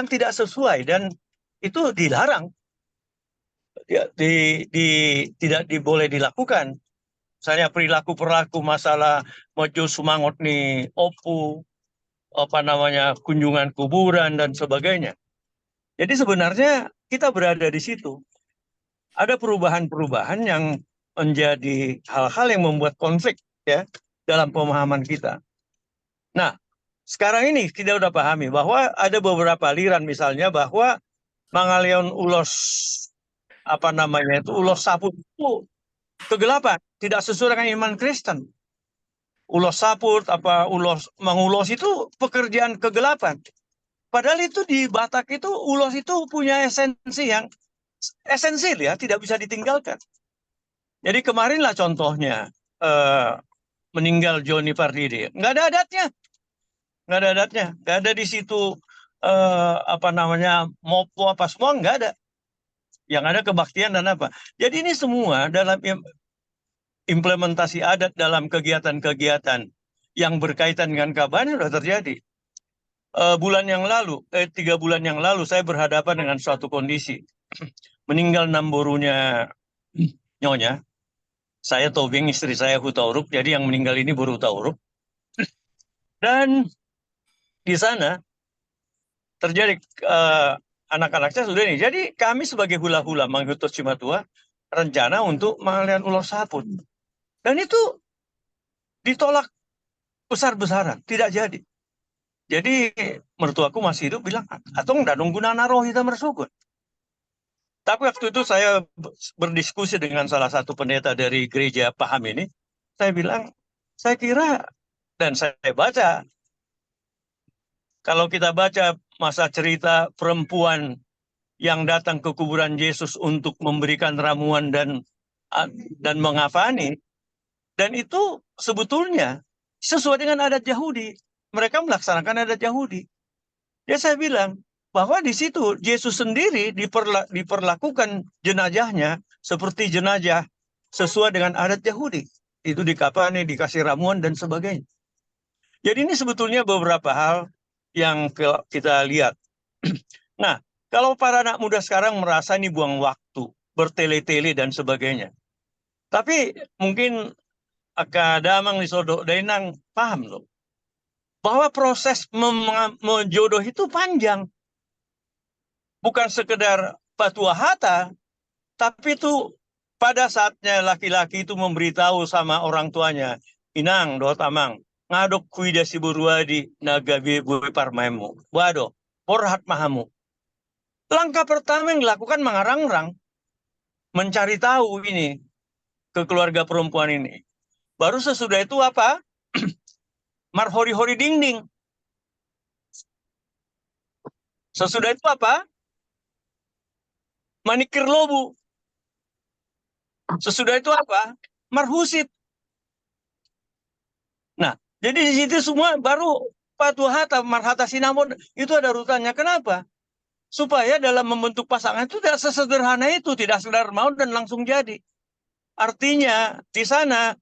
tidak sesuai dan itu dilarang. Tidak boleh dilakukan. Misalnya perilaku masalah mojo sumangot nih opu, kunjungan kuburan dan sebagainya. Jadi sebenarnya kita berada di situ. Ada perubahan-perubahan yang menjadi hal-hal yang membuat konflik ya dalam pemahaman kita. Nah, sekarang ini kita udah pahami bahwa ada beberapa aliran misalnya bahwa Mangalion ulos ulos saput itu kegelapan, tidak sesuai dengan iman Kristen. Ulos saput mengulos itu pekerjaan kegelapan. Padahal itu di Batak itu ulos itu punya esensi yang esensial ya, tidak bisa ditinggalkan. Jadi kemarinlah contohnya meninggal Johnny Pardede, nggak ada adatnya, nggak ada di situ mopo apa semua, nggak ada. Yang ada kebaktian dan apa. Jadi ini semua dalam implementasi adat dalam kegiatan-kegiatan yang berkaitan dengan Kaban sudah terjadi. 3 bulan yang lalu saya berhadapan dengan suatu kondisi. Meninggal Namborunya Nyonya. Saya Tobing, istri saya Hutauruk. Jadi yang meninggal ini Boru Hutauruk. Dan di sana terjadi anak-anak saya sudah ini. Jadi kami sebagai hula-hula Manghutus Cimatua rencana untuk mengalian ulos saput. Dan itu ditolak besar-besaran, tidak jadi. Jadi mertuaku masih hidup bilang, atau nggak nunggu naroh kita bersukun. Tapi waktu itu saya berdiskusi dengan salah satu pendeta dari gereja Paham ini. Saya bilang, saya kira, dan saya baca, kalau kita baca masa cerita perempuan yang datang ke kuburan Yesus untuk memberikan ramuan dan mengafani, dan itu sebetulnya sesuai dengan adat Yahudi. Mereka melaksanakan adat Yahudi. Ya saya bilang bahwa di situ Yesus sendiri diperlakukan jenazahnya seperti jenazah sesuai dengan adat Yahudi. Itu dikafani, dikasih ramuan dan sebagainya. Jadi ini sebetulnya beberapa hal yang kita lihat. Nah, kalau para anak muda sekarang merasa ini buang waktu, bertele-tele dan sebagainya. Tapi mungkin Akadamang Lisodok Dainang paham loh, bahwa proses menjodoh itu panjang. Bukan sekedar patua hata, tapi itu pada saatnya laki-laki itu memberitahu sama orang tuanya, Inang, do tamang, ngadok kuida si buruadi nagabe bui parmaimu. Waduh, porhat mahamu. Langkah pertama yang dilakukan mengarang-rang, mencari tahu ini ke keluarga perempuan ini. Baru sesudah itu apa? Marhori-hori dinding. Sesudah itu apa? Manikir lobu. Sesudah itu apa? Marhusit. Nah, jadi di situ semua baru patuhata, marhata sinamon itu ada urutannya. Kenapa? Supaya dalam membentuk pasangan itu tidak sesederhana itu, tidak sekedar mau dan langsung jadi. Artinya di sana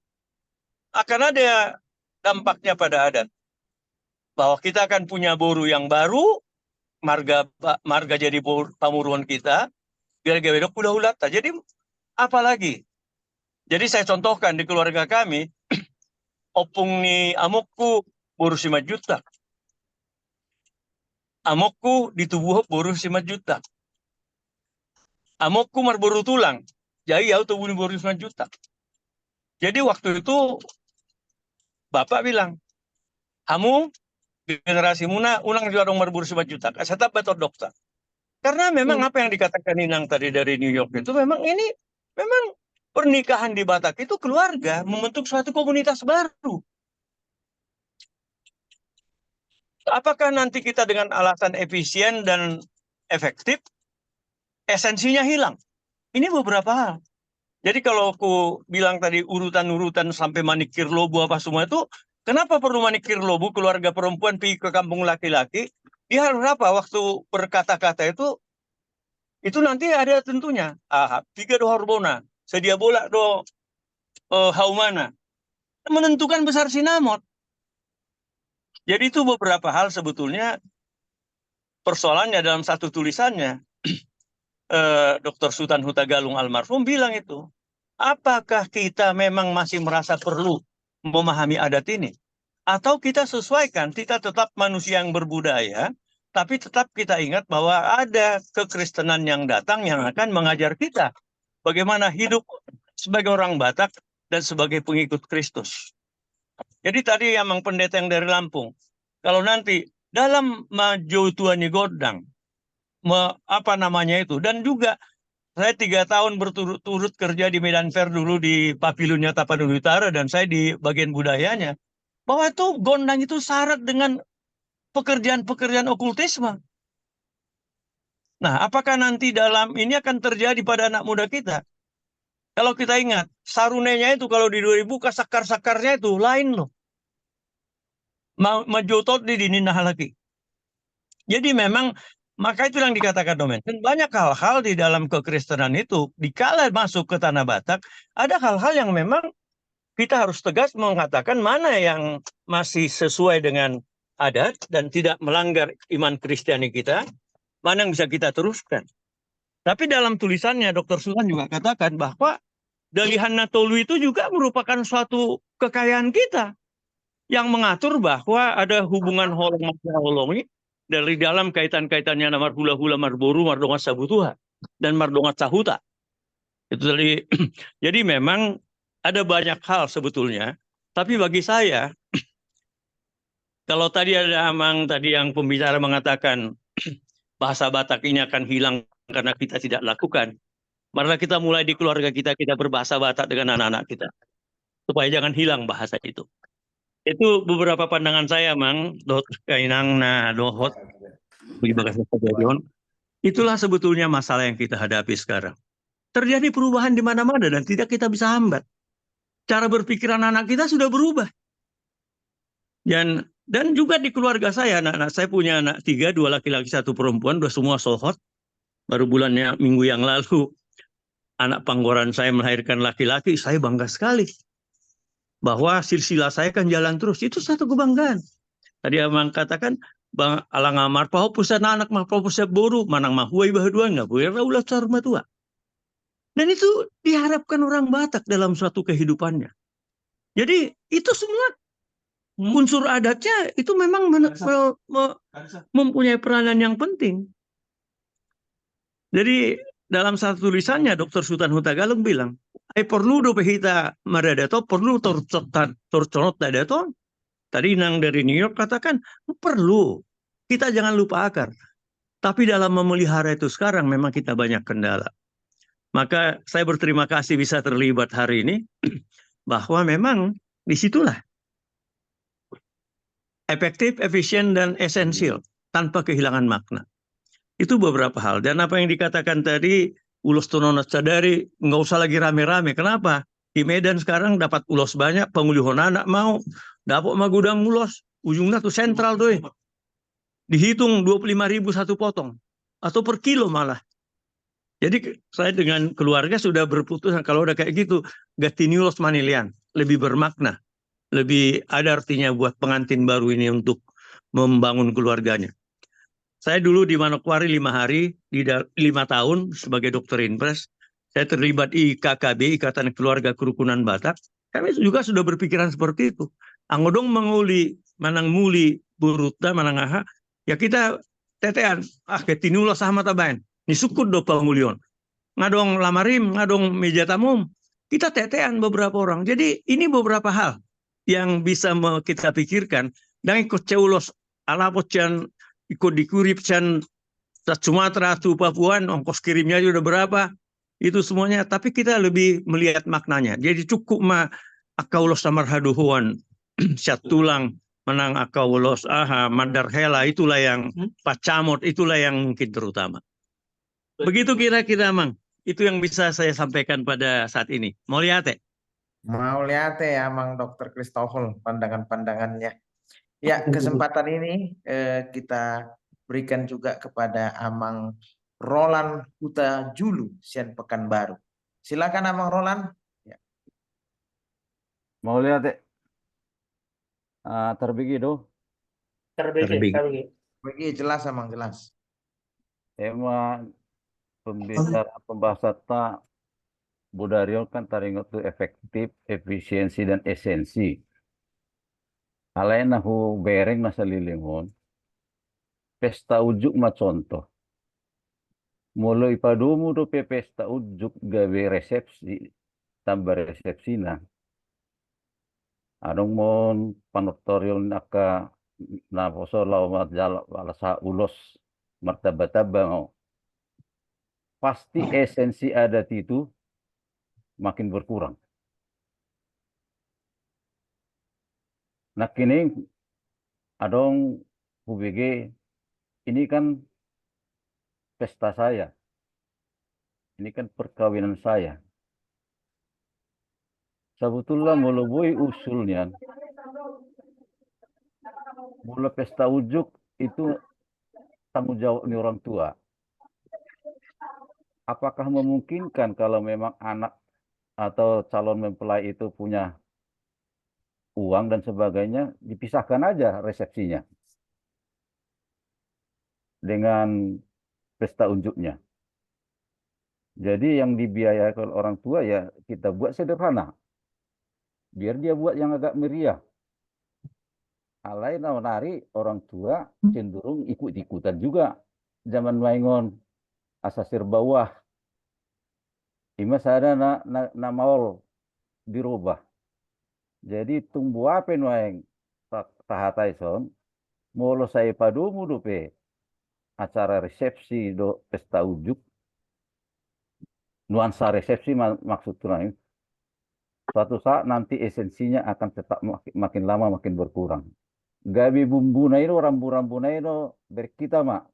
akan ada dampaknya pada adat. Bahwa kita akan punya boru yang baru, marga jadi pamuruan kita, gara-gara bedok udah ulata. Jadi apalagi? Jadi saya contohkan di keluarga kami, opung ni amokku boru 5 juta. Amokku di tubuh boru 5 juta. Amokku marboru tulang. Jadi ya tubuh boru 5 juta. Jadi waktu itu Bapak bilang, kamu generasi muna unang juga dong marbur 5 juta. Saya tetap betul dokter. Karena memang apa yang dikatakan Inang tadi dari New York itu memang ini memang pernikahan di Batak itu keluarga membentuk suatu komunitas baru. Apakah nanti kita dengan alasan efisien dan efektif esensinya hilang? Ini beberapa hal. Jadi kalau aku bilang tadi urutan-urutan sampai manikir lobu apa semua itu, kenapa perlu manikir lobu keluarga perempuan pergi ke kampung laki-laki? Dia harus apa? Waktu berkata-kata itu nanti ada tentunya. Tiga do horbona, sedia bola do haumana. Menentukan besar sinamot. Jadi itu beberapa hal sebetulnya persoalannya dalam satu tulisannya. Dr. Sultan Hutagalung almarhum bilang itu. Apakah kita memang masih merasa perlu memahami adat ini? Atau kita sesuaikan, kita tetap manusia yang berbudaya, tapi tetap kita ingat bahwa ada kekristenan yang datang yang akan mengajar kita bagaimana hidup sebagai orang Batak dan sebagai pengikut Kristus. Jadi tadi emang pendeta yang dari Lampung, kalau nanti dalam maju tuani godang, dan juga saya 3 tahun berturut-turut kerja di Medan Fair dulu di Papilunnya Tapanuli Utara dan saya di bagian budayanya, bahwa itu gondang itu syarat dengan pekerjaan-pekerjaan okultisme. Nah, apakah nanti dalam ini akan terjadi pada anak muda kita? Kalau kita ingat, sarunenya itu kalau di 2000 sakar-sakarnya itu lain loh. Majotot di dini nah lagi. Jadi memang maka itu yang dikatakan Domen. Dan banyak hal-hal di dalam kekristenan itu, dikala masuk ke tanah Batak, ada hal-hal yang memang kita harus tegas mengatakan mana yang masih sesuai dengan adat dan tidak melanggar iman Kristiani kita, mana yang bisa kita teruskan. Tapi dalam tulisannya Dr. Sulan juga katakan bahwa Dalihan Natolu itu juga merupakan suatu kekayaan kita yang mengatur bahwa ada hubungan holong-holongi dari dalam kaitan-kaitannya namar hula-hula marboru, mardonga sabutuha, dan mardonga cahuta. Itu tadi. Jadi memang ada banyak hal sebetulnya. Tapi bagi saya, kalau tadi ada Amang tadi yang pembicara mengatakan bahasa Batak ini akan hilang karena kita tidak lakukan. Marilah kita mulai di keluarga kita berbahasa Batak dengan anak-anak kita. Supaya jangan hilang bahasa itu. Itu beberapa pandangan saya, Mang. Kainang na dohot. Itulah sebetulnya masalah yang kita hadapi sekarang. Terjadi perubahan di mana-mana dan tidak kita bisa hambat. Cara berpikir anak-anak kita sudah berubah. Dan juga di keluarga saya, anak-anak saya punya anak 3, 2 laki-laki, 1 perempuan, 2 semua sohot. Baru bulannya minggu yang lalu, anak panggoran saya melahirkan laki-laki, saya bangga sekali. Bahwa silsilah saya kan jalan terus. Itu satu kebanggaan. Tadi Amang katakan, Bang alang amar pau pusat anak mah pau pusat boru manang mah huai bahaduan nggak boleh ulah sarma tua. Dan itu diharapkan orang Batak dalam suatu kehidupannya. Jadi itu semua unsur adatnya itu memang mempunyai peranan yang penting. Jadi dalam satu tulisannya Dr. Sultan Hutagalung bilang, perlu do pehita maradato perlu torconot dadato. Tadi Nang dari New York katakan, perlu. Kita jangan lupa akar. Tapi dalam memelihara itu sekarang memang kita banyak kendala. Maka saya berterima kasih bisa terlibat hari ini. Bahwa memang disitulah. Efektif, efisien, dan esensial. Tanpa kehilangan makna. Itu beberapa hal. Dan apa yang dikatakan tadi, ulos tononas sadari, nggak usah lagi rame-rame. Kenapa? Di Medan sekarang dapat ulos banyak, pengulihan anak mau, dapat mah gudang ulos, ujungnya tuh sentral tuh. Dihitung 25.000 satu potong, atau per kilo malah. Jadi saya dengan keluarga sudah berputusan, kalau udah kayak gitu, gatini ulos manilian, lebih bermakna, lebih ada artinya buat pengantin baru ini untuk membangun keluarganya. Saya dulu di Manokwari 5 hari, 5 tahun sebagai dokter impres. Saya terlibat IKKB, Ikatan Keluarga Kerukunan Batak. Kami juga sudah berpikiran seperti itu. Angodong menguli, manang muli, buruta, manang aha. Ya kita tetean, ketinula sama tabain. Nisukut do pengulion. Ngadong lamarim, ngadong meja tamum. Kita tetean beberapa orang. Jadi ini beberapa hal yang bisa kita pikirkan. Dan ikut ceulos ala pocan ikut dikurip can Sumatera atau Papuan, ongkos kirimnya sudah berapa, itu semuanya. Tapi kita lebih melihat maknanya. Jadi cukup mah akaulos samarhaduhuan, syat tulang, menang akaulos aha, mandar hela, itulah yang pacamot, itulah yang mungkin terutama. Begitu kira-kira, Mang. Itu yang bisa saya sampaikan pada saat ini. Mau lihat ya? Mau lihat ya, Mang Dr. Christoffel, pandangan-pandangannya. Ya, kesempatan ini kita berikan juga kepada Amang Roland Huta Julu, Sian Pekanbaru. Silakan Amang Roland. Ya. Mau lihat deh. Terbigi do. Terbigi jelas Amang, jelas. Tema pembahasan tak Budario kan taringot tuh efektif, efisiensi dan esensi. Alain nahu bereng nasa lilingon. Pesta ujuk ma contoh. Mulai padumu do pesta ujuk gawe resepsi tambah resepsi na. Adong mon panotorial naka na poso lawa jala walasa ulos martaba-taba. Pasti esensi adat itu makin berkurang. Nah kini adong UBG ini kan pesta saya. Ini kan perkawinan saya. Sebetulnya mula boy usulnya, mula pesta ujuk itu tanggung jawab nih orang tua. Apakah memungkinkan kalau memang anak atau calon mempelai itu punya uang dan sebagainya, dipisahkan aja resepsinya dengan pesta unjuknya. Jadi yang dibiayakan orang tua ya kita buat sederhana. Biar dia buat yang agak meriah. Alai nari orang tua cenderung ikut-ikutan juga. Zaman maingon asasir bawah. Ima sada na maol dirubah. Jadi tumbuh apa nuaing tahatai son. Molo saya padumu dope acara resepsi do pesta ujuk. Nuansa resepsi maksud tunaing. Suatu saat nanti esensinya akan tetap makin lama makin berkurang. Gabi bumbu na itu, rambu-rambu na itu berkita mak.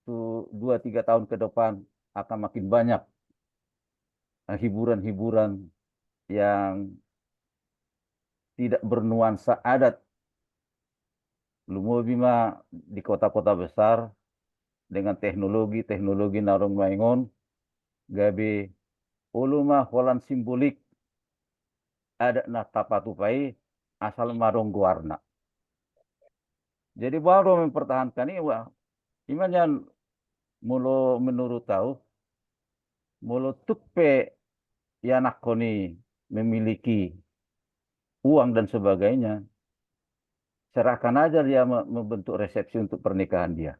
2-3 tahun ke depan akan makin banyak hiburan-hiburan yang tidak bernuansa adat. Lumobi mah di kota-kota besar dengan teknologi narung maingon. Gabi ulu mah holan simbolik. Ada na tapatupai asal marong warna. Jadi baru mempertahankan ini, wah, imannya mulo menurut tahu, mulo tukpe ya nakoni memiliki uang dan sebagainya, serahkan aja dia membentuk resepsi untuk pernikahan dia.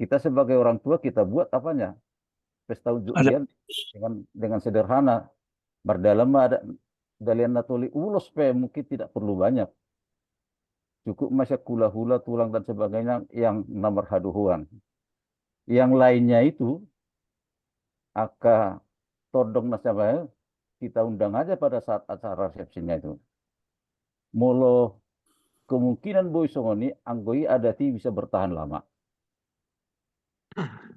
Kita sebagai orang tua kita buat apanya? Pesta ujuk dia dengan sederhana. Berdalam ada galian natoli ulos pe mungkin tidak perlu banyak. Cukup masih hula-hula, tulang dan sebagainya yang nomor haduhuan. Yang lainnya itu aka todong nasabah kita undang aja pada saat acara resepsinya itu. Molo kemungkinan boy songoni anggoi adati bisa bertahan lama.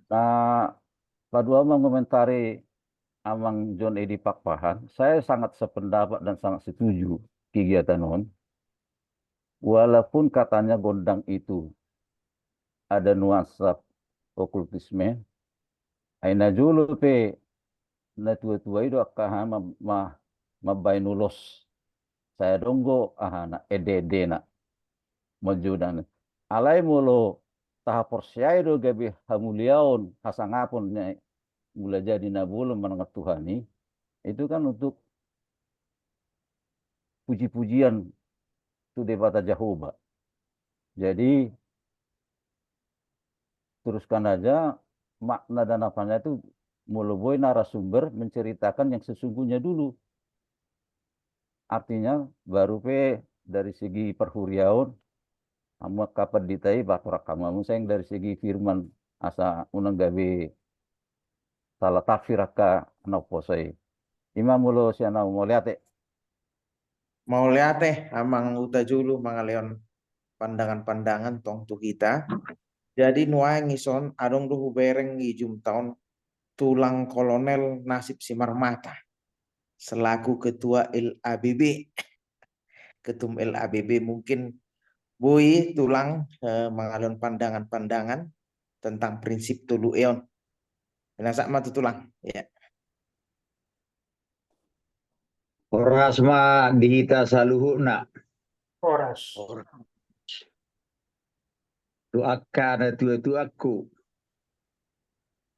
Nah, padua mengomentari Amang John Edi Pakpahan, saya sangat sependapat dan sangat setuju kegiatan non. Walaupun katanya gondang itu ada nuansa okultisme, aina julu pe na tua-tua itu akahan mabay nulos. Saya donggo ahana edede na majudan. Alai mulo tahap persiai do gabi hamuliaon hasangapun mulai jadi nabulu menengah Tuhani itu kan untuk puji-pujian tu debata Jehovah. Jadi teruskan aja makna dan apanya itu mulai narasumber menceritakan yang sesungguhnya dulu. Artinya baru pe dari segi perhuriaun amat kapan ditai baturak kamamu sayang dari segi firman asa unang gabi salah tafsir ka naposai. Ima mulo siana mau lihat Mau lihat amang uta julu mangaleon pandangan-pandangan tong tu kita. Jadi nuai ngison adong duhu bereng ngijum tahun tulang kolonel Nasib Simarmata selaku ketua LABB. Ketum LABB mungkin Bui tulang mengalun pandangan-pandangan tentang prinsip tulu eon. Enak matu tulang. Ya. Oras ma dihita saluhuna. Oras. Tu akan tu aku.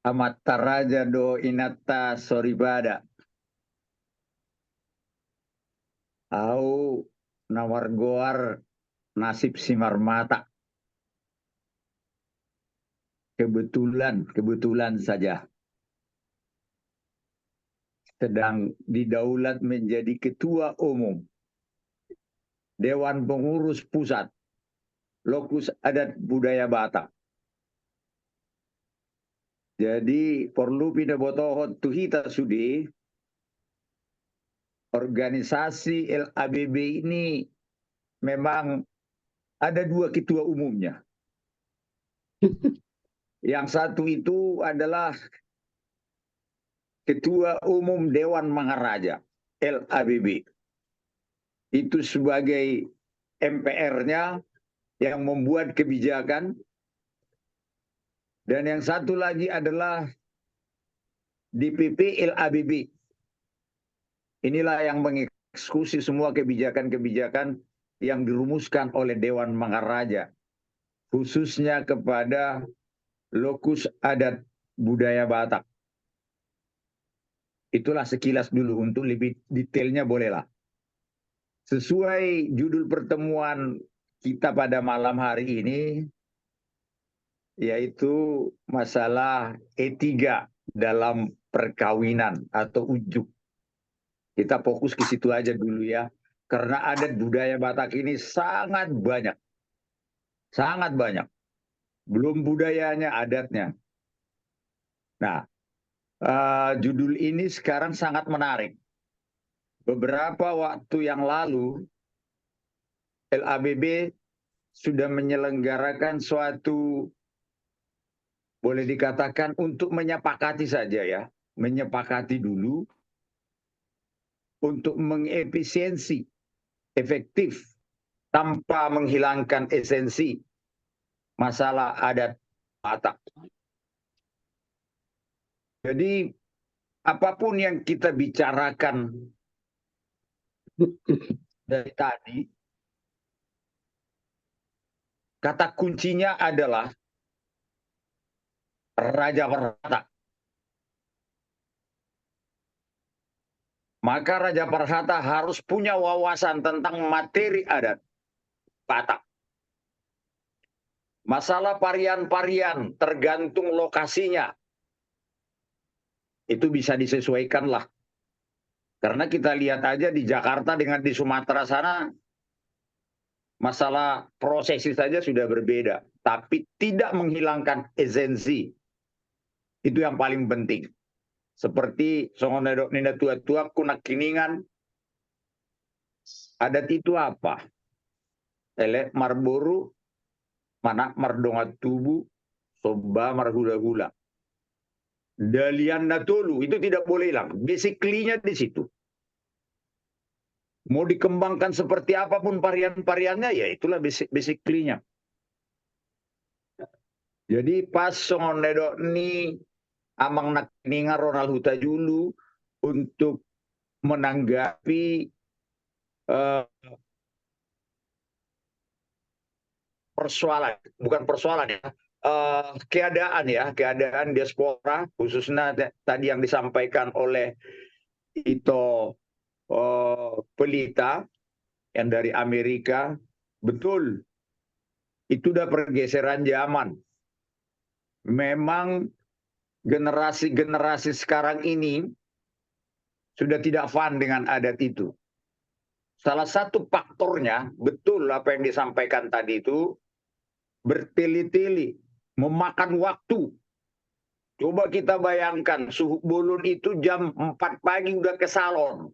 Amat taraja do inata soribada. Au nawar goar Nasib Simarmata. Kebetulan saja. Sedang didaulat menjadi ketua umum Dewan Pengurus Pusat Lokus Adat Budaya Batak. Jadi perlu pindah botohot tuhita sudi organisasi LABB ini memang ada 2 ketua umumnya. Yang satu itu adalah Ketua Umum Dewan Maharaja, LABB. Itu sebagai MPR-nya yang membuat kebijakan. Dan yang satu lagi adalah DPP LABB. Inilah yang mengeksekusi semua kebijakan-kebijakan yang dirumuskan oleh Dewan Maharaja, khususnya kepada lokus adat budaya Batak. Itulah sekilas dulu, untuk lebih detailnya bolehlah. Sesuai judul pertemuan kita pada malam hari ini, yaitu masalah etika dalam perkawinan atau ujuk. Kita fokus ke situ aja dulu ya, karena adat budaya Batak ini sangat banyak. Sangat banyak. Belum budayanya, adatnya. Nah, judul ini sekarang sangat menarik. Beberapa waktu yang lalu, LABB sudah menyelenggarakan suatu, boleh dikatakan untuk menyepakati saja ya, menyepakati dulu untuk mengefisiensi, efektif, tanpa menghilangkan esensi masalah adat Batak. Jadi apapun yang kita bicarakan dari tadi, kata kuncinya adalah Raja Perhata. Maka Raja Perhata harus punya wawasan tentang materi adat Batak. Masalah varian-varian tergantung lokasinya. Itu bisa disesuaikan lah. Karena kita lihat aja di Jakarta dengan di Sumatera sana, masalah prosesi saja sudah berbeda. Tapi tidak menghilangkan esensi. Itu yang paling penting. Seperti songonedok nina tua-tua kunak kiningan. Adat itu apa? Elek marboru, manak mardongat tubuh, soba marhula-hula. Dalian natolu itu tidak boleh hilang. Basically-nya di situ. Mau dikembangkan seperti apapun varian-variannya, ya itulah basically-nya. Jadi pas songonedok ni amang nak ninga Ronald Hutajulu untuk menanggapi persoalan, bukan persoalan ya, keadaan diaspora, khususnya tadi yang disampaikan oleh Ito Pelita yang dari Amerika, betul, itu udah pergeseran zaman. Memang generasi-generasi sekarang ini sudah tidak fun dengan adat itu. Salah satu faktornya, betul apa yang disampaikan tadi itu, bertele-tele, memakan waktu. Coba kita bayangkan, suhu bulun itu jam 4 pagi udah ke salon.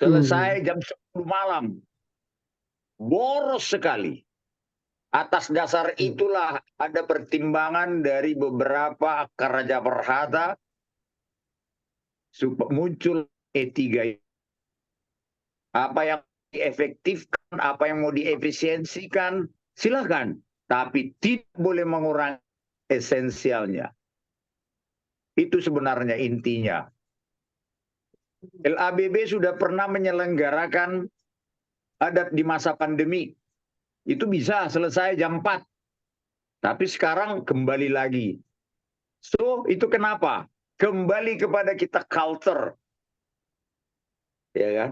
Selesai jam 10 malam. Boros sekali. Atas dasar itulah ada pertimbangan dari beberapa akar Raja Perhata supaya muncul etika. Apa yang diefektifkan, apa yang mau diefisiensikan, silakan. Tapi tidak boleh mengurangi esensialnya. Itu sebenarnya intinya. LABB sudah pernah menyelenggarakan adat di masa pandemi. Itu bisa selesai jam 4. Tapi sekarang kembali lagi. So, itu kenapa? Kembali kepada kita culture. Ya kan?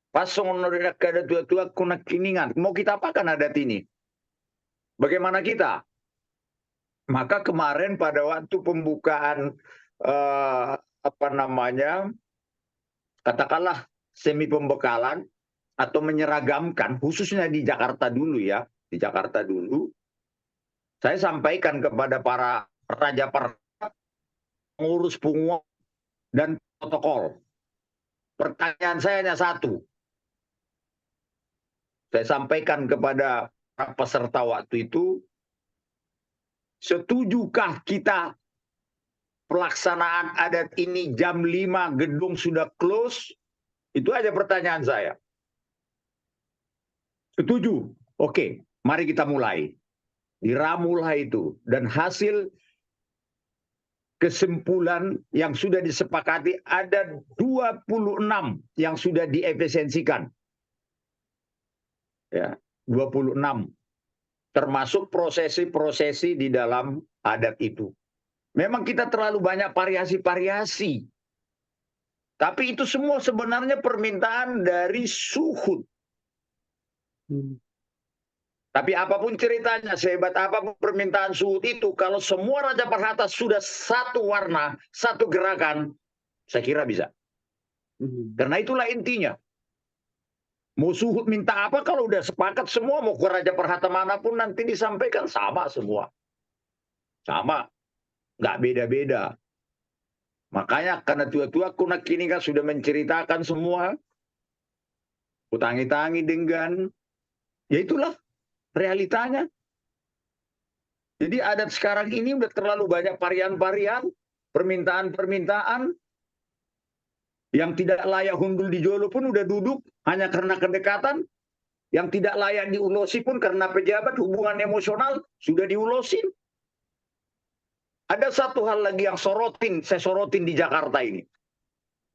Pas songonodak kada tua-tua kunak kiningan. Mau kita apakan adat ini? Bagaimana kita? Maka kemarin pada waktu pembukaan katakanlah semi pembekalan atau menyeragamkan, khususnya di Jakarta dulu ya, di Jakarta dulu, saya sampaikan kepada para Raja Perhata, pengurus punguan dan protokol. Pertanyaan saya hanya satu. Saya sampaikan kepada para peserta waktu itu, Setujukah kita pelaksanaan adat ini jam 5 gedung sudah close? Itu aja pertanyaan saya. Setuju? Oke, mari kita mulai. Diramulah itu. Dan hasil kesimpulan yang sudah disepakati ada 26 yang sudah diefisiensikan. Ya, 26. Termasuk prosesi-prosesi di dalam adat itu. Memang kita terlalu banyak variasi-variasi. Tapi itu semua sebenarnya permintaan dari suhud. Tapi apapun ceritanya, sehebat apapun permintaan suhud itu, kalau semua Raja Parhata sudah satu warna, satu gerakan, saya kira bisa. Karena itulah intinya. Mau suhud minta apa, kalau udah sepakat semua, mau ke Raja Parhata manapun nanti disampaikan sama semua. Sama. Nggak beda-beda. Makanya karena tua-tua kunak kini kan sudah menceritakan semua. Utangi-tangi dengan, ya itulah realitanya. Jadi adat sekarang ini udah terlalu banyak varian-varian, permintaan-permintaan, yang tidak layak hundul di Jolo pun udah duduk hanya karena kedekatan, yang tidak layak diulosi pun karena pejabat hubungan emosional sudah diulosin. Ada satu hal lagi yang saya sorotin di Jakarta ini.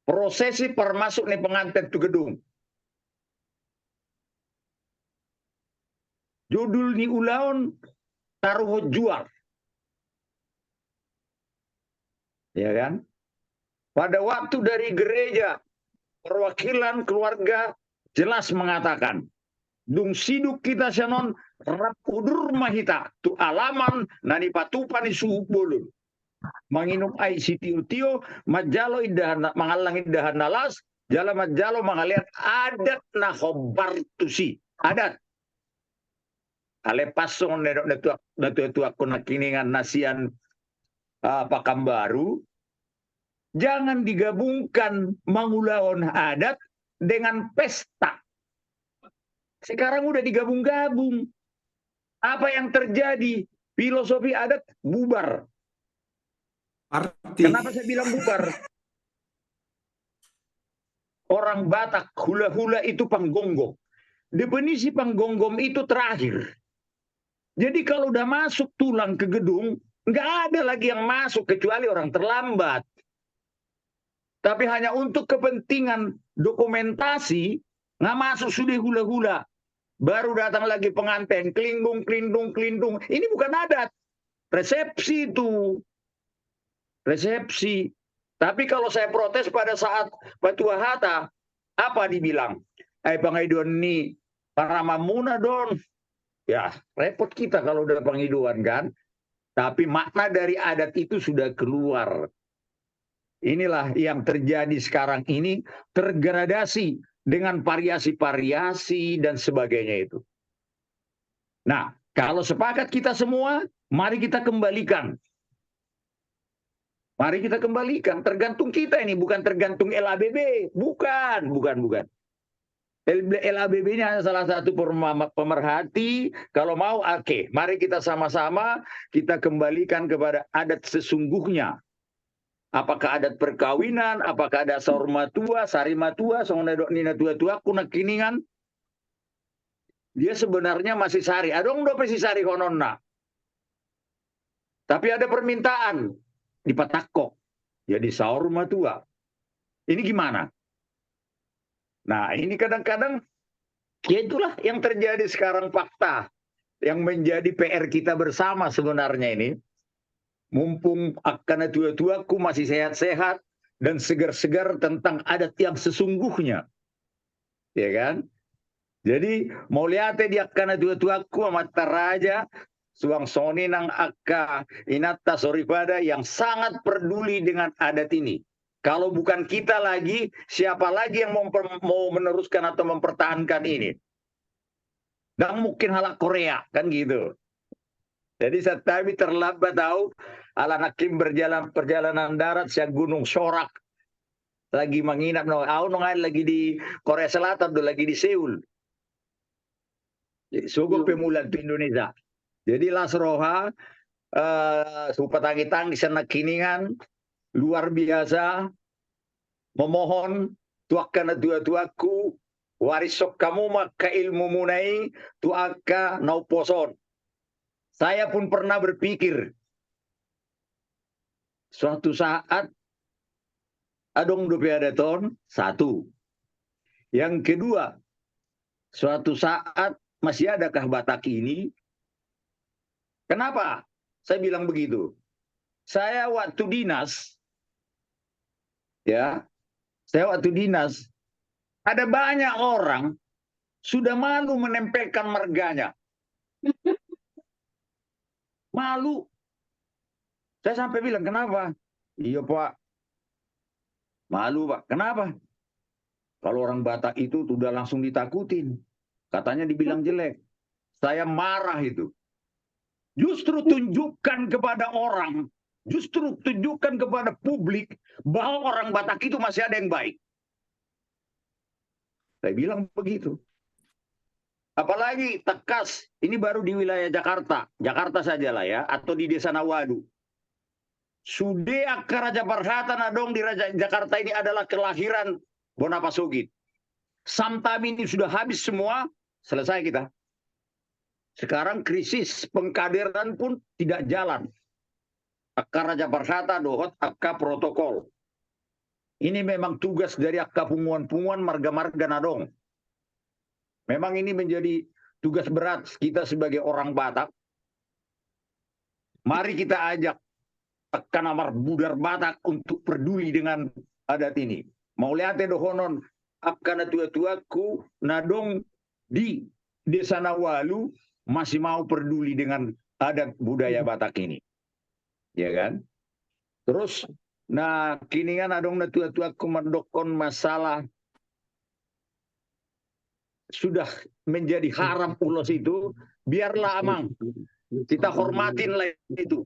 Prosesi permasuk nih pengantin ke gedung. Judul ni ulaon taruh jual. Ya kan? Pada waktu dari gereja, perwakilan keluarga jelas mengatakan, dung siduk kita senon rap udur mahita tu alaman nani patupan isu bolun. Manginum ai sitio-tio majalo indahan mangalang indahan nalas, jala majalo mangaliat adat na hobartusi. Adat. Ale pasong netu aku nakiningan nasian Pakambaru. Jangan digabungkan mangulaon adat dengan pesta. Sekarang udah digabung-gabung. Apa yang terjadi? Filosofi adat bubar. Kenapa saya bilang bubar? Orang Batak hula-hula itu panggonggong. Definisi panggonggong itu terakhir. Jadi kalau udah masuk tulang ke gedung, nggak ada lagi yang masuk kecuali orang terlambat. Tapi hanya untuk kepentingan dokumentasi, nggak masuk sudah hula-hula. Baru datang lagi pengantin, kelindung. Ini bukan adat. Resepsi itu. Resepsi. Tapi kalau saya protes pada saat Patua Hatta, apa dibilang? Pangaiduan ini para mamuna don. Ya, repot kita kalau udah pangaiduan kan. Tapi makna dari adat itu sudah keluar. Inilah yang terjadi sekarang ini, tergradasi dengan variasi-variasi dan sebagainya itu. Nah, kalau sepakat kita semua, mari kita kembalikan. Mari kita kembalikan, tergantung kita ini, bukan tergantung LABB. Bukan. LABB-nya hanya salah satu pemerhati. Kalau mau, oke, mari kita sama-sama kita kembalikan kepada adat sesungguhnya. Apakah adat perkawinan, apakah ada saurmatua, sarimatua, songonedok nina tua-tua, kunak kiningan. Dia sebenarnya masih sari. Adong do pesi sari hononna. Tapi ada permintaan di Patakok. Jadi saurmatua. Ini gimana? Nah, ini kadang-kadang ya itulah yang terjadi sekarang fakta. Yang menjadi PR kita bersama sebenarnya ini. Mumpung karena tua-tuaku masih sehat-sehat dan segar-segar tentang adat yang sesungguhnya. Ya kan? Jadi mau lihat dia karena tua-tuaku amat taraja suang soni nang akka inata soripada yang sangat peduli dengan adat ini. Kalau bukan kita lagi, siapa lagi yang mau meneruskan atau mempertahankan ini? Dan mungkin halak Korea kan gitu. Jadi saat kami terlambat tahu, ala nakim perjalanan darat siang Gunung Sorak lagi menginap lagi di Korea Selatan, lagi di Seoul. Jadi sungguh pemulaan di Indonesia. Jadi Lasroha supatang-itang di sana kiningan luar biasa memohon tuakan tua-tuaku warisok kamu maka ilmu munai tuaka nauposon. Saya pun pernah berpikir suatu saat adong dope ada ton satu. Yang kedua, suatu saat masih adakah Batak ini? Kenapa saya bilang begitu? Saya waktu dinas, ya, ada banyak orang sudah malu menempelkan marganya. Malu. Saya sampai bilang, kenapa? Iya Pak, malu Pak. Kenapa? Kalau orang Batak itu sudah langsung ditakutin. Katanya dibilang jelek. Saya marah itu. Justru tunjukkan kepada orang, justru tunjukkan kepada publik bahwa orang Batak itu masih ada yang baik. Saya bilang begitu. Apalagi Tekas, ini baru di wilayah Jakarta. Jakarta sajalah ya, atau di Desa Nawadu. Sudah Raja Parhata Nadong di Raja Jakarta ini adalah kelahiran Bonapasogit. Samtam ini sudah habis semua, selesai kita. Sekarang krisis pengkaderan pun tidak jalan. Akka Raja Parhata dohot akka protokol. Ini memang tugas dari akka punguan-punguan marga-marga Nadong. Memang ini menjadi tugas berat kita sebagai orang Batak. Mari kita ajak akka namar budar Batak untuk peduli dengan adat ini. Mau lihat dohonon akka na tua-tuaku Nadong di Desa Nawalu masih mau peduli dengan adat budaya Batak ini. Ya kan? Terus nah kini kan adong na tua-tuaku mendokon masalah sudah menjadi haram ulos itu, biarlah amang kita hormatin lah itu.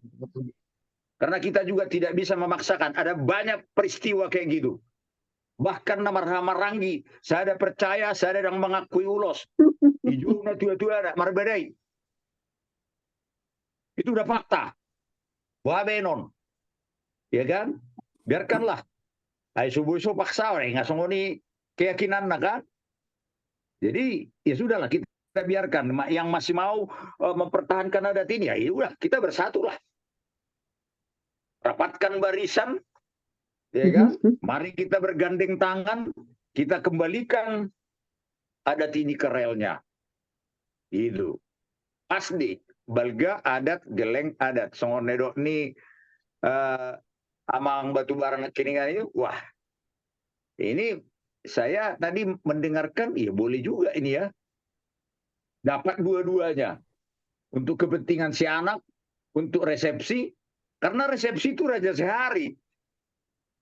Karena kita juga tidak bisa memaksakan. Ada banyak peristiwa kayak gitu. Bahkan Maranggi, saya ada percaya, saya ada yang mengakui ulos. Ijuna tua-tua ada, marbadai. Itu udah fakta. Wabenon. Ya kan? Biarkanlah. Ay subuh-subuh paksa orang nggak songoni keyakinan kan? Jadi ya sudahlah kita biarkan. Yang masih mau mempertahankan adat ini ya udah kita bersatulah. Rapatkan barisan, ya kan? Mari kita bergandeng tangan, kita kembalikan adat ini ke relnya. Itu asli balga adat geleng adat. Songonedok ni amang batubara kiningan itu, wah ini saya tadi mendengarkan, ya boleh juga ini ya, dapat dua-duanya untuk kepentingan si anak, untuk resepsi. Karena resepsi itu raja sehari.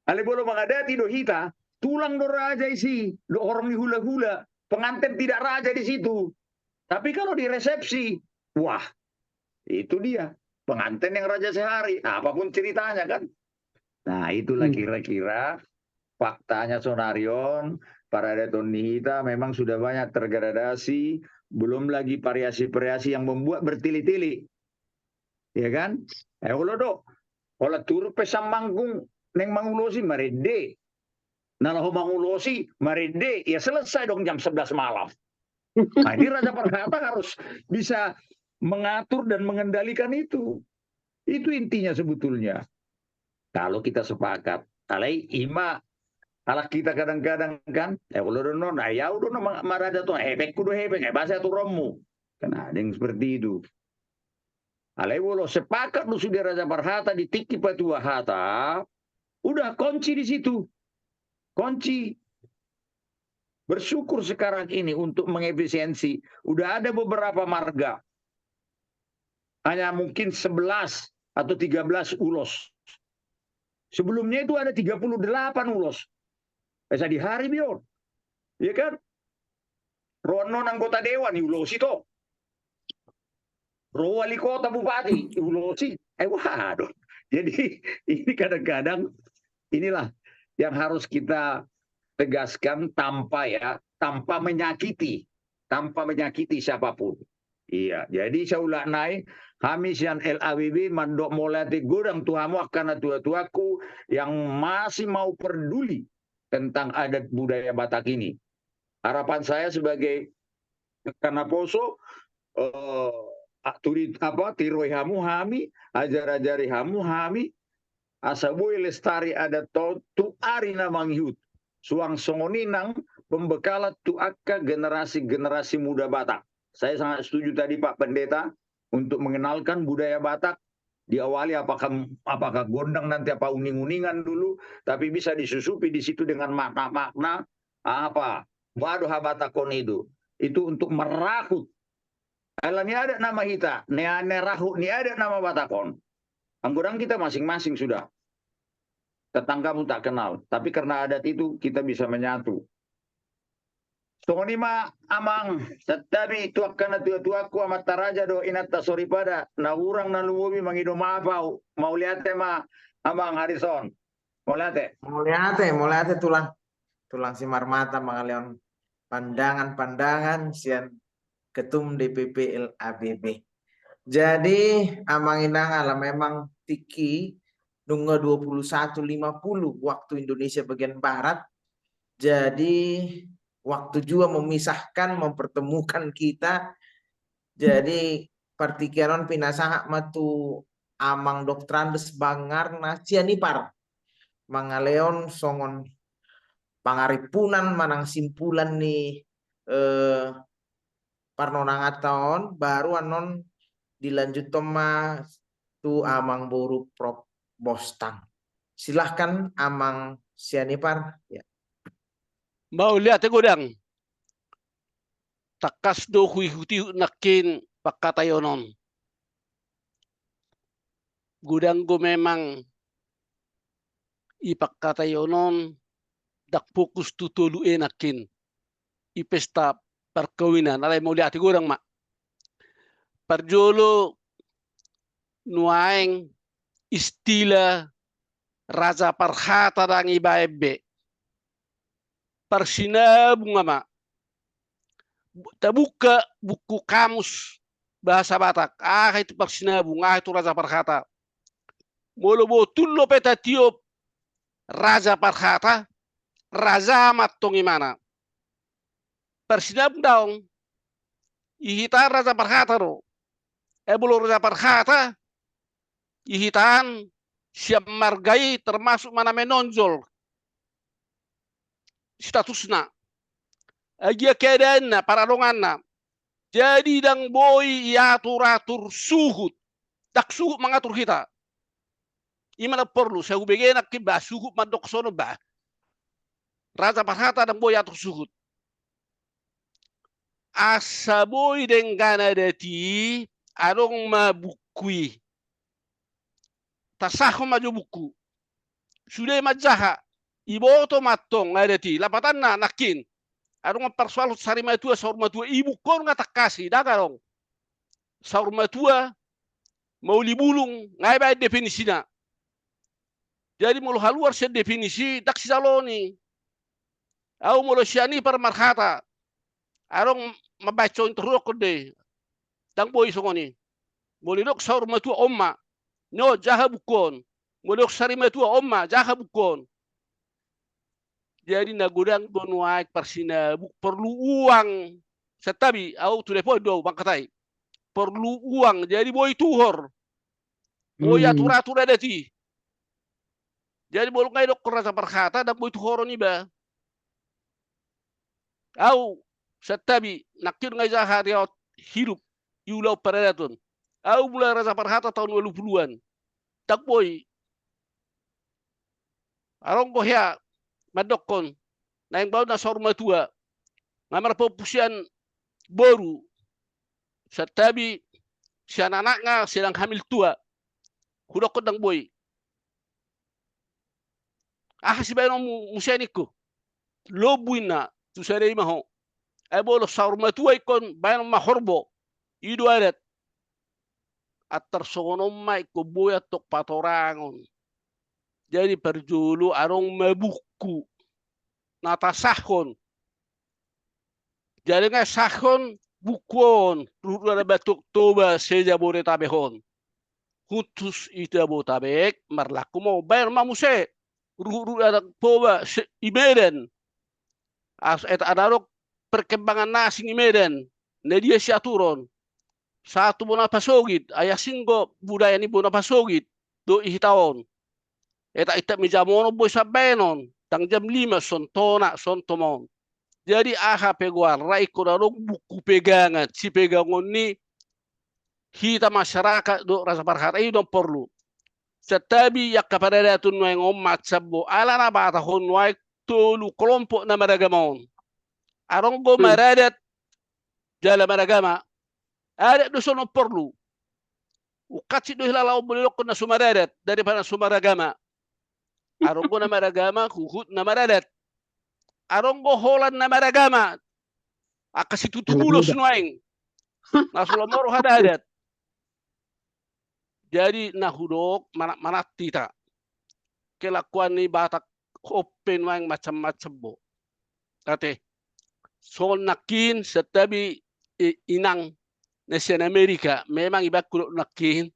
Ale bolo mengadati do hita, tulang do raja isi, do orang di hula-hula. Pengantin tidak raja di situ. Tapi kalau di resepsi, wah, itu dia. Pengantin yang raja sehari. Apapun ceritanya kan. Nah itulah kira-kira faktanya Sonarion, para daton hita memang sudah banyak tergradasi. Belum lagi variasi-variasi yang membuat bertili-tili. Ya kan? Kalau do, kalau turu pesam manggung neng mangulosi marede. Nalaho mangulosi marede, ya selesai dong jam 11 malam. Nah ini Raja Parhata harus bisa mengatur dan mengendalikan itu. Itu intinya sebetulnya. Kalau kita sepakat, alai ima ala kita kadang-kadang kan, kalau do non ayau do marada to hebek kudu hebek, bahasa tu romu. Kan ada yang seperti itu. Alai wolo sepakat lu sudah Raja Parhata di tiki patua hata, udah kunci di situ. Kunci. Bersyukur sekarang ini untuk mengefisiensi. Udah ada beberapa marga. Hanya mungkin 11 atau 13 ulos. Sebelumnya itu ada 38 ulos. Bisa di hari biar. Ya kan? Ronon anggota dewan ulos itu. Wali kota bupati ulosi. Waduh. Jadi ini kadang-kadang inilah yang harus kita tegaskan tanpa menyakiti siapapun. Iya, jadi saya ulang naik Hamisian LABB mandok mulai godang tuamu karena tua-tuaku yang masih mau peduli tentang adat budaya Batak ini. Harapan saya sebagai karena poso tiroi hamu hami, ajar-ajari hamu hami, asabui lestari adat tu ari namang hiut. Suang songoninang pembekalan tu akka generasi-generasi muda Batak. Saya sangat setuju tadi Pak Pendeta untuk mengenalkan budaya Batak. Diawali apakah gondang nanti apa uning-uningan dulu, tapi bisa disusupi di situ dengan makna-makna apa. Waduh Batakon itu untuk merakut. Kalau ini ada nama kita, neane rahu, ini ada nama Batakon. Anggurang kita masing-masing sudah. Tetanggamu tak kenal, tapi karena adat itu kita bisa menyatu. Songonima amang tetapi itu akan tua-tuaku amat taraja do inat tasori pada na urang na lumubi mangido mapau mau lihat ma amang Harrison mau lihat tulang simar mata mangaleon pandangan ketum DPP LABB. Jadi amang inang ala memang tiki nunggu 21.50 waktu Indonesia bagian barat. Jadi waktu juga memisahkan, mempertemukan kita. Jadi partikeron pinasaha matu amang doktrandes bangar nasianipar. Mangaleon songon pangaripunan manang simpulan nih parnonangaton baru anon dilanjut toma tu amang boru Prof Bostang. Silahkan amang sianipar ya. Mau lihat godang. Takas do huti nakin pakatayonon. Godang go memang ipakatayonon dak fokus tutulu enakin. Ipesta perkawinan. Alay mau lihat godang mak. Parjolo nuaeng istilah Raja Parhata dan ibaebe. Persinabung ama. Terbuka buku kamus bahasa Batak. Itu persinabung, itu Raja Parhata. Molo botul lo peta tiop Raja Parhata, Raja matong imana. Persinabung daong. Ihitan Raja Parhata ro. Bolo Raja Parhata, ihitan siap margai termasuk mana menonjol statusna agia keadaanna paradonganna jadi dang boy iatur-atur suhut tak suhut mengatur kita imana perlu saya begena kiba suhut mandok sono ba Raja Parhata dang boy atur suhut asa boy dengana dati arong mabukui tasahom maju buku sudah majaha iboto matong ngadati lapatan na nakin arong persoal sari matua saur matua ibu kon ngatak kasih dagarong saur matua mau libulung ngai bae definisina jadi mau haluar se definisi dak saloni au mau siani par marhata arong mabaco interrok de dang boy songoni bolidok saur matua omma no jaha bukon molok sari matua omma jaha bukon. Jadi nagodang donuai persina perlu uang setabi au tu depo do bangkatai perlu uang jadi boy tuhor boy atur-atur adati jadi bolong ngai dok Raja Parhata dan boy tuhor ni ba au setabi nakir ngai jaha dia hidup yulau peredatun au mulai Raja Parhata tahun 20-an tak boy arong gohya madokon na yang bau na sorma tua ngamar popusian baru setabi si anak-anaknya sedang hamil tua hudok kodang boy si bayano musianiku lobuina tu sare maho bolo sorma tua ikon bayano mahorbo idu adat atar sogonom mai ko boya tok patorangon jadi perjulu arong mabuku nata sahon jadi nggak sahon bukon ruru na batuk toba seja bore tabehon hutus ita botabek marlaku mo bayar mamuse ruru na toba imeden as eta adarok perkembangan nasi imeden na dia siaturon satu bona pasogit ayah singgo budaya ni bona pasogit do ihitaon eta ita mijamono boy sabenon tang jam 5 son tona son tomon. Jadi aha peguar rai korarong buku pegangan si pegangon ni kita masyarakat do rasa berharap dong perlu. Setabi yak kepada datun nuai ngomat sabo ala na bata hon nuai tolu kelompok na maragamon. Arong go maradat jala maragama ada do sono perlu. Ukatsi do hilalau bolok na sumaradat daripada sumaragama. Arong go na maragama hukut na maradat. Aronggo holan na maragama akasi tutubulos nuaing nasulomoro hadadat jadi nahudok manat tita kelakuan ni batak open nuaing macam-macam bo kate sol nakin setabi inang nasian Amerika memang ibak kulok nakin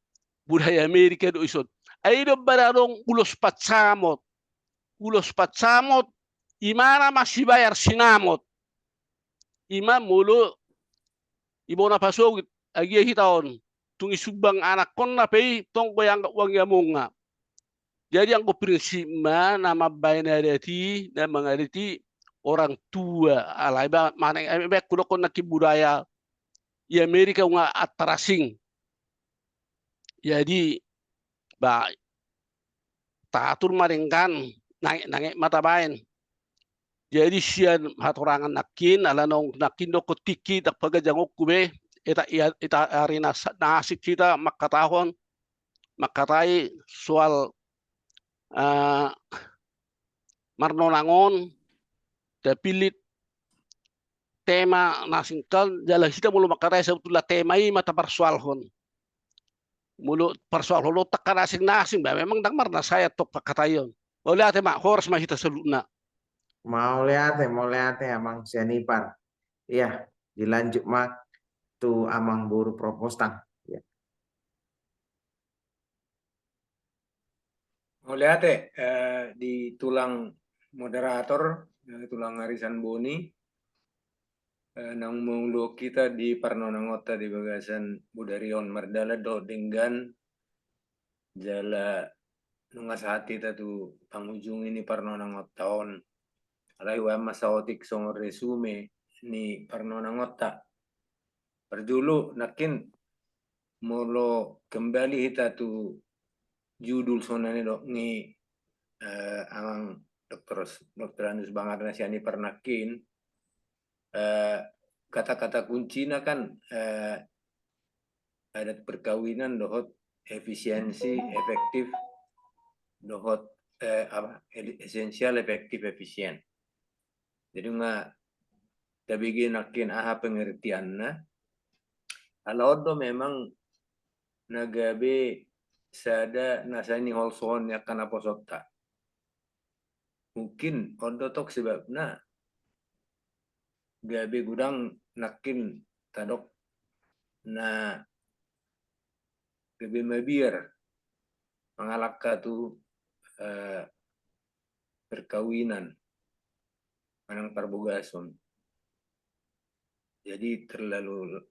budaya Amerika do isod aido bararong ulos patsamot imana masih bayar sinamot ima mulu ibona pasog agi hitaon tungi subang anak kon na pei tong bayang wang yamunga jadi ang prinsip nama bayanadati na mengadati orang tua alai ba mana be kulokon na budaya i Amerika nga atrasing jadi ba tatur maringkan nangek mata bain. Jadi sian hatorangan nakin ala nong nakin do kotiki tak pagajangok kube eta arena nasik kita makatahon makatai soal marnonangon dapilit tema nasingkal jala kita mulu makatai sebetulnya temai mata persoalhon mulu persoalhon lo takkan nasing memang dang marna saya tok pakatayon oleh ate mak hors mah kita selutna. Mau lihat Amang Sianipar. Iya, dilanjut mak tu Amang Buru Propostang. Ya. Mau lihat di tulang moderator, tulang arisan Boni, nang mulu kita di Parnonangota di bagasan Budarion Mardala do dengan jala nungas hati tu pangujung ini Parnonangotaon. Alai wa masaotik song resume ni Parnonangota. Perjulu nakin molo kembali hita tu judul sonane dok ni ang Dr. Anus Bangarna siani pernakin kata-kata kuncinya kan adat perkawinan dohot efisiensi efektif dohot esensial efektif efisien. Jadi nga tabigi nakin aha pengertianna alodo memang nagabe sada nasani holson ya kana posota mungkin odo tok sebabna gabe gudang nakin tadok na gabe mabir mangalaka tu perkawinan manang parbogason. Jadi terlalu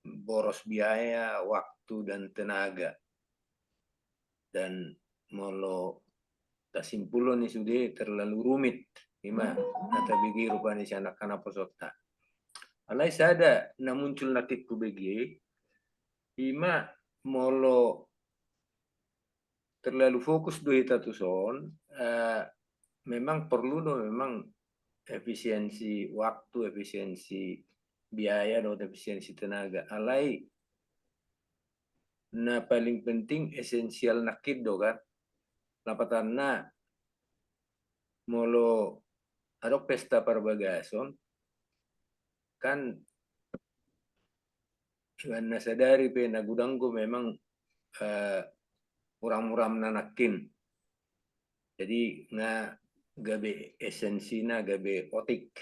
boros biaya, waktu dan tenaga. Dan molo tasimpulo ni sudah terlalu rumit. Ima nata bigi rupanya si anak kana posota. Alai sada na muncul nakitku begi. Ima molo terlalu fokus do hita tuson. Memang perlu do memang efisiensi waktu, efisiensi biaya, dan efisiensi tenaga. Alai na paling penting esensial nakid do kan. Lapatan na molo adok pesta parbagason kan na sadari pe nagudanggo memang muram-muram nanakin. Jadi nga gabe esensina gabe otik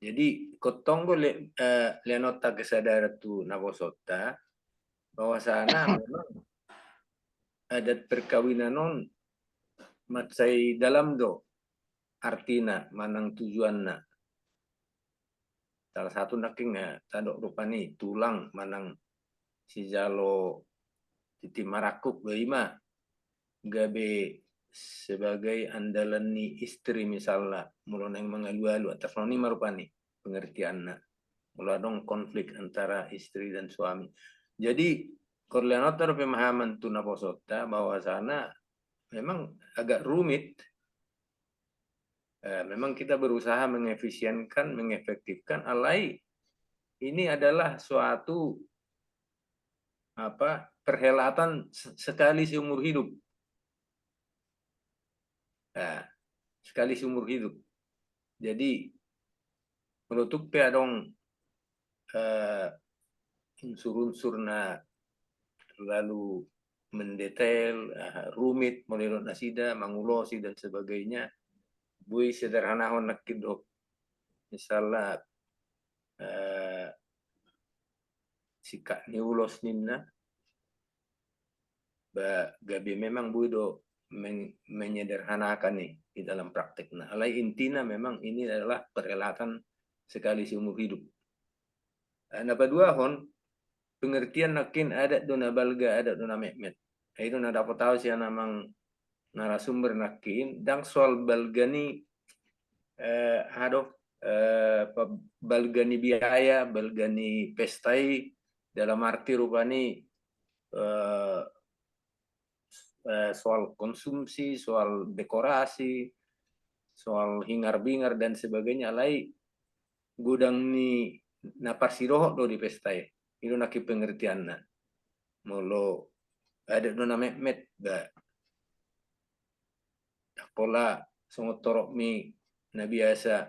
Jadi kotongo leanota kesadaran tu nabosota bahwa sana memang adat perkawinan non matsai dalam do artina manang tujuanna. Salah satu naking tadok rupani tulang manang si jalo titi marakuk beima gabe sebagai andalan ni istri misalnya mulai yang mengalu-alu atas noni marupani pengertiannya mulai dong konflik antara istri dan suami. Jadi korleanotor pemahaman tuna posota bahwa sana memang agak rumit. Memang kita berusaha mengefisienkan, mengefektifkan. Alai ini adalah suatu perhelatan sekali seumur hidup. Sekali seumur hidup. Jadi menutup dong unsur-unsurna lalu mendetail, rumit, melirut nasida, mangulosi dan sebagainya. Bui sederhana honak kido. Misalnya sikak niulos ninna gabi memang bui do menyederhanakan nih di dalam prakteknya. Alai intinya memang ini adalah perhelatan sekali seumur hidup. Napa dua hon pengertian nakin adat dona balga adat dona mehmet. Itu nada dapat tahu sih namang narasumber nakin dang soal balgani balgani biaya balgani pestai dalam arti rupani soal konsumsi, soal dekorasi, soal hingar-bingar dan sebagainya. Lai gudang ni naparsiroh do di pestai. Itu naki pengertianna. Molo ada dona mehmet ga pola songot torok mi na biasa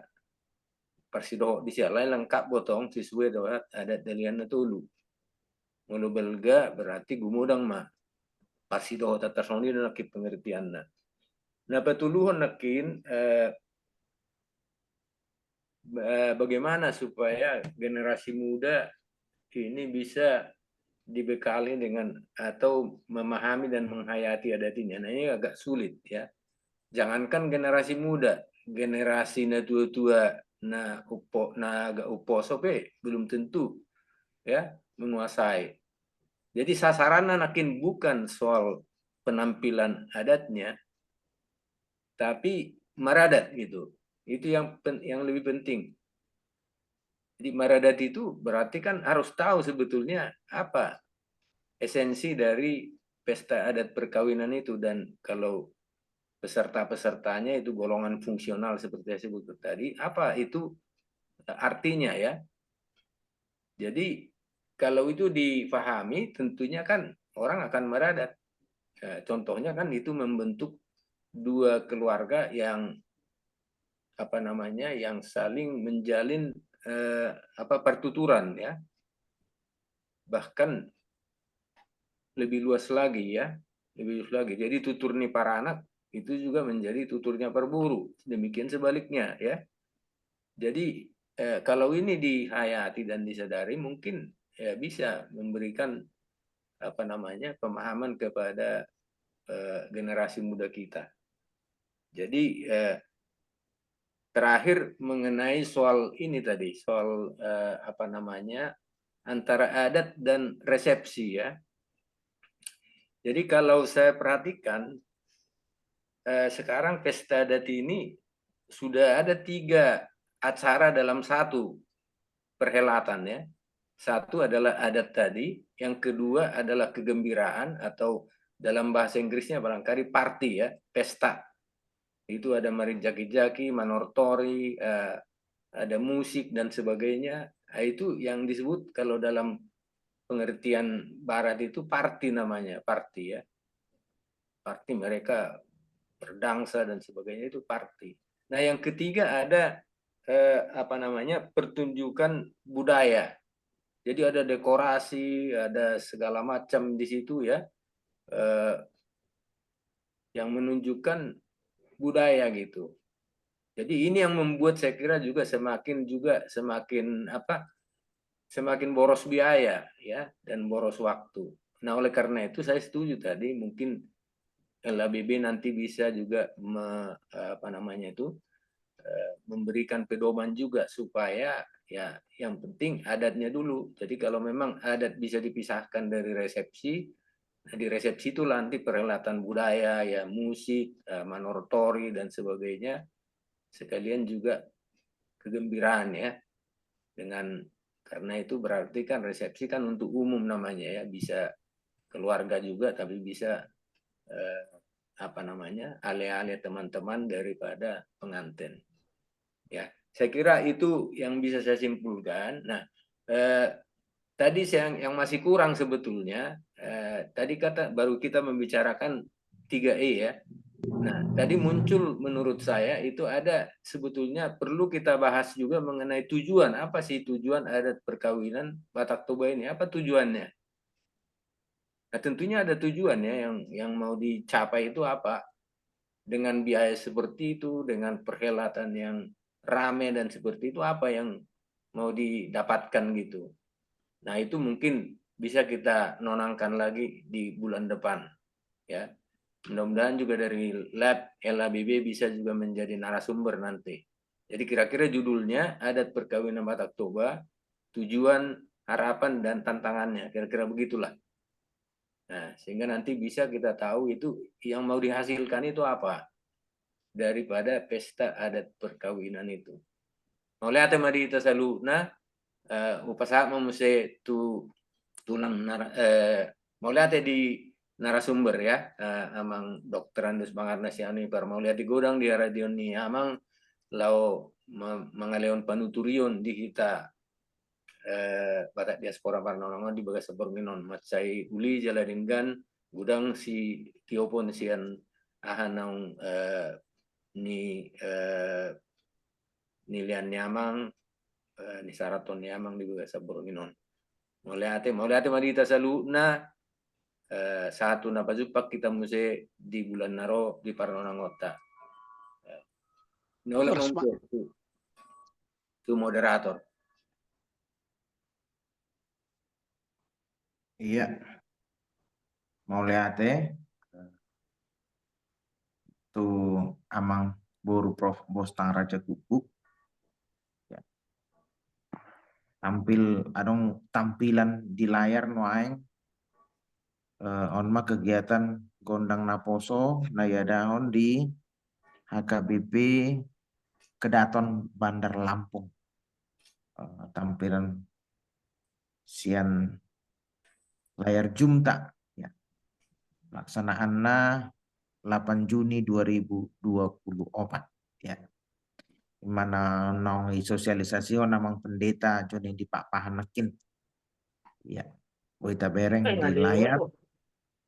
parsidoh di sia lain lengkap botong sesuai dengan adat dalian tulu. Molo belga berarti gumudang mah parsidoh tata soni dan naki pengertianna. Nah petuluhan nakin bagaimana supaya generasi muda ini bisa dibekali dengan atau memahami dan menghayati adat ini. Nah ini agak sulit ya. Jangankan generasi muda, generasi na tua-tua na agak sope belum tentu ya menguasai. Jadi sasarannya nakin bukan soal penampilan adatnya, tapi maradat gitu. Itu yang lebih penting. Jadi maradat itu berarti kan harus tahu sebetulnya apa esensi dari pesta adat perkawinan itu, dan kalau peserta-pesertanya itu golongan fungsional seperti saya sebut tadi, apa itu artinya ya. Jadi kalau itu difahami tentunya kan orang akan meradat. Contohnya kan itu membentuk dua keluarga yang yang saling menjalin pertuturan ya. Bahkan lebih luas lagi ya, lebih luas lagi. Jadi tutur nih para anak itu juga menjadi tuturnya perburu. Demikian sebaliknya ya. Jadi kalau ini dihayati dan disadari mungkin ya bisa memberikan pemahaman kepada generasi muda kita. Jadi terakhir mengenai soal ini tadi, soal antara adat dan resepsi ya. Jadi kalau saya perhatikan sekarang pesta adat ini sudah ada 3 acara dalam satu perhelatan ya. Satu adalah adat tadi, yang kedua adalah kegembiraan atau dalam bahasa Inggrisnya barangkali party ya, pesta. Itu ada marijaki-jaki, manortori, ada musik dan sebagainya. Itu yang disebut kalau dalam pengertian barat itu party namanya, party ya. Party mereka berdangsa dan sebagainya itu party. Nah, yang ketiga ada pertunjukan budaya. Jadi ada dekorasi, ada segala macam di situ ya. Yang menunjukkan budaya gitu. Jadi ini yang membuat saya kira juga semakin semakin boros biaya ya dan boros waktu. Nah, oleh karena itu saya setuju tadi mungkin LABB nanti bisa juga memberikan pedoman juga supaya ya yang penting adatnya dulu. Jadi kalau memang adat bisa dipisahkan dari resepsi, nah di resepsi itu nanti perhelatan budaya ya, musik, manortori dan sebagainya, sekalian juga kegembiraan ya. Karena itu berarti kan resepsi kan untuk umum namanya ya, bisa keluarga juga tapi bisa ale-ale teman-teman daripada pengantin. Ya, saya kira itu yang bisa saya simpulkan. Nah, tadi yang masih kurang sebetulnya, tadi baru kita membicarakan 3E ya. Nah, tadi muncul menurut saya itu ada sebetulnya perlu kita bahas juga mengenai tujuan. Apa sih tujuan adat perkawinan Batak Toba ini? Apa tujuannya? Nah, tentunya ada tujuannya yang mau dicapai itu apa? Dengan biaya seperti itu, dengan perhelatan yang rame dan seperti itu, apa yang mau didapatkan gitu. Nah, itu mungkin bisa kita nonangkan lagi di bulan depan. Ya. Mudah-mudahan juga dari lab LABB bisa juga menjadi narasumber nanti. Jadi kira-kira judulnya Adat Perkawinan Batak Toba, Tujuan, Harapan, dan Tantangannya. Kira-kira begitulah. Nah, sehingga nanti bisa kita tahu itu yang mau dihasilkan itu apa daripada pesta adat perkawinan itu. Oleh ate madi kita saluna upasa memuse tulang mau lihat di narasumber ya amang dokter Andus Bangarna siani par mau lihat di godang di radio ni amang lau mangaleon panuturion di kita Batak diaspora Parnonongo di bagas Borminon macai uli jaladinggan gudang si tiopon sian ahanang ni nilian nyamang ni saraton nyamang di bagas Borminon mau lihat madita saluna satu napa jupak kita mesti di bulan naro di Parnonangota nolak tu moderator. Iya. Mau lihat tuh amang boru Prof Bostang Raja Gubuk. Ya. Tampilan di layar noaeng onma kegiatan gondang naposo nayadahon di HKBP Kedaton Bandar Lampung. Tampilan sian layar Jumta ya. Laksanaanna 8 Juni 2024 ya. Mana nong sosialisasi namang pendeta Joni di Pak Pahanakin. Ya. Boita bereng di layar.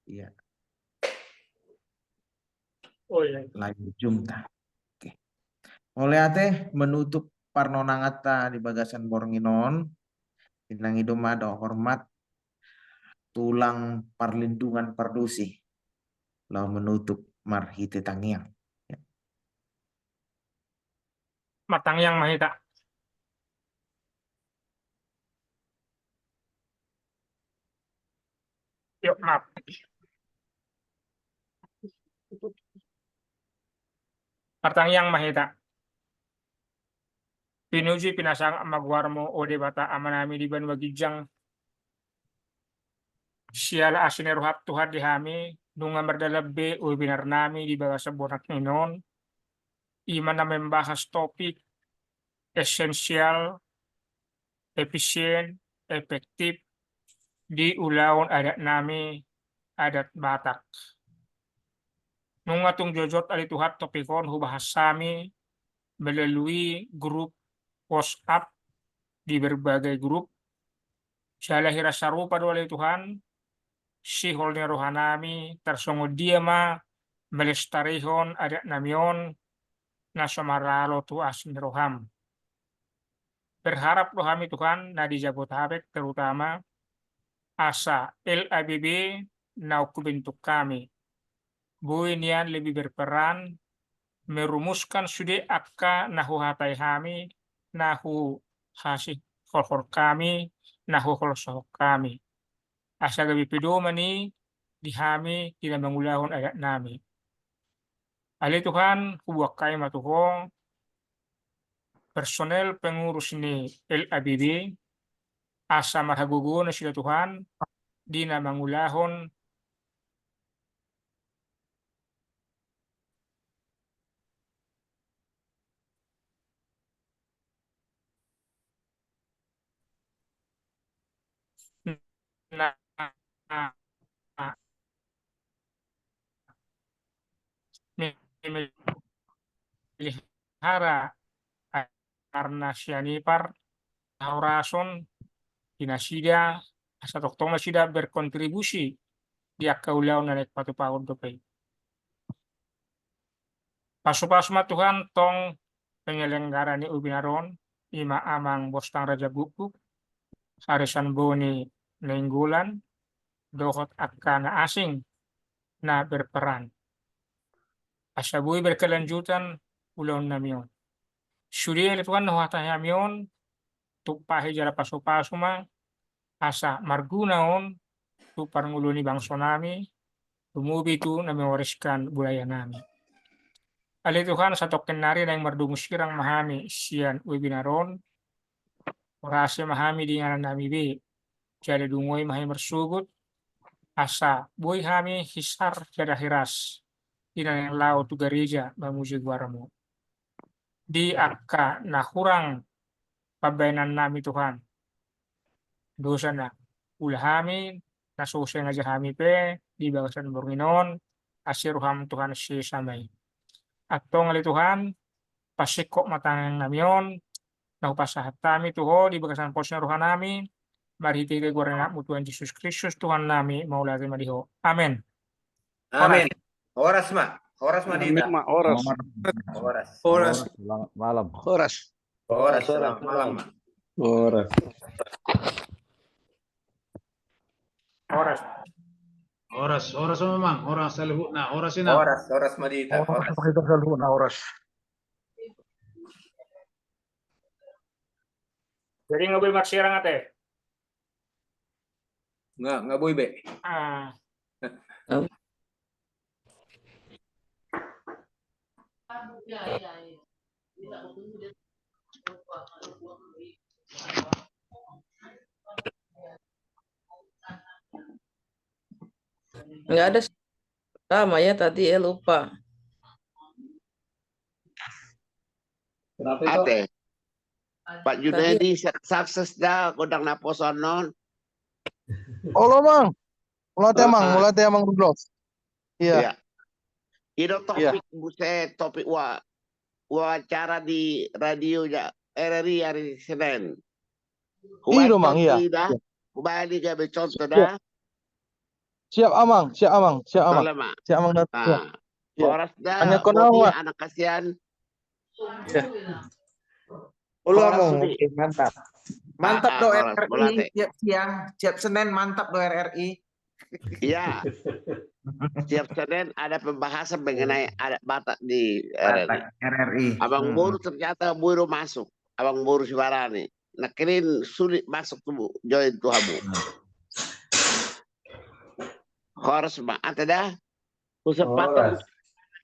Ya. Oh iya. Layar Jumta. Oke. Oleh ate menutup Parnonangata di Bagasan Bornginon. Inang idomado hormat tulang perlindungan perdusi lalu menutup marhite tangiang ya. Matangyang mahita. Yuk, maaf. Matangyang mahita. Pinuji pinasang magwarmo ode bata amanami di ban wagijang siala asineruhap Tuhan dihami nunga berdalabbe webinar nami di bawah sebuah ninon imana membahas topik esensial, efisien, efektif di ulaun adat nami adat Batak. Nung atong jojot alituhat topikon hubahas sami melalui grup WhatsApp di berbagai grup. Syalahira sarupa oleh Tuhan, si holnya rohanami tersongod dia ma melestarihon adat namion nasomaralo tu asin roham. Berharap rohami Tuhan na di Jabodetabek terutama asa LABB na bentuk kami. Buin yan lebih berperan merumuskan sude akka nahu hatai hami, nahu hasih hol kami, nahu hol kami. Asa gabi pedomani di hami tidak mengulahun adat nami. Ali Tuhan huwak kay matuhong personel pengurus ni LABB asa marhagugo na sila Tuhan di na mangulahon na melihara karena sianipar rason dinasida asa toktong sida berkontribusi di akaulau na patu paun topay. Pasu-pasuma Tuhan tong penyelenggara ni ubinaron ima amang bostang Raja Gupuk harisan boni nainggulan dohot akana asing na berperan. Asabui berkelanjutan ulon namion. Sudia Tuhan nahuatay hamion tupahi jara pasu-pasuma asa margunaon tu paranguluni bangsa nami tumubi tu na mewariskan budaya nami. Ali Tuhan sa token nari na yung mardungusirang mahami siyan webinaron orasya mahami di ngalan nami bi jadi dungoy mahay marsugot asa buhay hami hisar jada hiras ina yang lao tu gereja mamuji guaramu di akka na kurang pabainan nami Tuhan dosa na ulahami nasusay nga jahami pe di bagasan borginon asiruham Tuhan si samay atong ali Tuhan pasikok matang namion nahupasahat kami tuho di bagasan posnya rohan nami marhiti kay guaranak mo Tuhan Jesus Kristus Tuhan nami maulati madiho amen. Amin. Horas Madita. Horas. Selamat malam. Horas. Selamat malam. Horas memang, horas salihuna, horas ina. Horas Madita. Jadi nggak boleh maksirang ate. Nggak boleh be. Nggak ada sama ya tadi ya lupa. Kenapa itu? Ate. Pak Junaidi sukses dah kodang naposonon. Halo Mang. Mulai Mang Rudolf. Iya. Itu topik buset topik wawancara di radio ya RRI hari Senin. Iya Mang, iya. Kembali ke contoh dah. Siap Amang. Horas dah. Hanya konawa. Anak kasihan. Amang, mantap do RRI siap siang, siap Senin mantap do RRI. Iya. Setiap Senin ada pembahasan mengenai adat Batak di RRI. Abang Boru ternyata Boru masuk. Abang Boru Sibarani. Nah kalian sulit masuk tuh join tuh habu. Harus ada dah. Kusepatan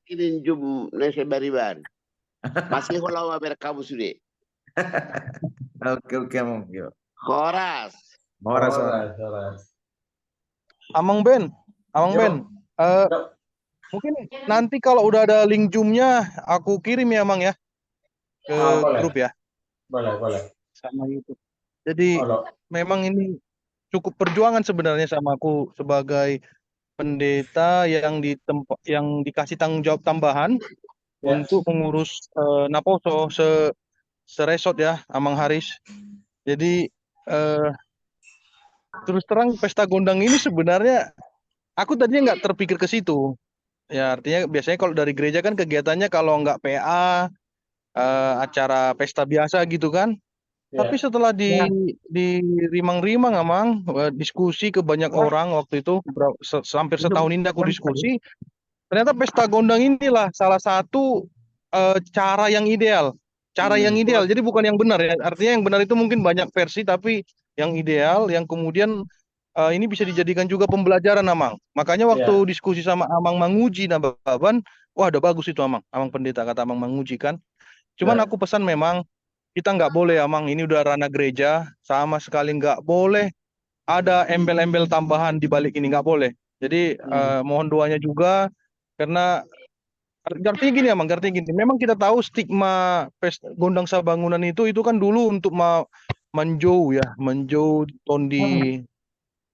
ini jum nasi bariban. Masih kalau berkamu sudah. Oke Amang. Horas. Amang Ben. Mungkin nanti kalau udah ada link Zoom-nya aku kirim ya Mang ya ke grup ya. Boleh. Sama YouTube. Jadi memang ini cukup perjuangan sebenarnya sama aku sebagai pendeta yang dikasih tanggung jawab tambahan untuk mengurus Naposo seresort ya Amang Haris. Jadi terus terang pesta gondang ini sebenarnya aku tadinya nggak terpikir ke situ. Ya artinya biasanya kalau dari gereja kan kegiatannya kalau nggak PA acara pesta biasa gitu kan. Tapi setelah di rimang-rimang Amang diskusi ke banyak orang waktu itu hampir setahun ini aku diskusi. Ternyata pesta gondang inilah salah satu cara yang ideal. Cara yang ideal, jadi bukan yang benar ya. Artinya yang benar itu mungkin banyak versi, tapi yang ideal, yang kemudian ini bisa dijadikan juga pembelajaran, Amang. Makanya waktu diskusi sama Amang Manguji Nababan, wah ada bagus itu Amang Pendeta, kata Amang Manguji kan. Cuman aku pesan memang kita nggak boleh, Amang, ini udah ranah gereja, sama sekali nggak boleh ada embel-embel tambahan di balik ini, nggak boleh. Jadi mohon doanya juga, karena artinya gini, Amang, artinya gini, memang kita tahu stigma Gondang Sabangunan itu kan dulu untuk menjauh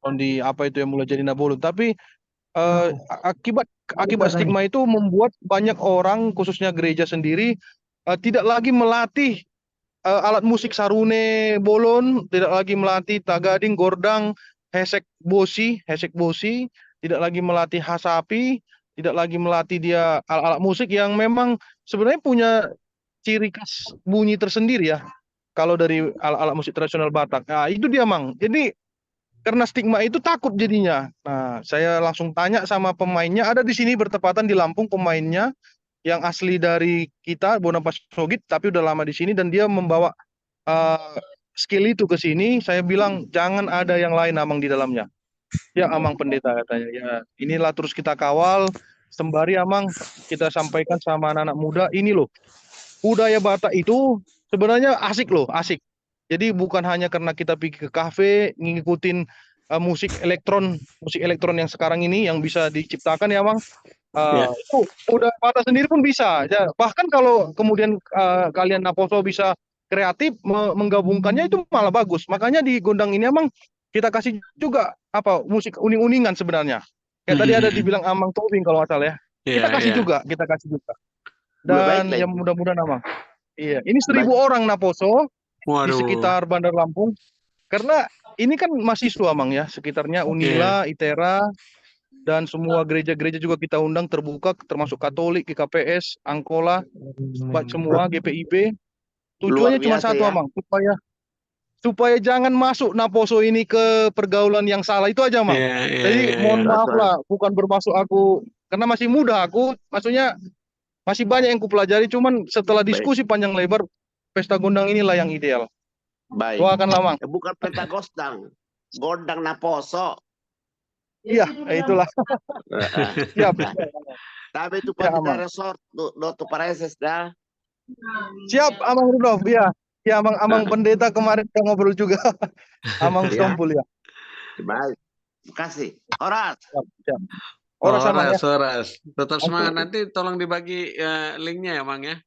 tondi apa itu yang mulai jadi Nabolon, tapi akibat stigma itu membuat banyak orang, khususnya gereja sendiri, tidak lagi melatih alat musik sarune bolon, tidak lagi melatih tagading, gordang, hesek bosi, tidak lagi melatih hasapi, tidak lagi melatih dia alat-alat musik yang memang sebenarnya punya ciri khas bunyi tersendiri ya. Kalau dari alat-alat musik tradisional Batak, nah itu dia, Mang. Jadi karena stigma itu takut jadinya. Nah, saya langsung tanya sama pemainnya, ada di sini bertepatan di Lampung pemainnya yang asli dari kita, Bonapas Sogit, tapi udah lama di sini, dan dia membawa skill itu ke sini. Saya bilang jangan ada yang lain, Amang, di dalamnya. Ya, Amang Pendeta katanya. Ya, inilah terus kita kawal sembari, Amang, kita sampaikan sama anak-anak muda, ini loh, budaya Batak itu sebenarnya asik loh, asik. Jadi bukan hanya karena kita pergi ke kafe ngikutin musik elektron yang sekarang ini yang bisa diciptakan ya, Mang. Itu udah Batak sendiri pun bisa. Ya, bahkan kalau kemudian kalian Naposo bisa kreatif menggabungkannya, itu malah bagus. Makanya di Gondang ini, Amang, kita kasih juga musik uning-uningan sebenarnya. Kayak tadi ada dibilang Amang Tobing kalau nggak salah ya. Kita kasih juga. Dan yang mudah-mudahan, Amang. Iya, ini 1.000 orang Naposo di sekitar Bandar Lampung. Karena ini kan mahasiswa, Mang, ya, sekitarnya Unila, ITERA, dan semua gereja-gereja juga kita undang terbuka, termasuk Katolik, GKPS, Angkola, semua GPIB. Tujuannya cuma satu, Mang, supaya jangan masuk Naposo ini ke pergaulan yang salah itu aja, Mang. Jadi mohon maaf lah, bukan bermaksud aku, karena masih muda aku, maksudnya masih banyak yang kupelajari, cuman setelah diskusi panjang lebar, Pesta Gondang inilah yang ideal. Baik. Doakanlah, Mang. Bukan Pesta Gondang Naposo. Iya, itulah. Siap. Tapi itu Pesta Resort, Doto Pareses dah. Siap, Amang Rudolf. Iya, ya, Amang Pendeta kemarin kita ngobrol juga. Amang Stompul ya. Baik. Terima kasih. Horas. Siap. Horas. Tetap semangat. Nanti tolong dibagi linknya ya, Mang, ya.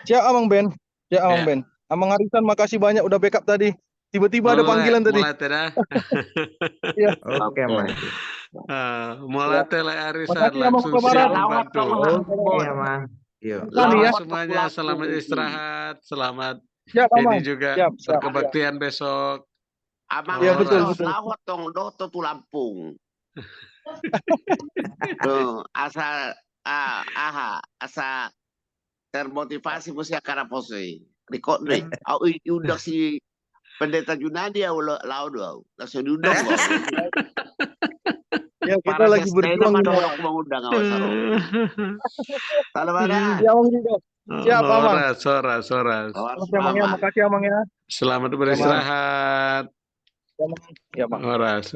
Siap, Amang Ben. Ya, Amang Ben. Amang Arisan, makasih banyak udah backup tadi. Tiba-tiba ada panggilan tadi. Mulai tidak. Ya. Oke, Mang. Mulai tele Arisan makasih, Amang langsung siap membantu. Iya, Mang. Yuk. Semuanya selamat istirahat, selamat ini juga berkebaktian besok. Abang ya, betul. Lawat dong, Doto tu Lampung. Asa termotivasi mesti akan apa sih? Rekod nih. Udah si Pendeta Junadi ya lalu langsung diundang kok. Ya, kita lagi berjuang mengundang Kalau mana? Ya, Amang juga. Siap, Amang. Soras. Makasih, Amang ya. Selamat beristirahat. Ya, Mang. Horas.